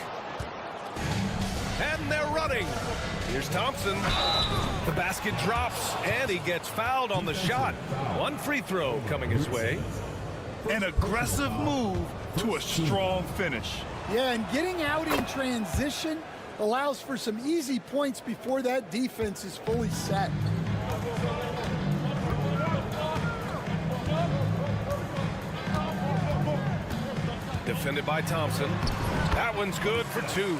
And they're running. Here's Thompson. The basket drops, and he gets fouled on the shot. One free throw coming his way. An aggressive move to a strong finish. Yeah, and getting out in transition allows for some easy points before that defense is fully set. Defended by Thompson. That one's good for two.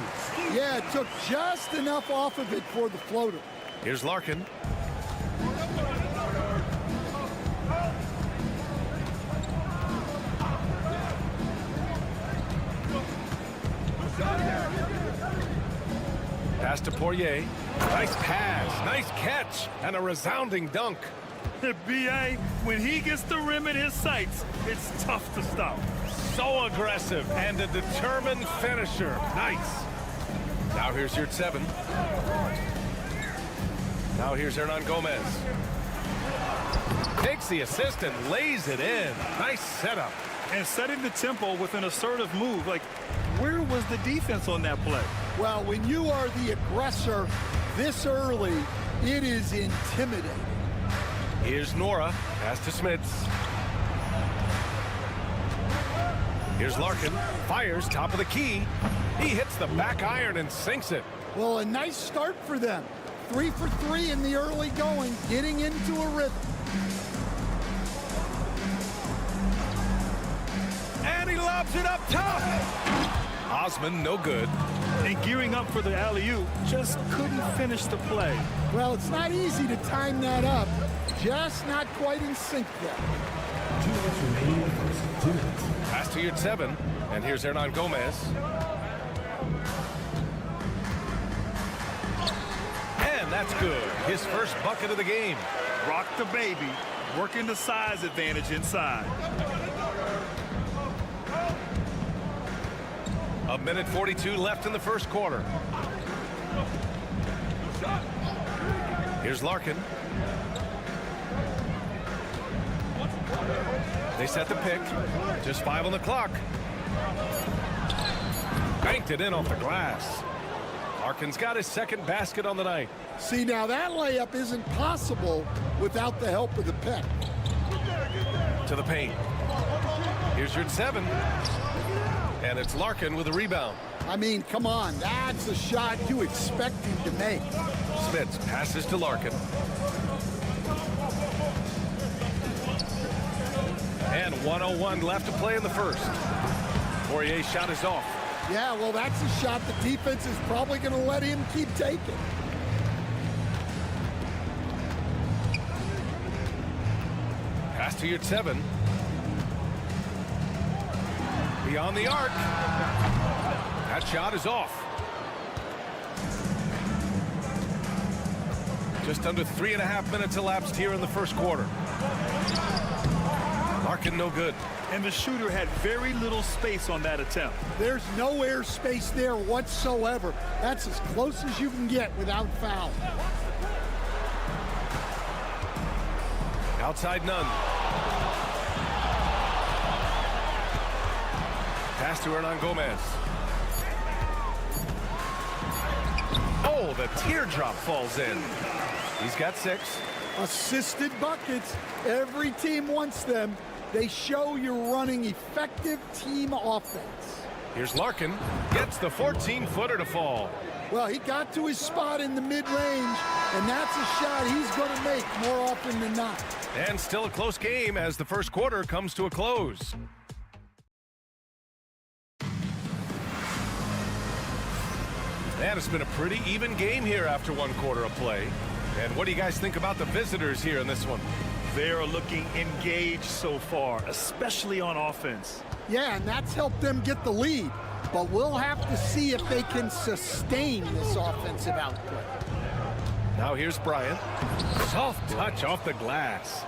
Yeah, it took just enough off of it for the floater. Here's Larkin. Pass to Poirier. Nice pass, nice catch, and a resounding dunk. B.A., when he gets the rim in his sights, it's tough to stop. So aggressive and a determined finisher. Nice. Now here's your 7. Now here's Hernan Gomez. Takes the assist and lays it in. Nice setup. And setting the tempo with an assertive move. Like, where was the defense on that play? Well, when you are the aggressor this early, it is intimidating. Here's Nora. Pass to Smits. Here's Larkin. Fires top of the key. He hits the back iron and sinks it. Well, a nice start for them. 3 for 3 in the early going, getting into a rhythm. And he lobs it up top. Osman, no good. And gearing up for the alley-oop, just couldn't finish the play. Well, it's not easy to time that up. Just not quite in sync there. 2 minutes remaining in the first 2 minutes. Pass to your 7. And here's Hernan Gomez. And that's good. His first bucket of the game. Rock the baby, working the size advantage inside. A minute 42 left in the first quarter. Here's Larkin. They set the pick. Just 5 on the clock. Banked it in off the glass. Larkin's got his second basket on the night. See, now that layup isn't possible without the help of the pick. To the paint. Here's your 7. And it's Larkin with a rebound. I mean, come on. That's a shot you expect him to make. Smits passes to Larkin. And 1:01 left to play in the first. Poirier's shot is off. Yeah, well, that's a shot the defense is probably going to let him keep taking. Pass to your 7. Beyond the arc. That shot is off. Just under 3.5 minutes elapsed here in the first quarter. Larkin no good. And the shooter had very little space on that attempt. There's no air space there whatsoever. That's as close as you can get without foul. Outside none. Pass to Hernan Gomez. Oh, the teardrop falls in. He's got 6. Assisted buckets. Every team wants them. They show you're running effective team offense. Here's Larkin. Gets the 14-footer to fall. Well, he got to his spot in the mid-range, and that's a shot he's going to make more often than not. And still a close game as the first quarter comes to a close. And it's been a pretty even game here after one quarter of play. And what do you guys think about the visitors here in this one? They're looking engaged so far, especially on offense. Yeah, and that's helped them get the lead. But we'll have to see if they can sustain this offensive output. Now here's Bryant. Soft touch off the glass.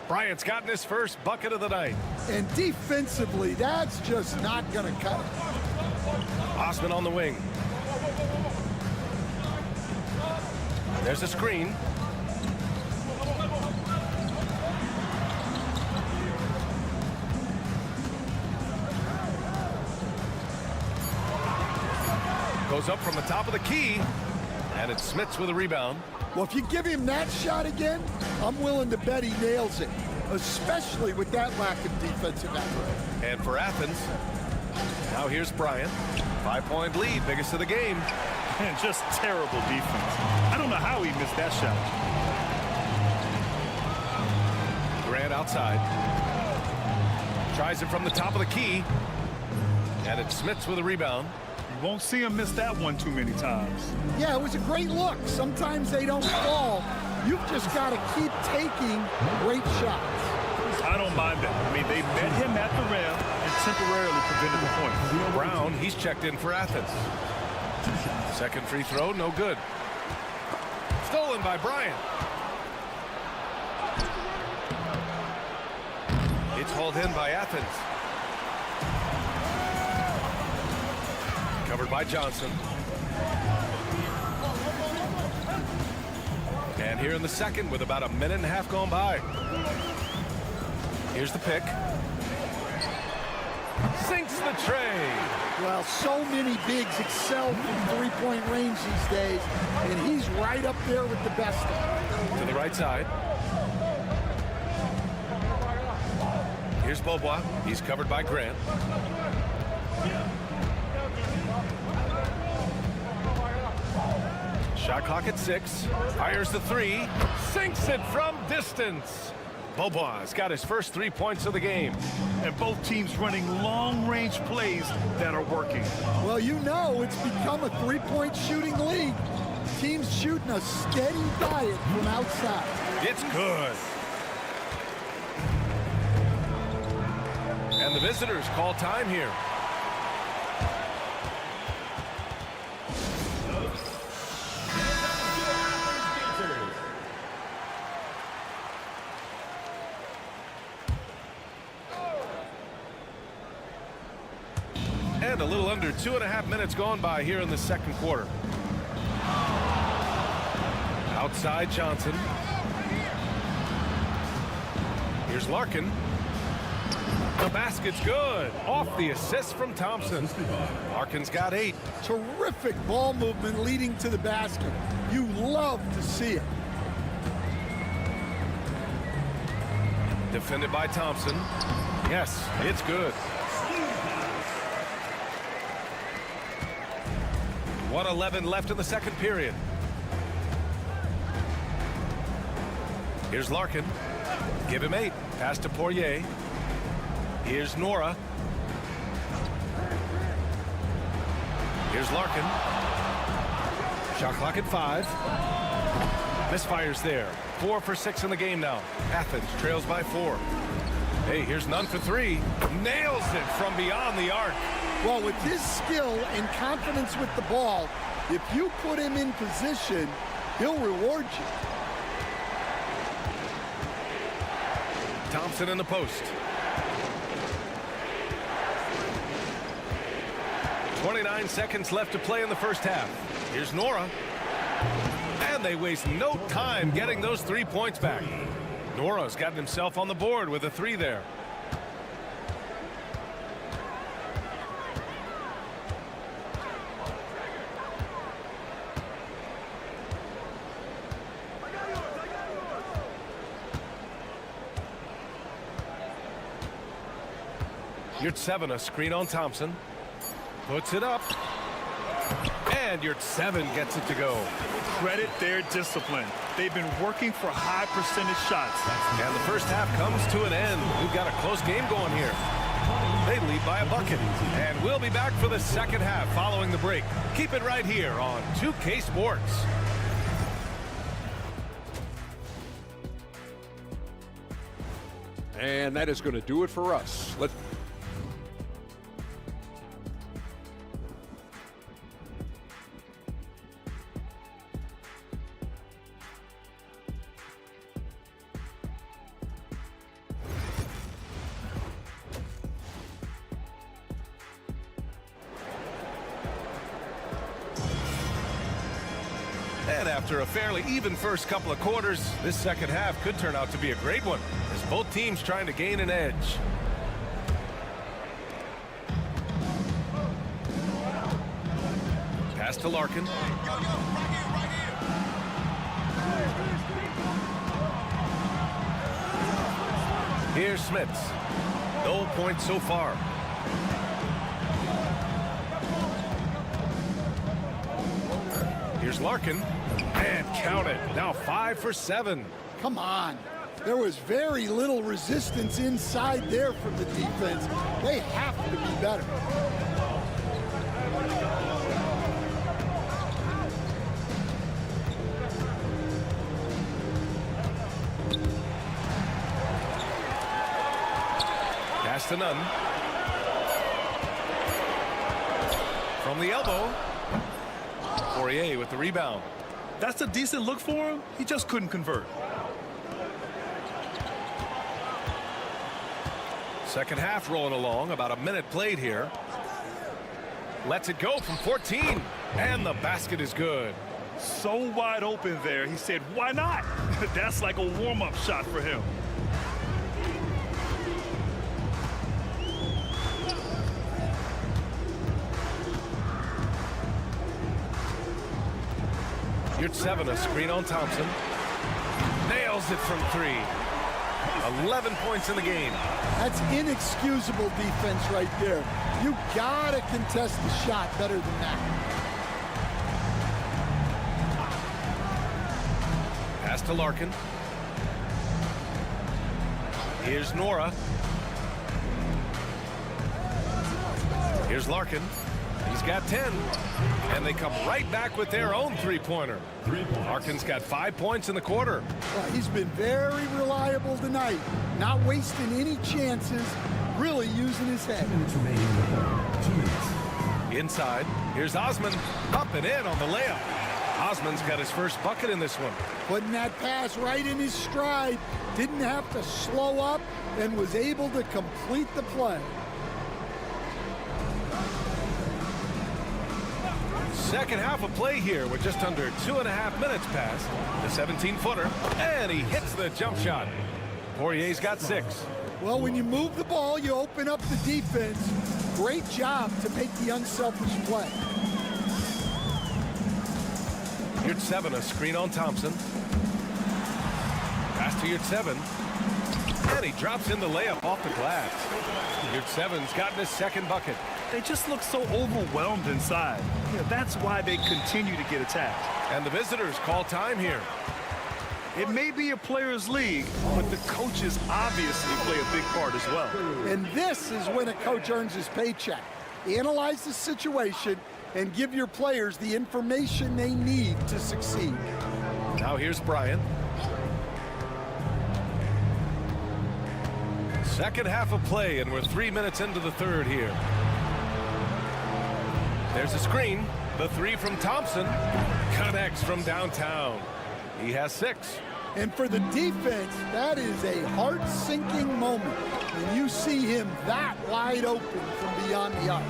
Bryant's gotten his first bucket of the night. And defensively, that's just not going to cut it. Osman on the wing. There's a screen. Goes up from the top of the key, and it's Smits with a rebound. Well, if you give him that shot again, I'm willing to bet he nails it, especially with that lack of defensive effort. And for Athens, now here's Bryant. 5-point lead, biggest of the game. And just terrible defense. I don't know how he missed that shot. Grant outside. Tries it from the top of the key, and it's Smits with a rebound. You won't see him miss that one too many times. Yeah, it was a great look. Sometimes they don't fall. You've just got to keep taking great shots. I don't mind that. I mean, they met him at the rim and temporarily prevented the point. Brown, he's checked in for Athens. Second free throw, no good. Stolen by Bryant. It's hauled in by Athens. Covered by Johnson. And here in the second with about a minute and a half gone by. Here's the pick. Sinks the tray. Well, so many bigs excel from three-point range these days, and he's right up there with the best of them. To the right side. Here's Beaubois. He's covered by Grant. Shot clock at 6. Fires the 3. Sinks it from distance. Beaubois has got his first 3 points of the game. And both teams running long-range plays that are working. Well, you know it's become a three-point shooting league. Teams shooting a steady diet from outside. It's good. And the visitors call time here. And a little under 2.5 minutes gone by here in the second quarter. Outside Johnson. Here's Larkin. The basket's good. Off the assist from Thompson. Larkin's got 8. Terrific ball movement leading to the basket. You love to see it. Defended by Thompson. Yes, it's good. 1:11 left in the second period. Here's Larkin. Give him 8. Pass to Poirier. Here's Nora. Here's Larkin. Shot clock at 5. Misfires there. 4 for 6 in the game now. Athens trails by 4. Hey, here's none for 3. Nails it from beyond the arc. Well, with his skill and confidence with the ball, if you put him in position, he'll reward you. Thompson in the post. 29 seconds left to play in the first half. Here's Nora. And they waste no time getting those 3 points back. Nora's gotten himself on the board with a 3 there. Yurtseven, a screen on Thompson. Puts it up. And Yurtseven gets it to go. Credit their discipline. They've been working for high percentage shots. And the first half comes to an end. We've got a close game going here. They lead by a bucket. And we'll be back for the second half following the break. Keep it right here on 2K Sports. And that is going to do it for us. Let's And after a fairly even first couple of quarters, this second half could turn out to be a great one, as both teams trying to gain an edge. Pass to Larkin. Here's Smits. No points so far. Here's Larkin. And count it. Now 5 for 7. Come on. There was very little resistance inside there from the defense. They have to be better. Pass to Nunn. From the elbow. Poirier with the rebound. That's a decent look for him. He just couldn't convert. Second half rolling along. About a minute played here. Lets it go from 14. And the basket is good. So wide open there. He said, why not? That's like a warm-up shot for him. Here's 7, a screen on Thompson. Nails it from 3. 11 points in the game. That's inexcusable defense right there. You gotta contest the shot better than that. Pass to Larkin. Here's Nora. Here's Larkin. He's got 10. And they come right back with their own three-pointer. Larkin's got 5 points in the quarter. Well, he's been very reliable tonight. Not wasting any chances. Really using his head. Inside. Here's Osman. Up and in on the layup. Osman's got his first bucket in this one. Putting that pass right in his stride. Didn't have to slow up and was able to complete the play. Second half of play here with just under 2.5 minutes past. The 17-footer, and he hits the jump shot. Poirier's got 6. Well, when you move the ball, you open up the defense. Great job to make the unselfish play. Here's 7, a screen on Thompson. Pass to Yurt-7. And he drops in the layup off the glass. Yurt-7's gotten his second bucket. They just look so overwhelmed inside. Yeah, that's why they continue to get attacked. And the visitors call time here. It may be a players' league, but the coaches obviously play a big part as well. And this is when a coach earns his paycheck. Analyze the situation and give your players the information they need to succeed. Now here's Bryant. Second half of play, and we're 3 minutes into the third here. There's a screen. The 3 from Thompson connects from downtown. He has 6. And for the defense, that is a heart-sinking moment when you see him that wide open from beyond the arc.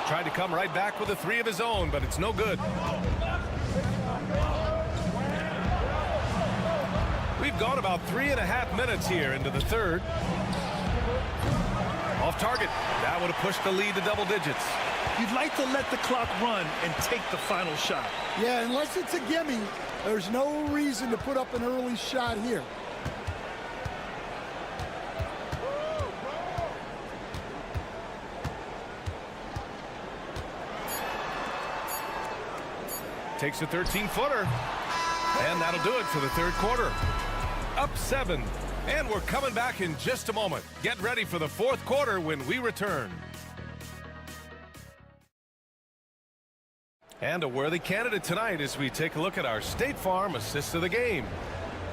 Tried to come right back with a 3 of his own, but it's no good. We've gone about 3.5 minutes here into the third. Off target. That would have pushed the lead to double digits. You'd like to let the clock run and take the final shot. Yeah, unless it's a gimme, there's no reason to put up an early shot here. takes a 13-footer. And that'll do it for the third quarter. Up 7. And we're coming back in just a moment. Get ready for the fourth quarter when we return. And a worthy candidate tonight as we take a look at our State Farm assist of the game.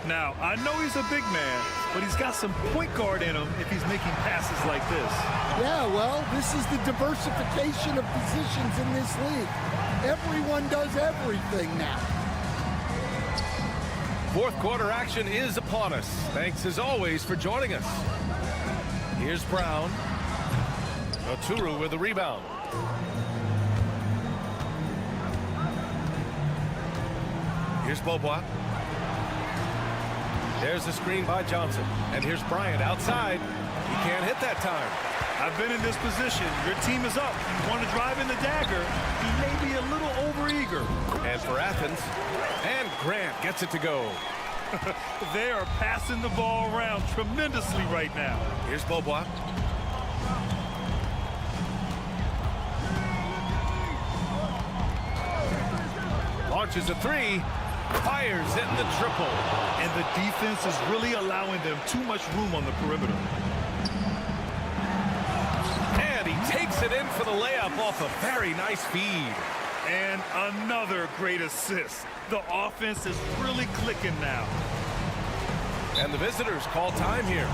Now, I know he's a big man, but he's got some point guard in him if he's making passes like this. Yeah, well, this is the diversification of positions in this league. Everyone does everything now. Fourth quarter action is upon us. Thanks as always for joining us. Here's Brown. Oturu with the rebound. Here's Beaubois. There's the screen by Johnson. And here's Bryant outside. He can't hit that time. I've been in this position. Your team is up. You want to drive in the dagger. He may be a little overeager. And for Athens, and Grant gets it to go. They are passing the ball around tremendously right now. Here's Beaubois. Launches a 3. Fires in the triple. And the defense is really allowing them too much room on the perimeter. And he takes it in for the layup off a very nice feed. And another great assist. The offense is really clicking now. And the visitors call time here.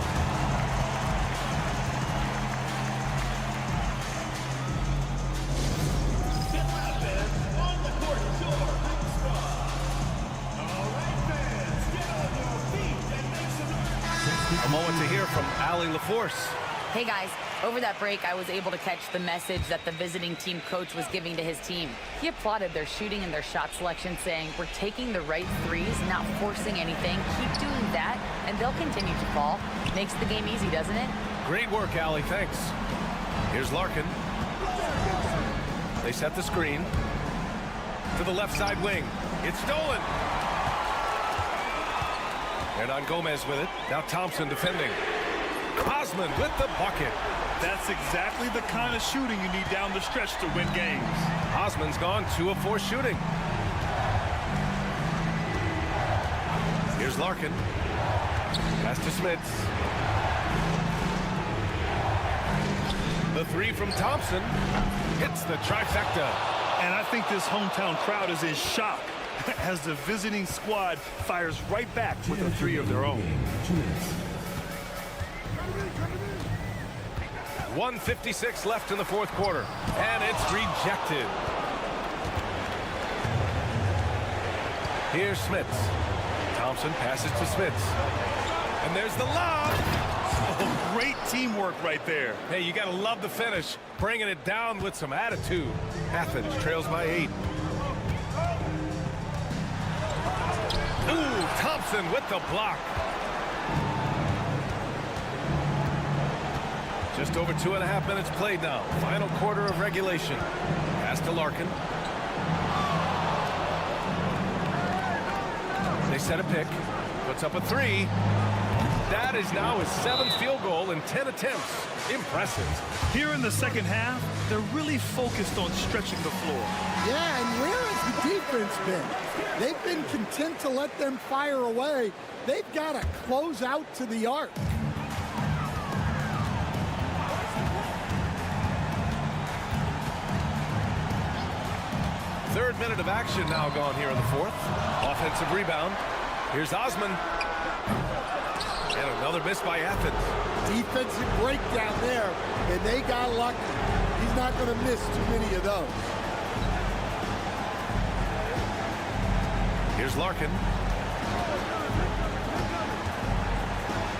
A moment to hear from Allie LaForce. Hey guys, over that break I was able to catch the message that the visiting team coach was giving to his team. He applauded their shooting and their shot selection, saying, we're taking the right threes, not forcing anything. Keep doing that, and they'll continue to fall. Makes the game easy, doesn't it? Great work, Allie, thanks. Here's Larkin. They set the screen to the left side wing. It's stolen. Hernan Gomez with it. Now Thompson defending. Osman with the bucket. That's exactly the kind of shooting you need down the stretch to win games. Osman's gone 2 of 4 shooting. Here's Larkin. Pass to Smits. The 3 from Thompson hits the trifecta. And I think this hometown crowd is in shock as the visiting squad fires right back with a 3 of their own. 1:56 left in the fourth quarter, and it's rejected. Here's Smits. Thompson passes to Smits. And there's the lob. Oh, great teamwork right there. Hey, you got to love the finish. Bringing it down with some attitude. Athens trails by 8. Ooh, Thompson with the block. Just over 2.5 minutes played now. Final quarter of regulation. Pass to Larkin. They set a pick. Puts up a 3. That is now his 7th field goal in 10 attempts. Impressive. Here in the second half, they're really focused on stretching the floor. Yeah, and where has the defense been? They've been content to let them fire away. They've got to close out to the arc. Third minute of action now gone here in the fourth. Offensive rebound. Here's Osman. And another miss by Athens. Defensive breakdown there, and they got lucky. He's not going to miss too many of those. Here's Larkin.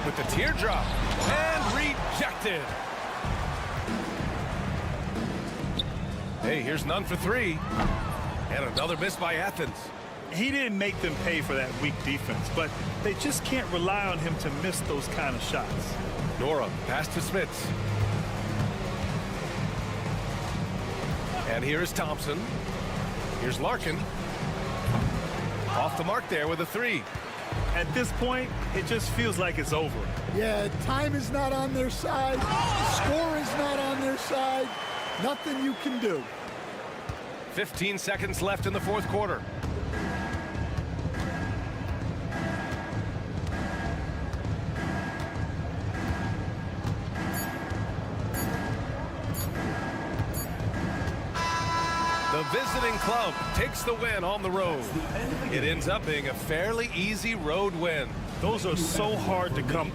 With the teardrop. And rejected. Hey, here's none for 3. And another miss by Athens. He didn't make them pay for that weak defense, but they just can't rely on him to miss those kind of shots. Nora, pass to Smits. And here is Thompson. Here's Larkin. Off the mark there with a 3. At this point, it just feels like it's over. Yeah, time is not on their side. Score is not on their side. Nothing you can do. 15 seconds left in the fourth quarter. visiting club takes the win on the road. It ends up being a fairly easy road win. Those are so hard to come.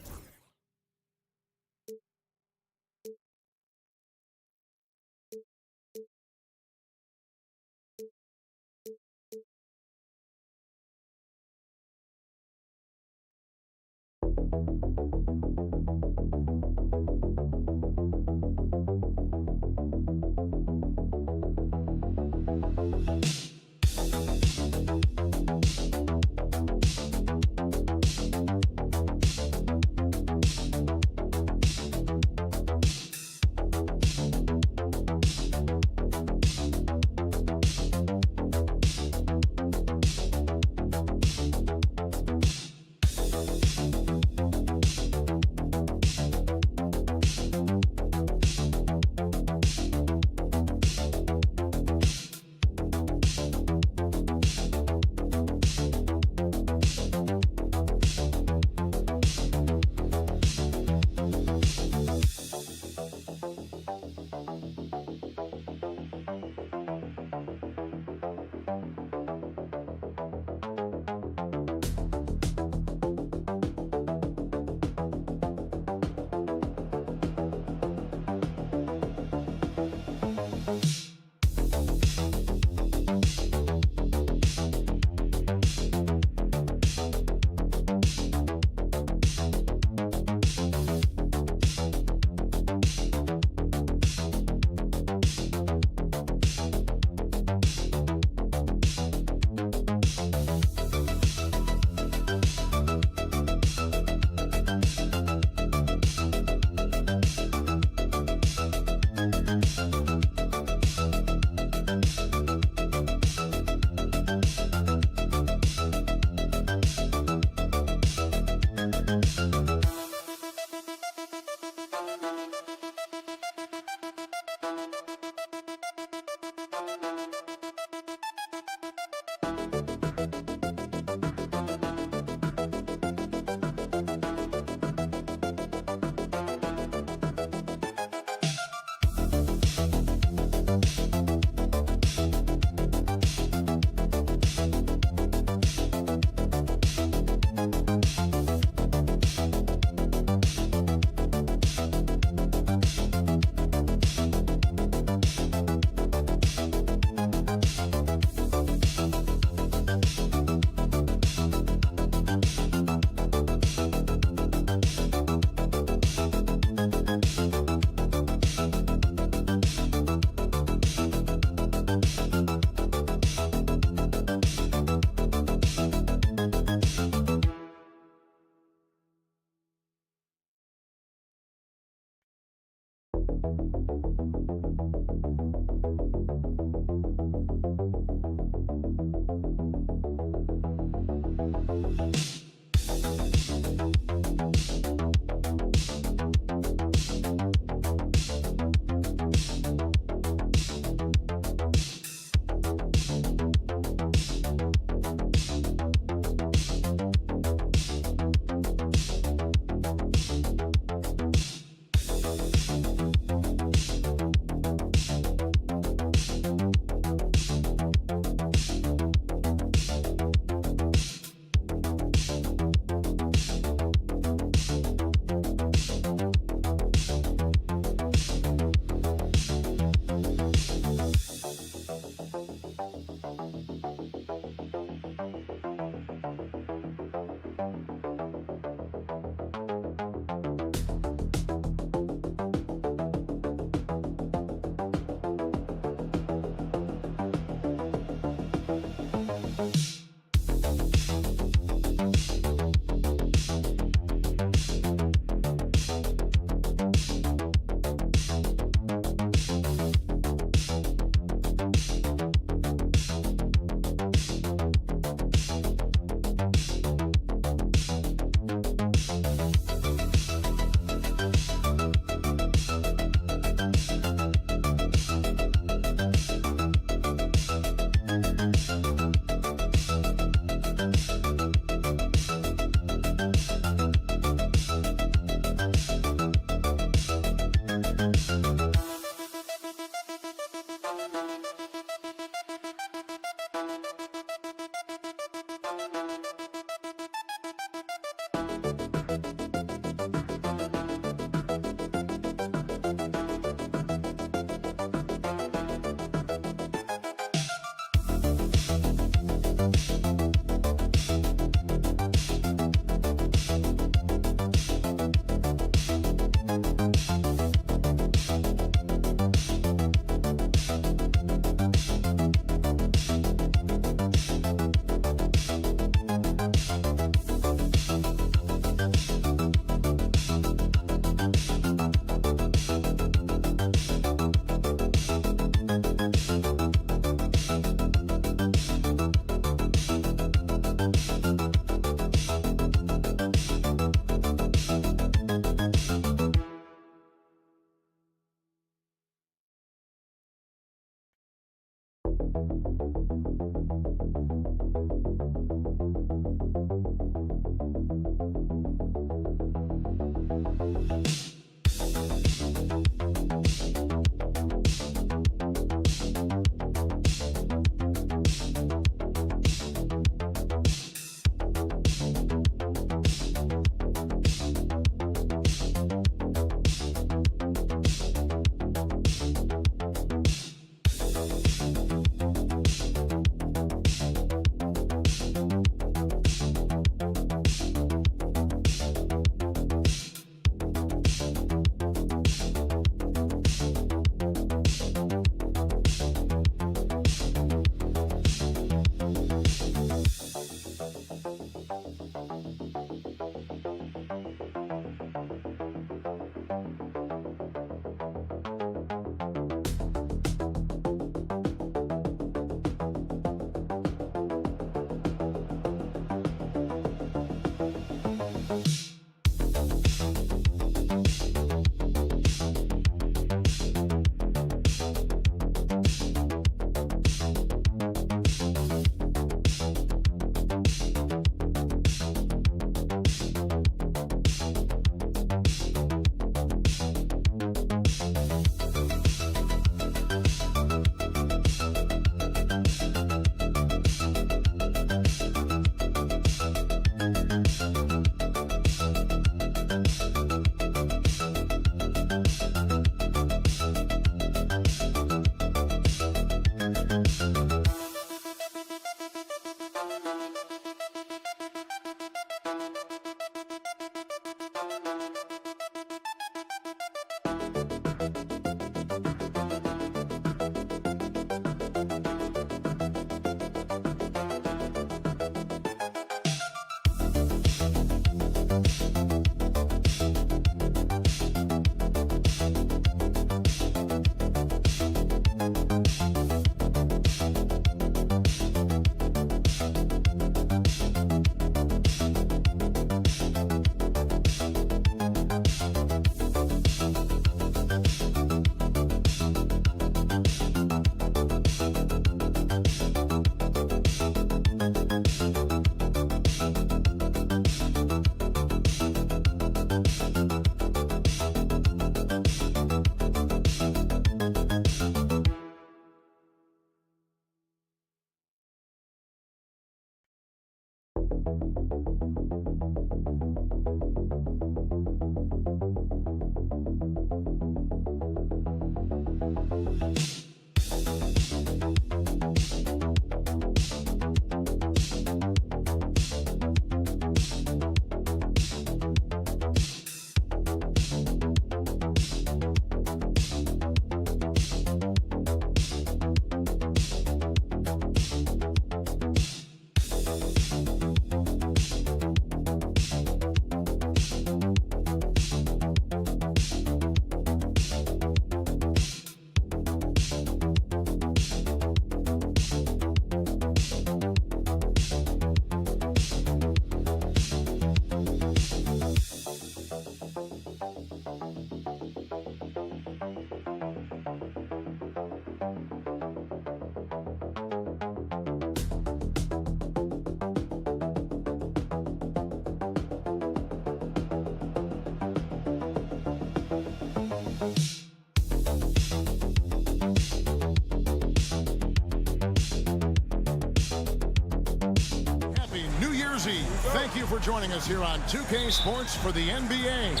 Year's Eve. Thank you for joining us here on 2K Sports for the NBA.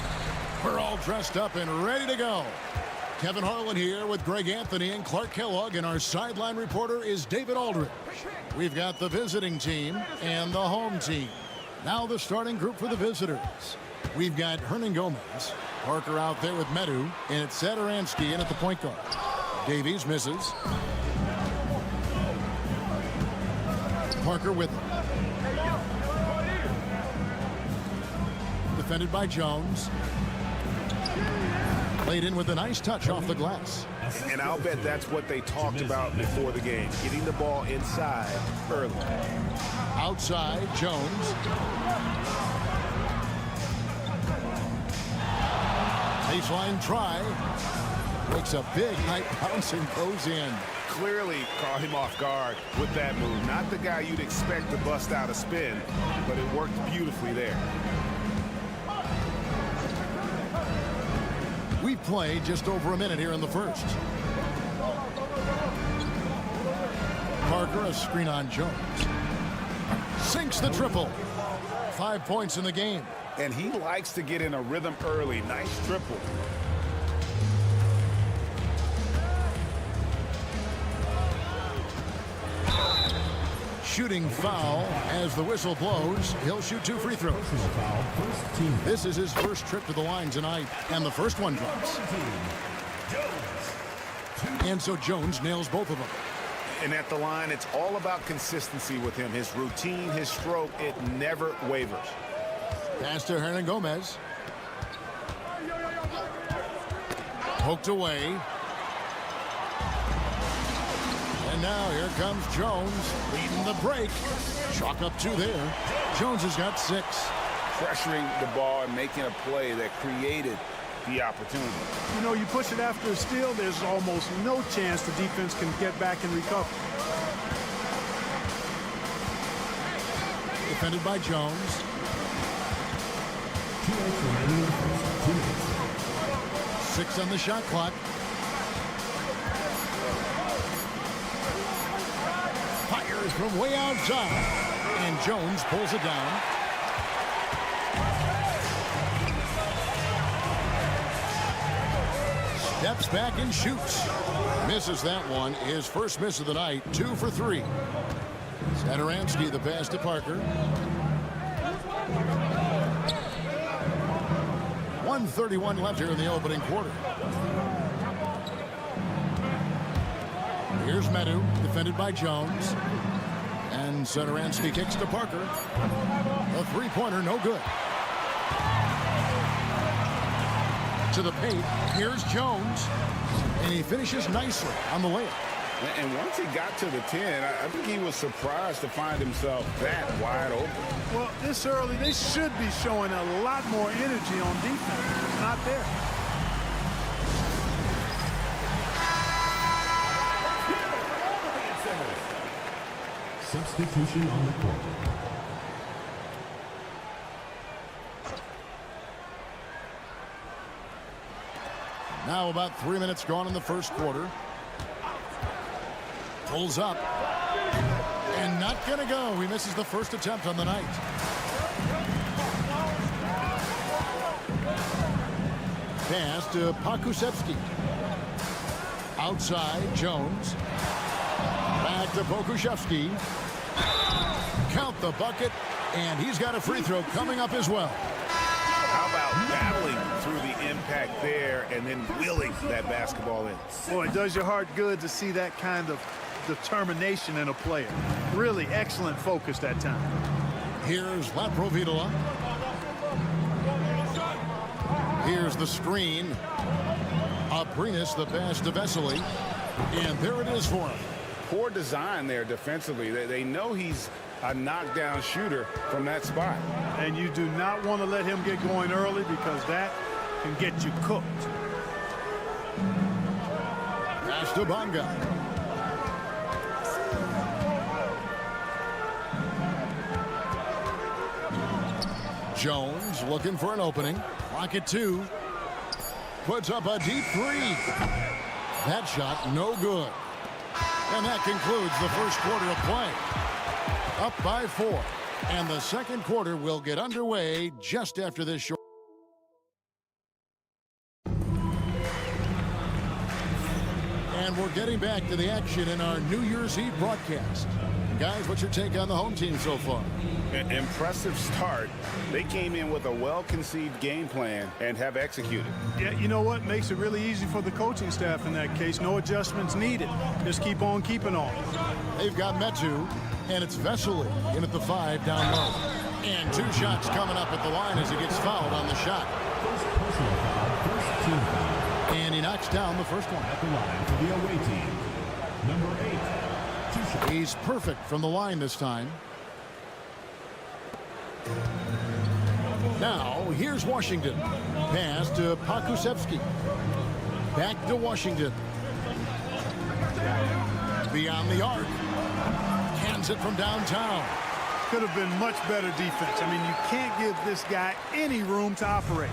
We're all dressed up and ready to go. Kevin Harlan here with Greg Anthony and Clark Kellogg, and our sideline reporter is David Aldridge. We've got the visiting team and the home team. Now the starting group for the visitors. We've got Hernan Gomez, Parker out there with Medu, and it's Satoransky in at the point guard. Davies misses. Parker with him. Defended by Jones. Played in with a nice touch off the glass. And I'll bet that's what they talked about before the game, getting the ball inside early. Outside, Jones. Baseline try. Makes a big height bounce and goes in. Clearly caught him off guard with that move. Not the guy you'd expect to bust out a spin, but it worked beautifully there. We played just over a minute here in the first. Parker, a screen on Jones. Sinks the triple. 5 points in the game. And he likes to get in a rhythm early. Nice triple. Shooting foul as the whistle blows. He'll shoot 2 free throws. This is his first trip to the line tonight, and the first one drops. And so Jones nails both of them. And at the line, it's all about consistency with him. His routine, his stroke, it never wavers. Pass to Hernan Gomez. Poked away. And now here comes Jones leading the break. Chalk up 2 there. Jones has got 6. Pressuring the ball and making a play that created the opportunity. You know, you push it after a steal, there's almost no chance the defense can get back and recover. Defended by Jones. 6 on the shot clock. Fires from way outside. And Jones pulls it down. Steps back and shoots. Misses that one. His first miss of the night. 2 for 3. Satoransky the pass to Parker. 1:31 left here in the opening quarter. Here's Medu, defended by Jones. And Satoransky kicks to Parker. A three-pointer, no good. To the paint, here's Jones. And he finishes nicely on the layup. And once he got to the 10, I think he was surprised to find himself that wide open. Well, this early, they should be showing a lot more energy on defense. It's not there. Substitution on the court. Now about 3 minutes gone in the first quarter. Pulls up. And not going to go. He misses the first attempt on the night. Pass to Pokusevski. Outside, Jones. Back to Pokusevski. Count the bucket. And he's got a free throw coming up as well. How about battling through the impact there and then wheeling that basketball in? Boy, it does your heart good to see that kind of determination in a player. Really excellent focus that time. Here's Laprovitola. Here's the screen. Aprinas the pass to Vesely. And there it is for him. Poor design there defensively. They know he's a knockdown shooter from that spot. And you do not want to let him get going early because that can get you cooked. Pass to Bonga. Jones looking for an opening. Clock at 2. Puts up a deep 3. That shot no good. And that concludes the first quarter of play. Up by 4. And the second quarter will get underway just after this short. And we're getting back to the action in our New Year's Eve broadcast. Guys, what's your take on the home team so far? An impressive start. They came in with a well-conceived game plan and have executed. Yeah, you know what? Makes it really easy for the coaching staff in that case. No adjustments needed. Just keep on keeping on. They've got Metu, and it's Vesely in at the 5 down low. And 2 shots coming up at the line as he gets fouled on the shot. And he knocks down the first one. At the line for the away team, number 8. He's perfect from the line this time. Now, here's Washington. Pass to Pakusevsky. Back to Washington. Beyond the arc. Hands it from downtown. Could have been much better defense. I mean, you can't give this guy any room to operate.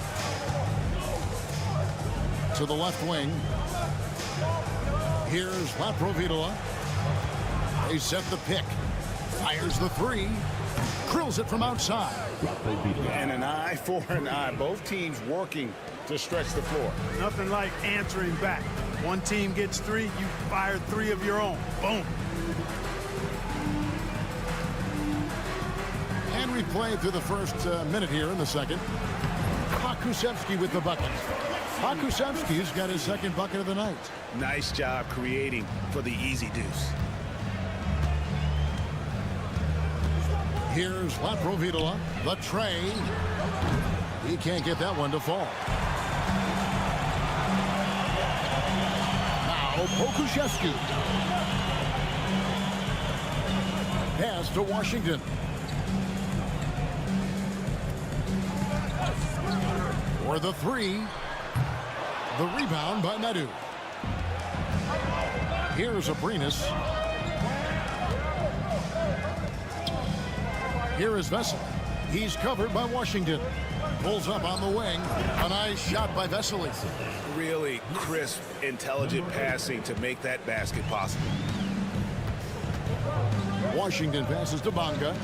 To the left wing. Here's Laprovitola. They set the pick. Fires the 3. Drills it from outside. And an eye for an eye. Both teams working to stretch the floor. Nothing like answering back. One team gets 3, you fire 3 of your own. Boom. And we play through the first minute here in the second. Pakusevsky with the bucket. Pakusevsky's got his second bucket of the night. Nice job creating for the easy deuce. Here's Laprovitola, the tray. He can't get that one to fall. Now Pokusevsky. Pass to Washington. For the 3. The rebound by Metu. Here's Abrinas. Here is Vesely. He's covered by Washington. Pulls up on the wing. A nice shot by Vesely. Really crisp, intelligent passing to make that basket possible. Washington passes to Bonga.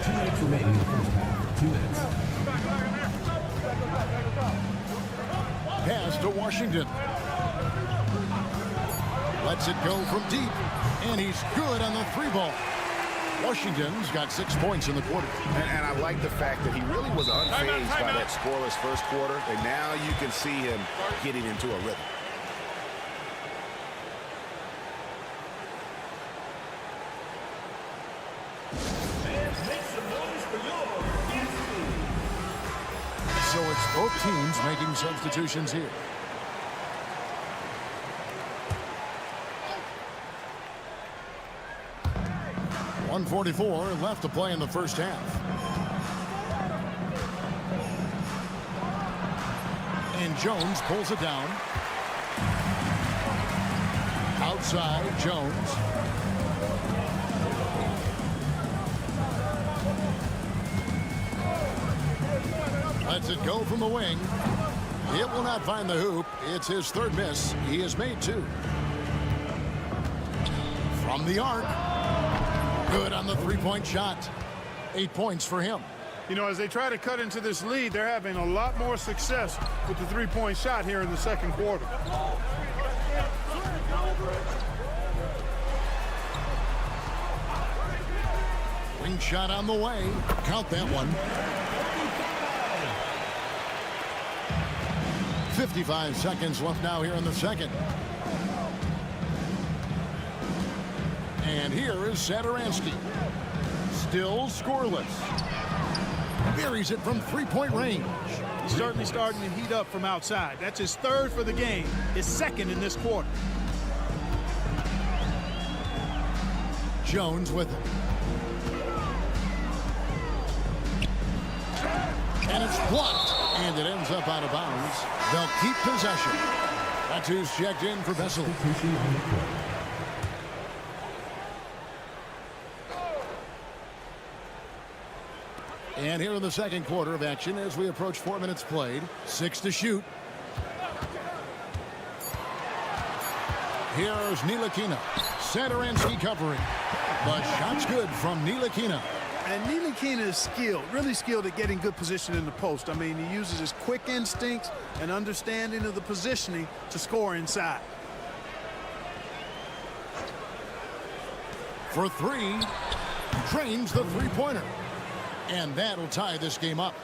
2 minutes remaining in the first half. 2 minutes. Pass to Washington. Lets it go from deep. And he's good on the 3 ball. Washington's got 6 points in the quarter. And I like the fact that he really was unfazed by that scoreless first quarter. And now you can see him getting into a rhythm. So it's both teams making substitutions here. .144 left to play in the first half. And Jones pulls it down. Outside, Jones. Lets it go from the wing. It will not find the hoop. It's his 3rd miss. He has made 2. From the arc. Good on the 3-point shot. 8 points for him. You know, as they try to cut into this lead, they're having a lot more success with the 3-point shot here in the second quarter. Wing shot on the way. Count that one. 55 seconds left now here in the second. And here is Satoransky. Still scoreless. Buries it from 3-point range. He's certainly starting to heat up from outside. That's his 3rd for the game. His 2nd in this quarter. Jones with it. And it's blocked. And it ends up out of bounds. They'll keep possession. That's who's checked in for Vesely. And here in the second quarter of action as we approach 4 minutes played. 6 to shoot. Here's Ntilikina. Satoransky covering. The shot's good from Ntilikina. And Ntilikina is skilled, really skilled at getting good position in the post. I mean, he uses his quick instincts and understanding of the positioning to score inside. For three, drains the three-pointer. And that'll tie this game up.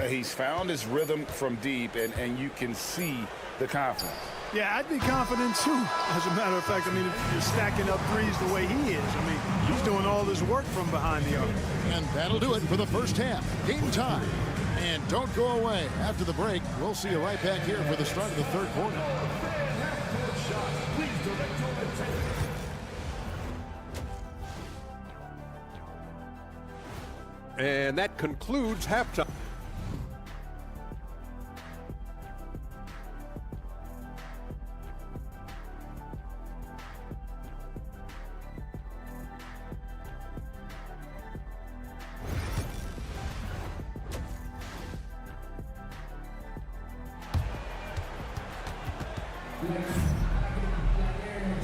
He's found his rhythm from deep, and you can see the confidence. Yeah, I'd be confident too. As a matter of fact, I mean, if you're stacking up threes the way he is, I mean, he's doing all this work from behind the arc. And that'll do it for the first half. Game time. And don't go away. After the break, we'll see you right back here for the start of the third quarter. And that concludes halftime.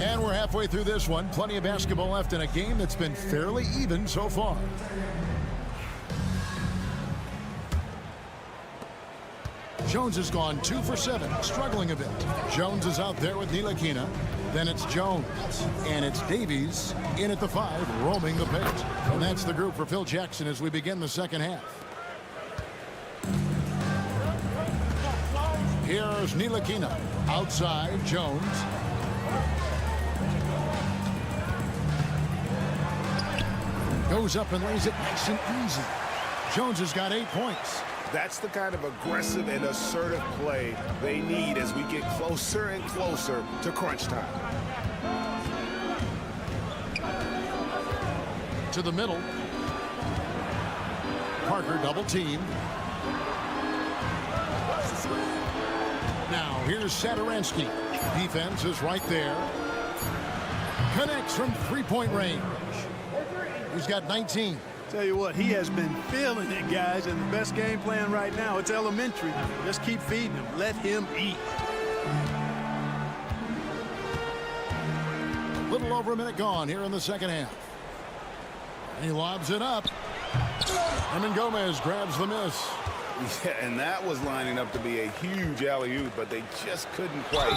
And we're halfway through this one. Plenty of basketball left in a game that's been fairly even so far. Jones has gone 2 for 7, struggling a bit. Jones is out there with Ntilikina. Then it's Jones. And it's Davies in at the 5, roaming the paint. And that's the group for Phil Jackson as we begin the second half. Here's Ntilikina. Outside, Jones. Goes up and lays it nice and easy. Jones has got 8 points. That's the kind of aggressive and assertive play they need as we get closer and closer to crunch time. To the middle. Parker double teamed. Now here's Satoransky. Defense is right there. Connects from three-point range. He's got 19. Tell you what, he has been feeling it, guys, and the best game plan right now, it's elementary. Just keep feeding him. Let him eat. A little over a minute gone here in the second half. He lobs it up. Herman Gomez grabs the miss. Yeah, and that was lining up to be a huge alley-oop, but they just couldn't quite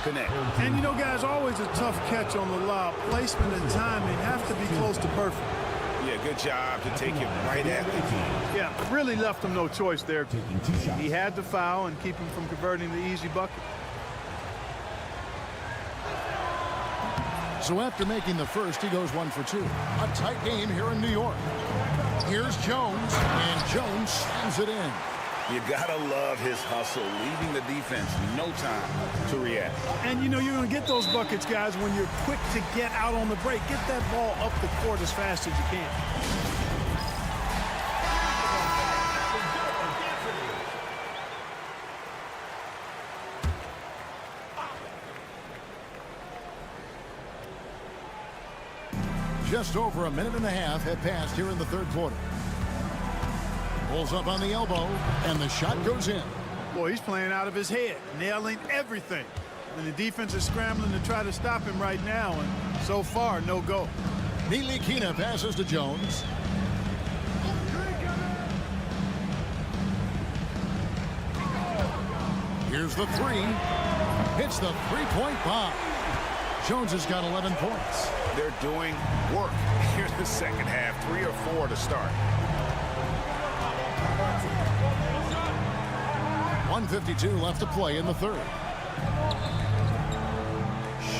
connect. And, you know, guys, always a tough catch on the lob. Placement and timing have to be close to perfect. Yeah, good job to take it right at the key. Yeah, really left him no choice there. He had to foul and keep him from converting the easy bucket. So after making the first, he goes 1 for 2. A tight game here in New York. Here's Jones, and Jones slams it in. You gotta love his hustle, leaving the defense no time to react. And you know you're gonna get those buckets, guys, when you're quick to get out on the break. Get that ball up the court as fast as you can. Just over a minute and a half had passed here in the third quarter. Pulls up on the elbow, and the shot goes in. Boy, he's playing out of his head, nailing everything. And the defense is scrambling to try to stop him right now, and so far, no go. Ntilikina passes to Jones. Here's the 3. Hits the three-point bomb. Jones has got 11 points. They're doing work here in the second half, 3 or 4 to start. 1:52 left to play in the third.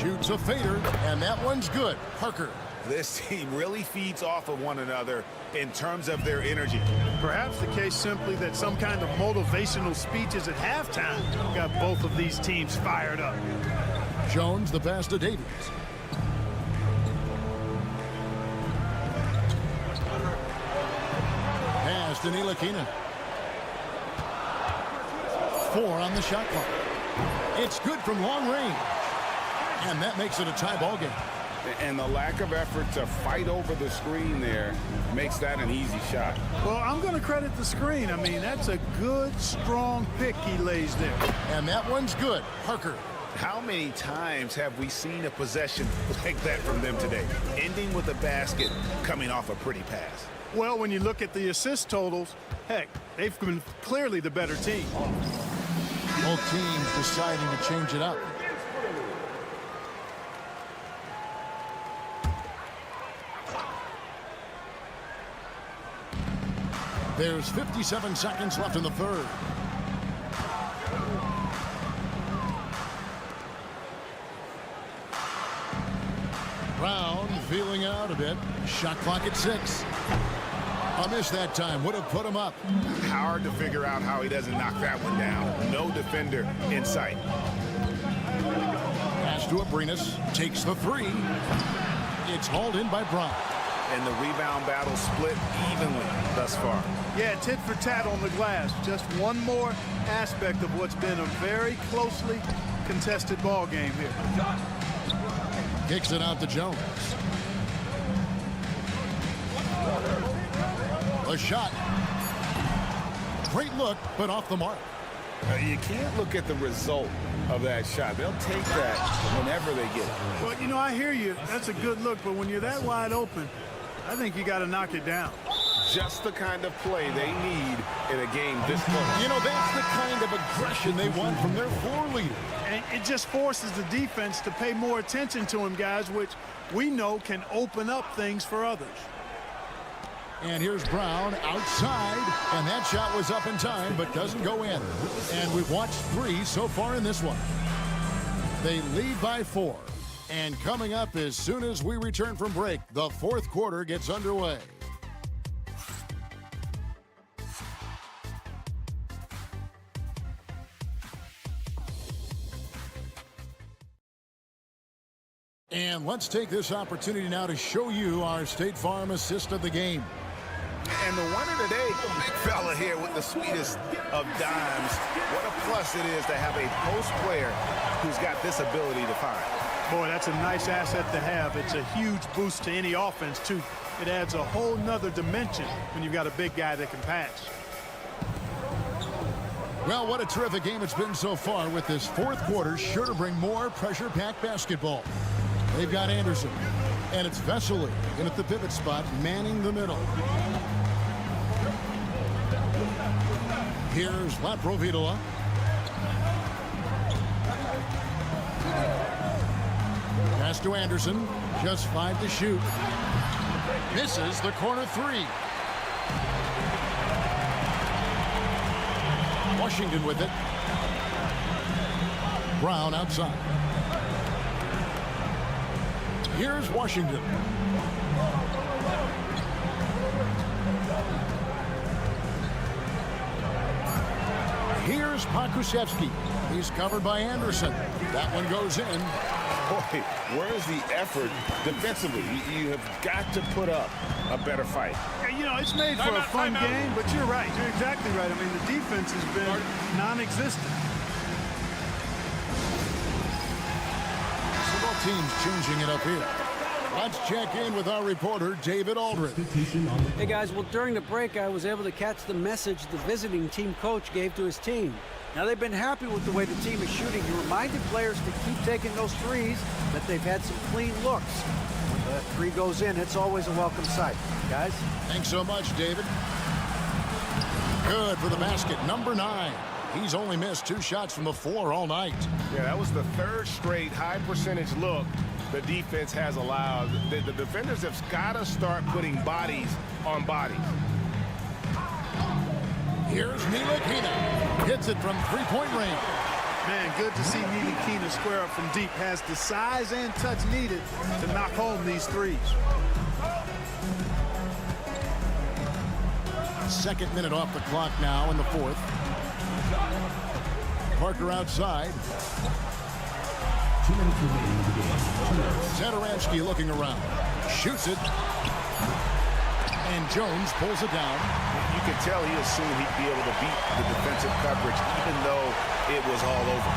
Shoots a fader, and that one's good. Parker. This team really feeds off of one another in terms of their energy. Perhaps the case simply that some kind of motivational speeches at halftime got both of these teams fired up. Jones, the pass to Davies. Pass to Ntilikina. 4 on the shot clock. It's good from long range. And that makes it a tie ball game. And the lack of effort to fight over the screen there makes that an easy shot. Well, I'm going to credit the screen. I mean, that's a good, strong pick he lays there. And that one's good. Parker. How many times have we seen a possession like that from them today? Ending with a basket, coming off a pretty pass. Well, when you look at the assist totals, heck, they've been clearly the better team. Both teams deciding to change it up. There's 57 seconds left in the third. Brown feeling out a bit. Shot clock at 6. A miss that time. Would have put him up. Hard to figure out how he doesn't knock that one down. No defender in sight. Pass to Abrinas. Takes the 3. It's hauled in by Brown. And the rebound battle split evenly thus far. Yeah, tit for tat on the glass. Just one more aspect of what's been a very closely contested ball game here. Kicks it out to Jones. A shot. Great look, but off the mark. You can't look at the result of that shot. They'll take that whenever they get it. Well, you know, I hear you. That's a good look, but when you're that wide open, I think you got to knock it down. Just the kind of play they need in a game this close. You know, that's the kind of aggression they want from their floor leader. And it just forces the defense to pay more attention to him, guys, which we know can open up things for others. And here's Brown outside, and that shot was up in time, but doesn't go in. And we've watched 3 so far in this one. They lead by 4. And coming up as soon as we return from break, the fourth quarter gets underway. And let's take this opportunity now to show you our State Farm assist of the game. And the winner today, the big fella here with the sweetest of dimes. What a plus it is to have a post player who's got this ability to find. Boy, that's a nice asset to have. It's a huge boost to any offense, too. It adds a whole nother dimension when you've got a big guy that can pass. Well, what a terrific game it's been so far, with this fourth quarter sure to bring more pressure-packed basketball. They've got Anderson, and it's Vesely in at the pivot spot, manning the middle. Here's Laprovitola. Pass to Anderson, just 5 to shoot. Misses the corner 3. Washington with it. Brown outside. Here's Washington. Here's Pokusevski. He's covered by Anderson. That one goes in. Boy, where's the effort defensively? You have got to put up a better fight. Yeah, you know, it's made for a fun game, but you're right. You're exactly right. I mean, the defense has been non-existent. Teams changing it up here. Let's check in with our reporter, David Aldridge. Hey, guys, well, during the break, I was able to catch the message the visiting team coach gave to his team. Now, they've been happy with the way the team is shooting. He reminded players to keep taking those threes, that they've had some clean looks. When the 3 goes in, it's always a welcome sight. Guys? Thanks so much, David. Good for the basket, number 9. He's only missed 2 shots from the floor all night. Yeah, that was the 3rd straight high percentage look the defense has allowed. The defenders have got to start putting bodies on bodies. Here's Ntilikina. Hits it from 3-point range. Man, good to see Ntilikina square up from deep. Has the size and touch needed to knock home these threes. 2nd minute off the clock now in the 4th. Parker outside. 2 minutes remaining in the game. Satoransky looking around. Shoots it. And Jones pulls it down. You could tell he assumed he'd be able to beat the defensive coverage, even though it was all over.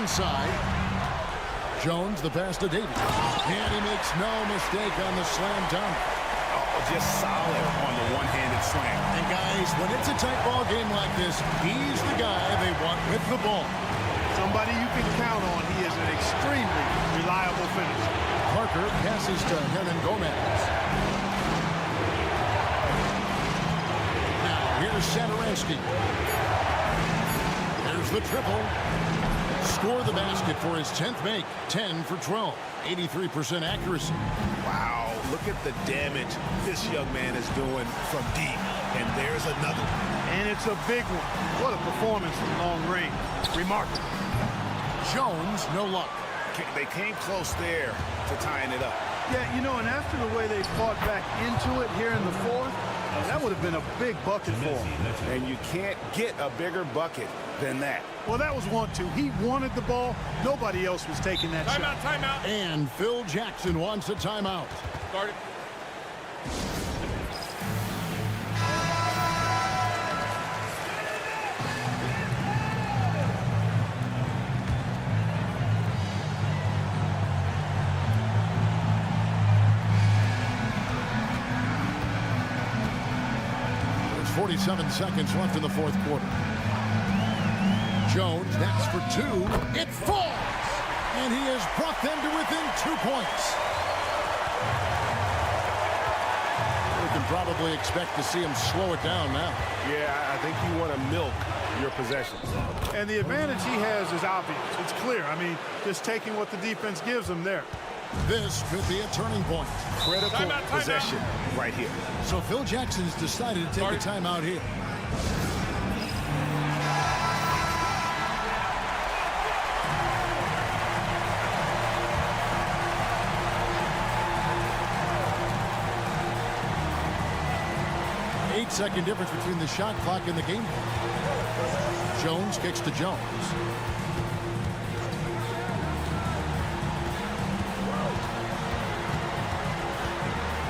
Inside. Jones, the pass to Davies. And he makes no mistake on the slam dunk. just solid on the one-handed slam. And guys, when it's a tight ball game like this, he's the guy they want with the ball. Somebody you can count on. He is an extremely reliable finisher. Parker passes to Hernan Gomez. Now here's Satoransky. There's the triple. Score the basket for his 10th make. 10 for 12. 83% accuracy. Wow, look at the damage this young man is doing from deep. And there's another. And it's a big one. What a performance from long range. Remarkable. Jones, no luck. They came close there to tying it up. Yeah, you know, and after the way they fought back into it here in the fourth, that would have been a big bucket for him. And you can't get a bigger bucket than that. Well, that was 1-2. He wanted the ball. Nobody else was taking that shot. Timeout. And Phil Jackson wants a timeout. Start it. There's 47 seconds left in the fourth quarter. Jones next for two. It falls! And he has brought them to within 2 points. We can probably expect to see him slow it down now. Yeah, I think you want to milk your possessions. And the advantage he has is obvious. It's clear. I mean, just taking what the defense gives him there. This could be a turning point. Critical possession right here. So Phil Jackson's decided to take a timeout here. Eight-second difference between the shot clock and the game. Jones kicks to Jones.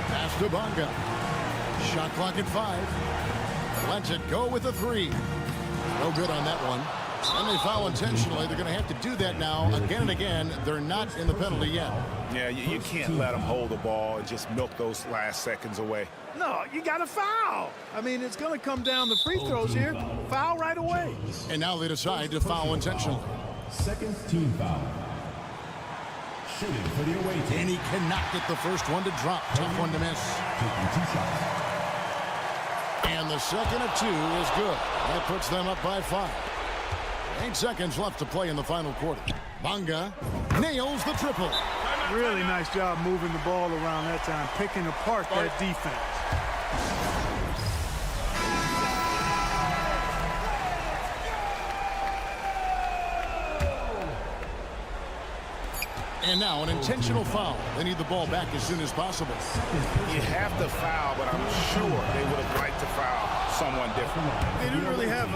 Pass to Bonga. Shot clock at 5. Lets it go with a 3. No good on that one. And they foul intentionally. They're going to have to do that now again and again. They're not in the penalty yet. Yeah, you can't let them hold the ball and just milk those last seconds away. No, you got to foul. I mean, it's going to come down to free throws here. Foul right away. And now they decide to foul intentionally. Second team foul. Shooting for the away team. And he cannot get the first one to drop. Tough one to miss. Taking 2 shots. And the second of 2 is good. That puts them up by 5. 8 seconds left to play in the final quarter. Bonga nails the triple. Really nice job moving the ball around that time, picking apart that defense. And now an intentional foul. They need the ball back as soon as possible. You have to foul, but I'm sure they would have liked to foul someone different. They didn't really have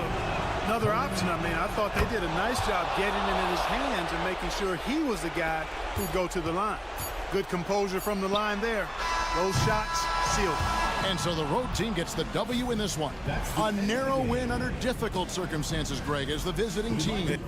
another option. I mean, I thought they did a nice job getting it in his hands and making sure he was the guy who'd go to the line. Good composure from the line there. Those shots sealed. And so the road team gets the W in this one. A narrow win under difficult circumstances, Greg, as the visiting team.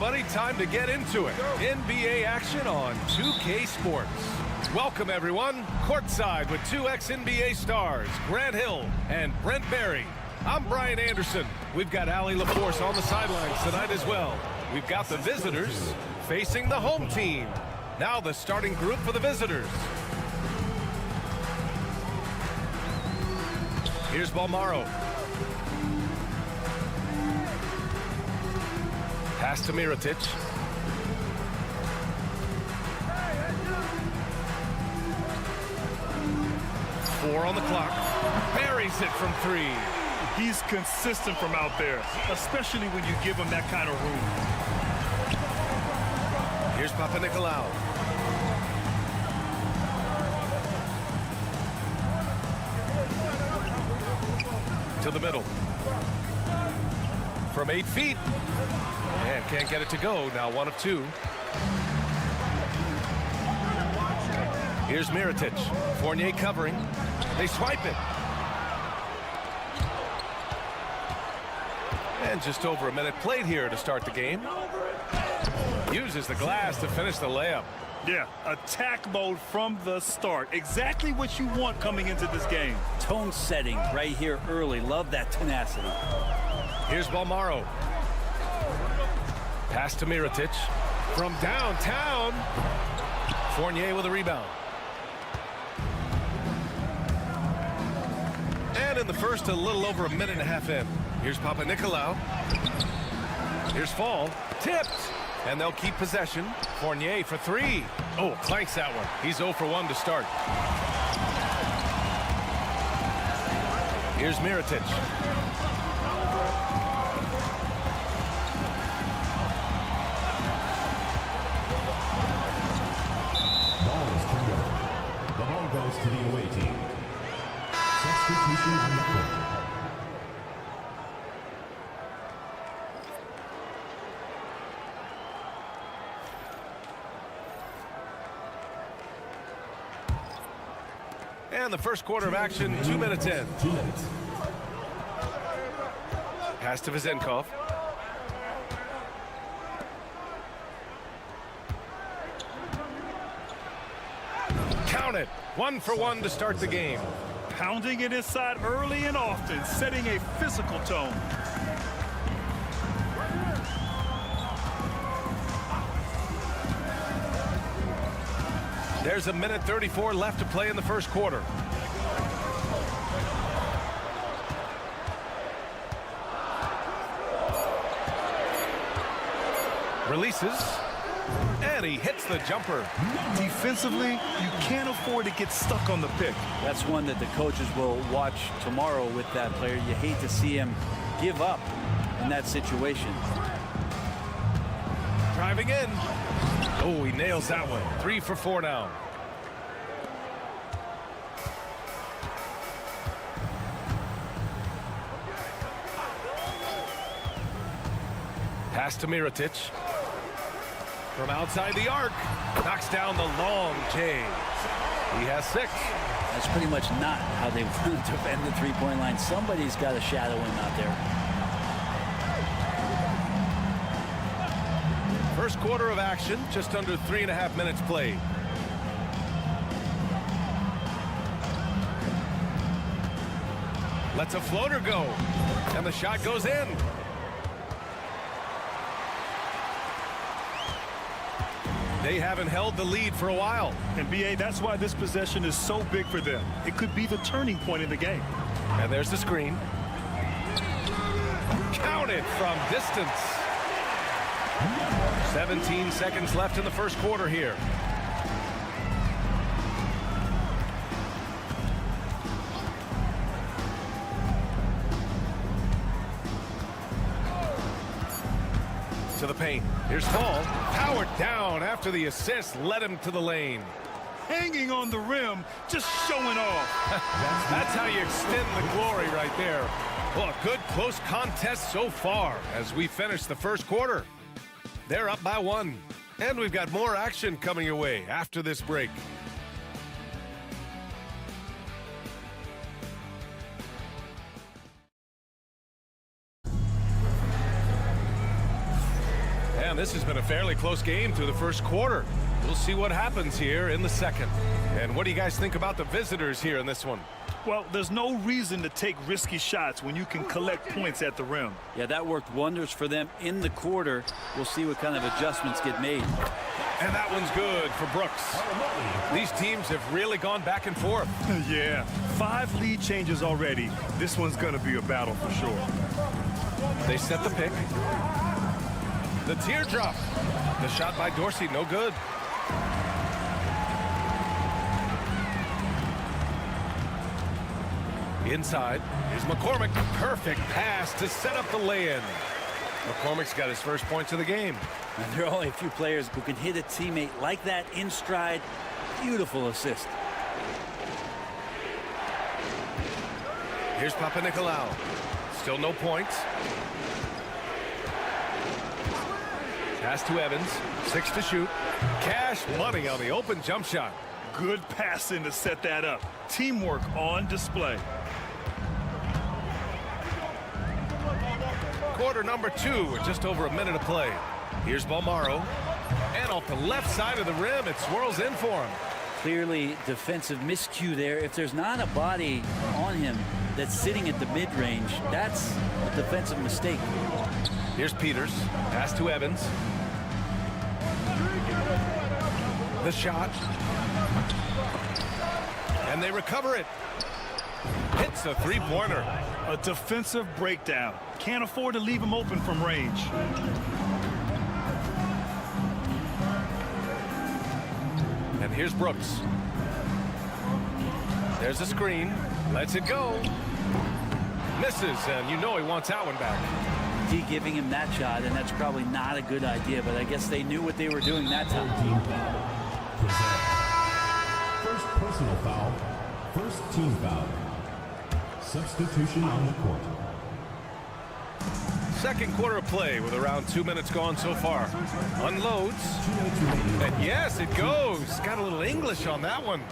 everybody. Time to get into it. NBA action on 2K Sports. Welcome, everyone. Courtside with 2X NBA stars, Grant Hill and Brent Barry. I'm Brian Anderson. We've got Allie LaForce on the sidelines tonight as well. We've got the visitors facing the home team. Now the starting group for the visitors. Here's Balmaro. Pass to Mirotic. Four on the clock. Buries it from three. He's consistent from out there, especially when you give him that kind of room. Here's Papanikolaou. To the middle. From 8 feet. And can't get it to go. Now 1 of 2. Here's Mirotic. Fournier covering. They swipe it. And just over a minute played here to start the game. Uses the glass to finish the layup. Yeah, attack mode from the start. Exactly what you want coming into this game. Tone setting right here early. Love that tenacity. Here's Balmaro. Pass to Mirotic. From downtown. Fournier with a rebound. the first, a little over a minute and a half in. Here's Papanikolaou. Here's Fall. Tipped. And they'll keep possession. Fournier for three. Oh, clanks that one. He's 0 for 1 to start. Here's Mirotic. Ball is turned over. The ball goes to the away team. Substitution on the court. And the first quarter of action, 2 minutes in. 2 minutes. Pass to Vezenkov. Count it. 1 for 1 to start the game. Pounding it inside early and often, setting a physical tone. There's a minute 34 left to play in the first quarter. Releases. And he hits the jumper. Defensively, you can't afford to get stuck on the pick. That's one that the coaches will watch tomorrow with that player. You hate to see him give up in that situation. Driving in. Oh, he nails that one. 3 for 4 now. Pass to Mirotic. From outside the arc. Knocks down the long J. He has 6. That's pretty much not how they want to defend the three-point line. Somebody's got to shadow him out there. First quarter of action, just under 3.5 minutes played. Lets a floater go. And the shot goes in. They haven't held the lead for a while. And BA, that's why this possession is so big for them. It could be the turning point in the game. And there's the screen. Counted from distance. 17 seconds left in the first quarter here. To the paint. Here's Fall. Powered down after the assist led him to the lane. Hanging on the rim, just showing off. That's how you extend the glory right there. Well, a good close contest so far as we finish the first quarter. They're up by 1. And we've got more action coming your way after this break. And this has been a fairly close game through the first quarter. We'll see what happens here in the second. And what do you guys think about the visitors here in this one? Well, there's no reason to take risky shots when you can collect points at the rim. Yeah, that worked wonders for them in the quarter. We'll see what kind of adjustments get made. And that one's good for Brooks. These teams have really gone back and forth. Yeah, 5 lead changes already. This one's going to be a battle for sure. They set the pick. The teardrop. The shot by Dorsey, no good. Inside is McCormick. Perfect pass to set up the lay-in. McCormick's got his first points of the game. And there are only a few players who can hit a teammate like that in stride. Beautiful assist. Here's Papanikolaou. Still no points. Pass to Evans. 6 to shoot. Cash money on the open jump shot. Good passing to set that up. Teamwork on display. Quarter number 2 with just over a minute to play. Here's Balmaro. And off the left side of the rim, it swirls in for him. Clearly defensive miscue there. If there's not a body on him that's sitting at the mid-range, that's a defensive mistake. Here's Peters. Pass to Evans. The shot. And they recover it. hits a three-pointer. A defensive breakdown. Can't afford to leave him open from range. And here's Brooks. There's a screen. Lets it go. Misses, and you know he wants that one back. D giving him that shot, and that's probably not a good idea, but I guess they knew what they were doing that time. First personal foul. First team foul. Substitution on the court. Second quarter of play with around 2 minutes gone so far. Unloads. And yes, it goes. Got a little English on that one.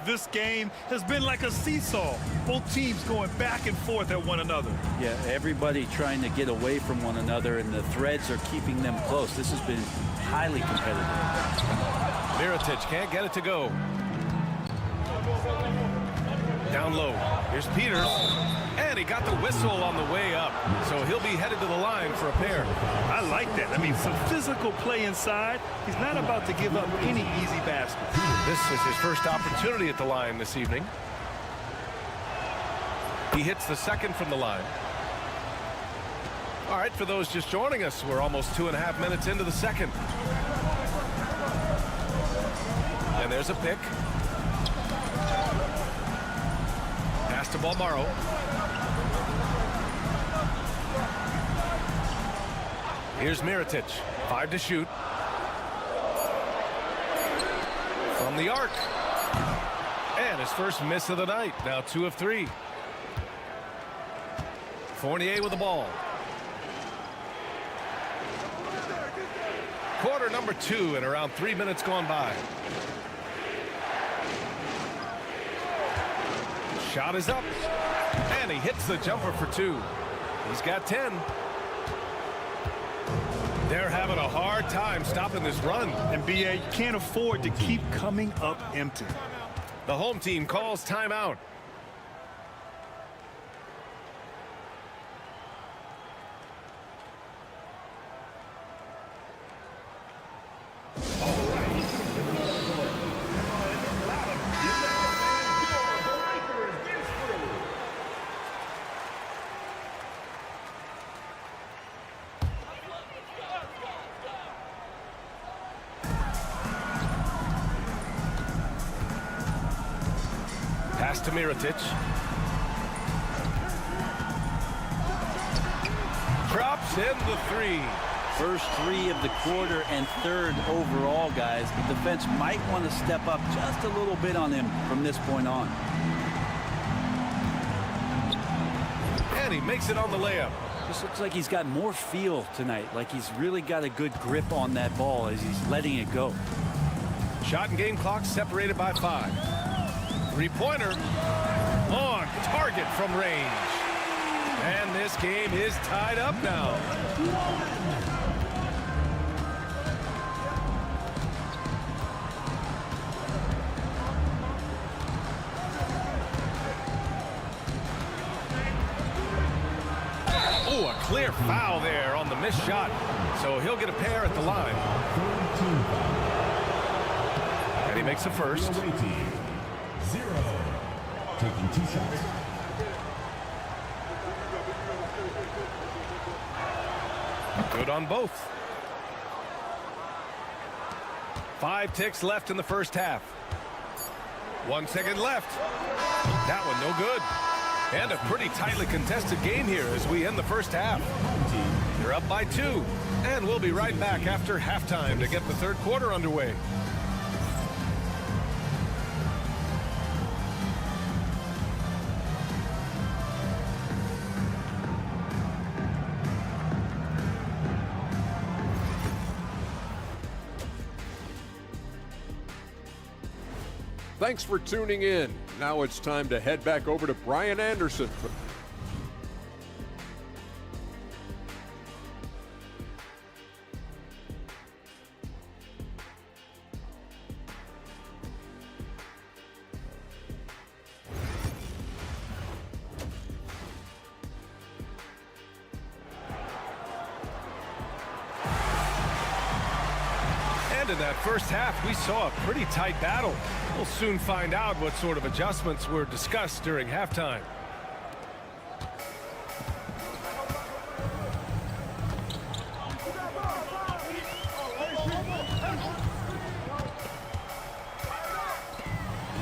This game has been like a seesaw. Both teams going back and forth at one another. Yeah, everybody trying to get away from one another, and the threads are keeping them close. This has been highly competitive. Mirotic can't get it to go. Down low. Here's Peters. And he got the whistle on the way up. So he'll be headed to the line for a pair. I like that. I mean, some physical play inside. He's not about to give up any easy baskets. This is his first opportunity at the line this evening. He hits the second from the line. All right, for those just joining us, we're almost 2.5 minutes into the second. And there's a pick. Pass to Balmaro. Here's Mirotic. 5 to shoot. From the arc. And his first miss of the night. Now 2 of 3. Fournier with the ball. Quarter number 2 and around 3 minutes gone by. Shot is up. And he hits the jumper for 2. He's got 10. They're having a hard time stopping this run. And BA, you can't afford to keep coming up empty. The home team calls timeout. Pass to Mirotic. Drops in the 3. First 3 of the quarter and third overall, guys. The defense might want to step up just a little bit on him from this point on. And he makes it on the layup. This looks like he's got more feel tonight, like he's really got a good grip on that ball as he's letting it go. Shot and game clock separated by 5. Three-pointer on target from range. And this game is tied up now. Oh, a clear foul there on the missed shot. So he'll get a pair at the line. And he makes the first. 0. Taking 2 shots. Good on both. 5 ticks left in the first half. 1 second left. That one no good. And a pretty tightly contested game here as we end the first half. They're up by 2. And we'll be right back after halftime to get the third quarter underway. Thanks for tuning in. Now it's time to head back over to Brian Anderson. said, in that first half, we saw a pretty tight battle. We'll soon find out what sort of adjustments were discussed during halftime.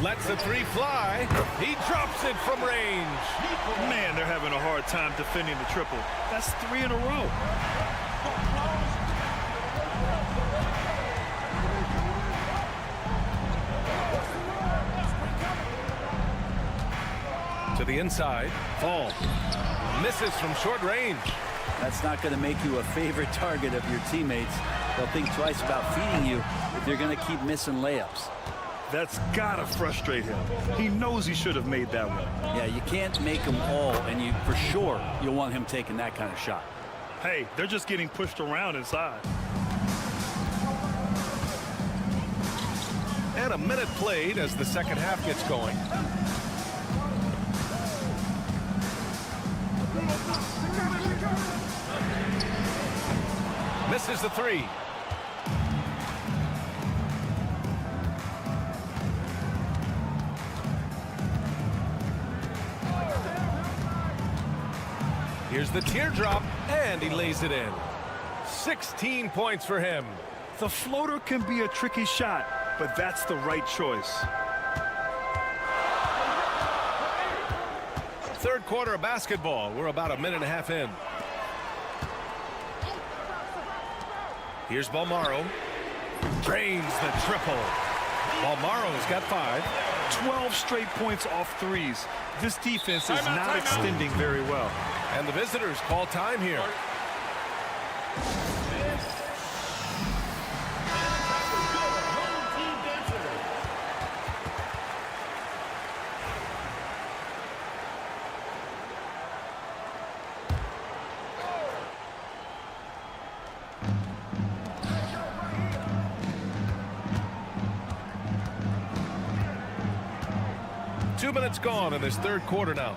Lets the three fly. He drops it from range. Man, they're having a hard time defending the triple. That's 3 in a row. To the inside. Fall. Misses from short range. That's not going to make you a favorite target of your teammates. They'll think twice about feeding you if they're going to keep missing layups. That's gotta frustrate him. He knows he should have made that one. Yeah, you can't make them all, and you for sure you'll want him taking that kind of shot. Hey, they're just getting pushed around inside. And a minute played as the second half gets going. Misses the three. Here's the teardrop, and he lays it in. 16 points for him. The floater can be a tricky shot, but that's the right choice. Third quarter of basketball. We're about a minute and a half in. Here's Balmaro. Drains the triple. Balmaro's got 5. 12 straight points off threes. This defense is not extending very well. And the visitors call time here. Two minutes gone in this third quarter now.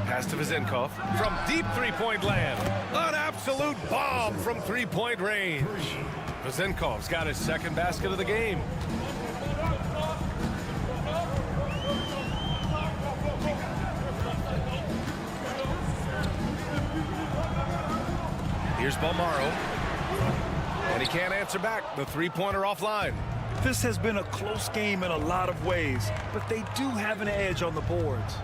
Pass to Vizenkov from deep three-point land. An absolute bomb from three-point range. Vizenkov's got his second basket of the game. Here's Balmaro. And he can't answer back. The three-pointer offline. This has been a close game in a lot of ways, but they do have an edge on the boards.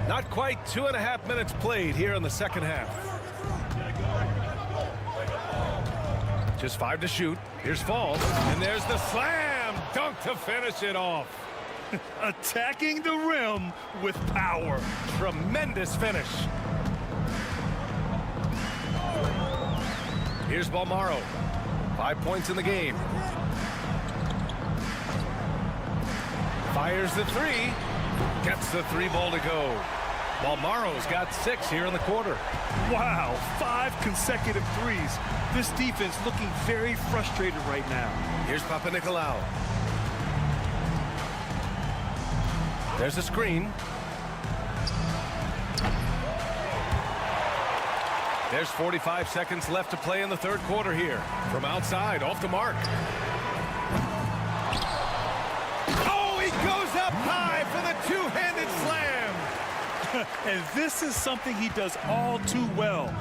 Not quite 2.5 minutes played here in the second half. Just 5 to shoot. Here's Fall. And there's the slam dunk to finish it off. Attacking the rim with power. Tremendous finish. Here's Balmaro. 5 points in the game. Fires the three. Gets the three ball to go. Balmaro's got 6 here in the quarter. Wow, 5 consecutive threes. This defense looking very frustrated right now. Here's Papanikolaou. There's a screen. There's 45 seconds left to play in the third quarter here. From outside, off the mark. Oh, he goes up high for the two-handed slam. And this is something he does all too well.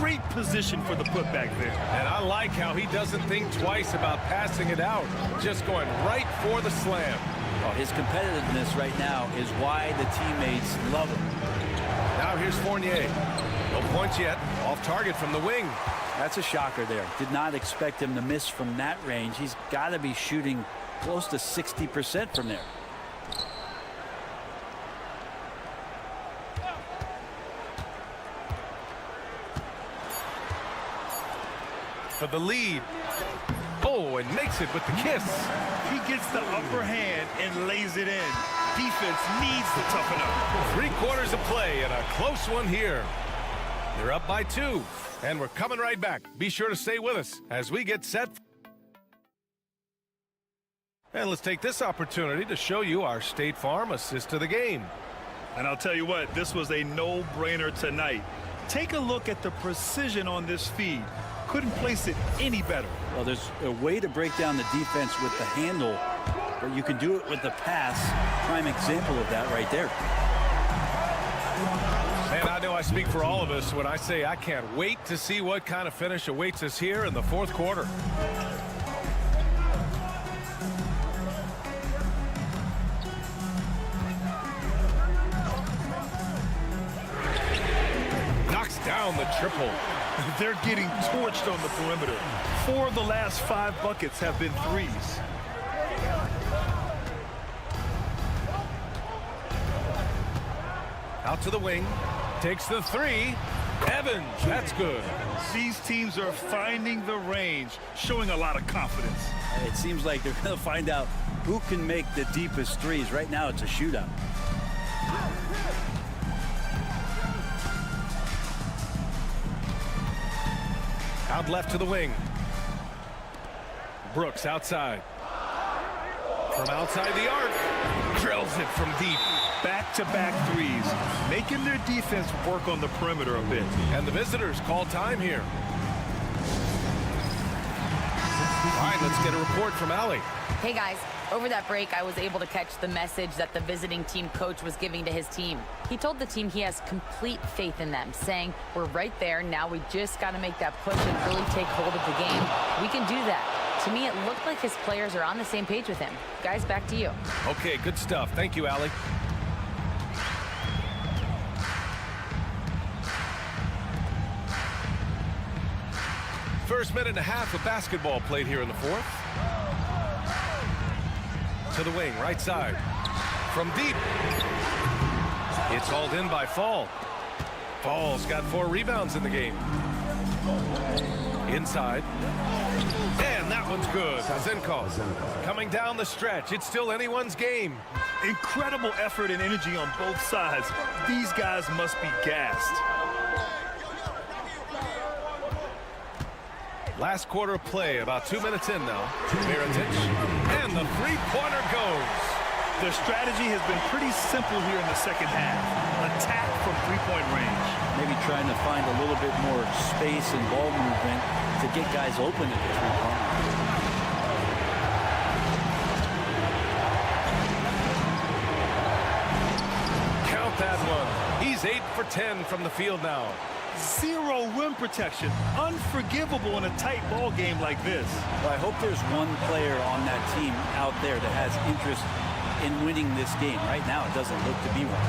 Great position for the putback there. And I like how he doesn't think twice about passing it out. Just going right for the slam. Well, his competitiveness right now is why the teammates love him. Now here's Fournier. No points yet. Off target from the wing. That's a shocker there. Did not expect him to miss from that range. He's got to be shooting close to 60% from there. For the lead. Oh, and makes it with the kiss. He gets the upper hand and lays it in. Defense needs to toughen up. 3 quarters of play and a close one here. They're up by 2, and we're coming right back. Be sure to stay with us as we get set. And let's take this opportunity to show you our State Farm assist to the game. And I'll tell you what, this was a no-brainer tonight. Take a look at the precision on this feed. Couldn't place it any better. Well, there's a way to break down the defense with the handle, but you can do it with the pass. Prime example of that right there. And I know I speak for all of us when I say I can't wait to see what kind of finish awaits us here in the fourth quarter. Knocks down the triple. They're getting torched on the perimeter. 4 of the last 5 buckets have been threes. Out to the wing. Takes the 3. Evans, that's good. These teams are finding the range, showing a lot of confidence. It seems like they're going to find out who can make the deepest threes. Right now, it's a shootout. Out left to the wing. Brooks outside. From outside the arc. Drills it from deep. Back-to-back threes, making their defense work on the perimeter a bit. And the visitors call time here. All right, let's get a report from Allie. Hey guys, over that break, I was able to catch the message that the visiting team coach was giving to his team. He told the team he has complete faith in them, saying, we're right there, now we just got to make that push and really take hold of the game. We can do that. To me, it looked like his players are on the same page with him. Guys, back to you. Okay, good stuff. Thank you, Allie. First minute and a half of basketball played here in the fourth. To the wing, right side. From deep. It's hauled in by Fall. Fall's got 4 rebounds in the game. Inside. And that one's good. Zenko coming down the stretch. It's still anyone's game. Incredible effort and energy on both sides. These guys must be gassed. Last quarter of play, about 2 minutes in now. Mirotic, and the three-pointer goes. Their strategy has been pretty simple here in the second half. Attack from three-point range. Maybe trying to find a little bit more space and ball movement to get guys open at the three-point. Count that one. He's 8 for 10 from the field now. 0 rim protection. Unforgivable in a tight ball game like this. Well, I hope there's one player on that team out there that has interest in winning this game. Right now, it doesn't look to be one.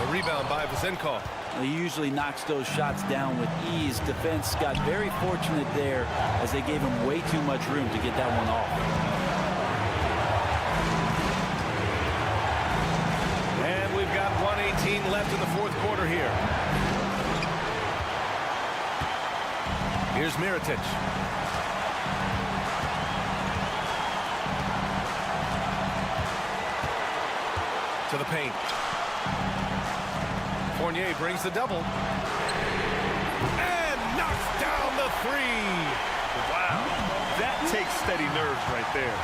The rebound by Vazenkov. He usually knocks those shots down with ease. Defense got very fortunate there as they gave him way too much room to get that one off. And we've got 1:18 left in the fourth quarter here. Here's Mirotic. To the paint. Fournier brings the double. And knocks down the 3. Wow. That takes steady nerves right there.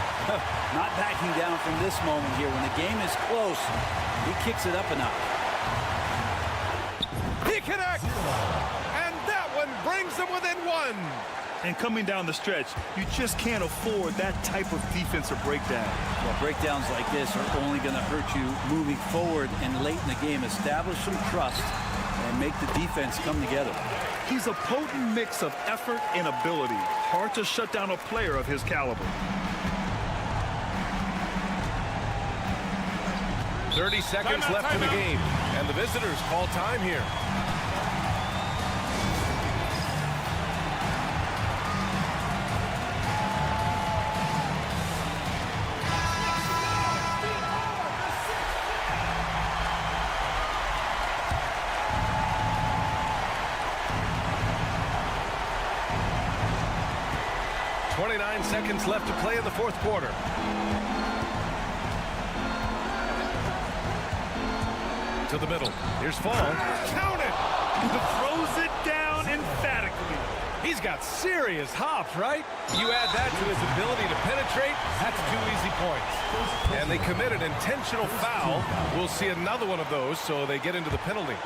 Not backing down from this moment here. When the game is close, he kicks it up a notch. He connects! Brings them within 1. And coming down the stretch, you just can't afford that type of defensive breakdown. Well, breakdowns like this are only going to hurt you moving forward and late in the game. Establish some trust and make the defense come together. He's a potent mix of effort and ability. Hard to shut down a player of his caliber. 30 seconds left in the game, and the visitors call time here. Seconds left to play in the fourth quarter. To the middle. Here's Fall. Count it! Throws it down emphatically. He's got serious hops, right? You add that to his ability to penetrate, that's 2 easy points. And they commit an intentional foul. We'll see another one of those, so they get into the penalty.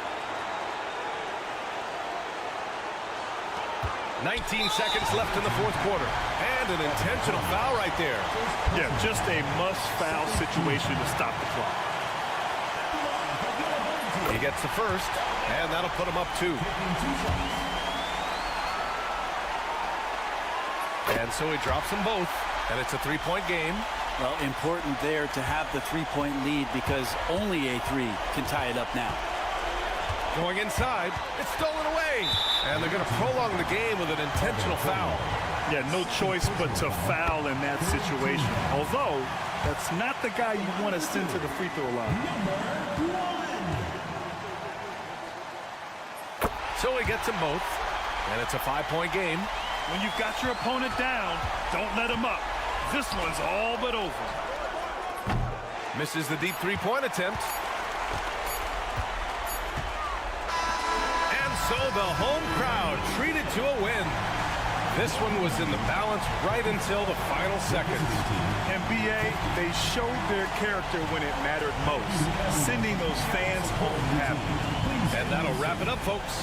19 seconds left in the fourth quarter. And an intentional foul right there. Yeah, just a must-foul situation to stop the clock. He gets the first, and that'll put him up 2. And so he drops them both, and it's a 3-point game. Well, important there to have the 3-point lead because only a 3 can tie it up now. Going inside, it's stolen away. And they're going to prolong the game with an intentional foul. Yeah, no choice but to foul in that situation. Although, that's not the guy you want to send to the free throw line. So he gets them both, and it's a 5-point game. When you've got your opponent down, don't let him up. This one's all but over. Misses the deep 3-point attempt. And so the home crowd treated to a win. This one was in the balance right until the final seconds. NBA, they showed their character when it mattered most, sending those fans home happy. And that'll wrap it up, folks.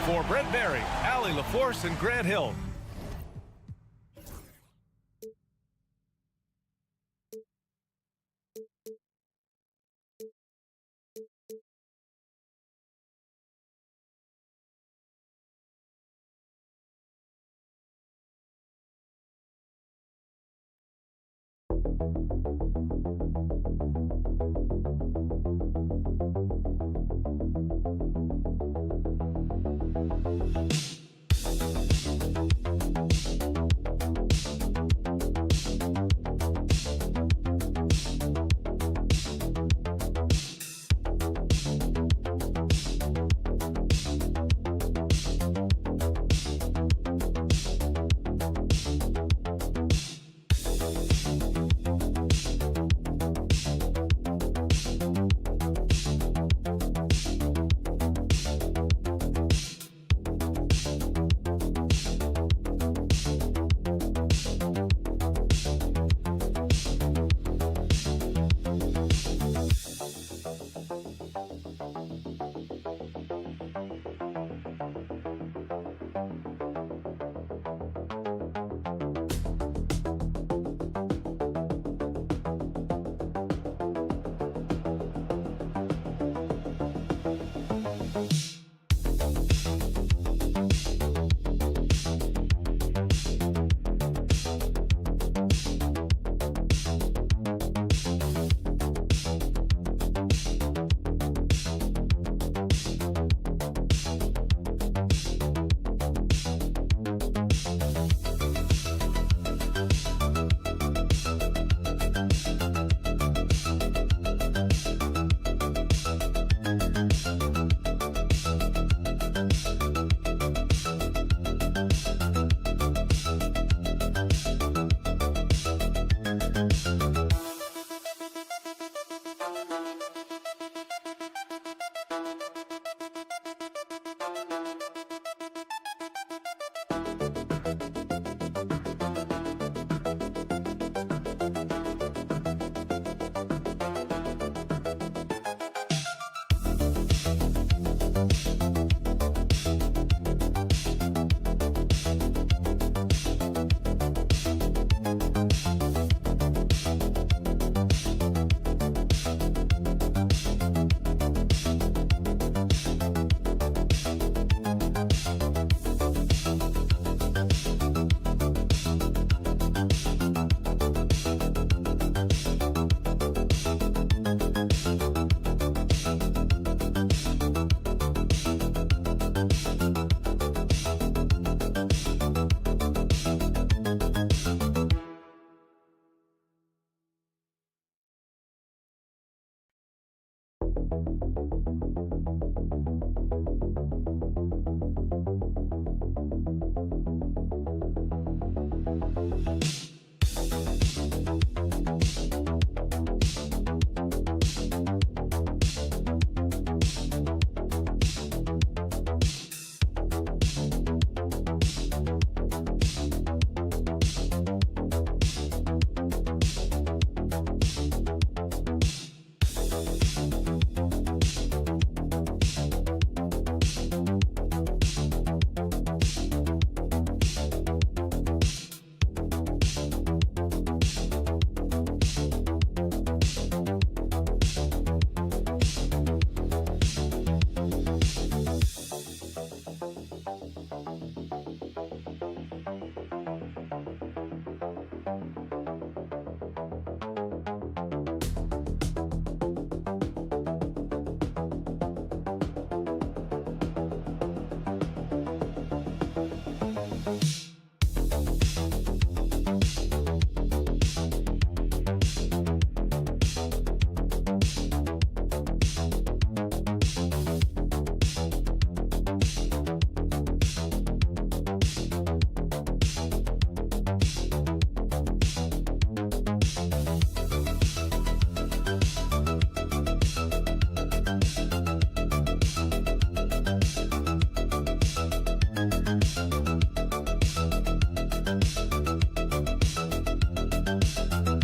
For Brent Barry, Allie LaForce, and Grant Hill.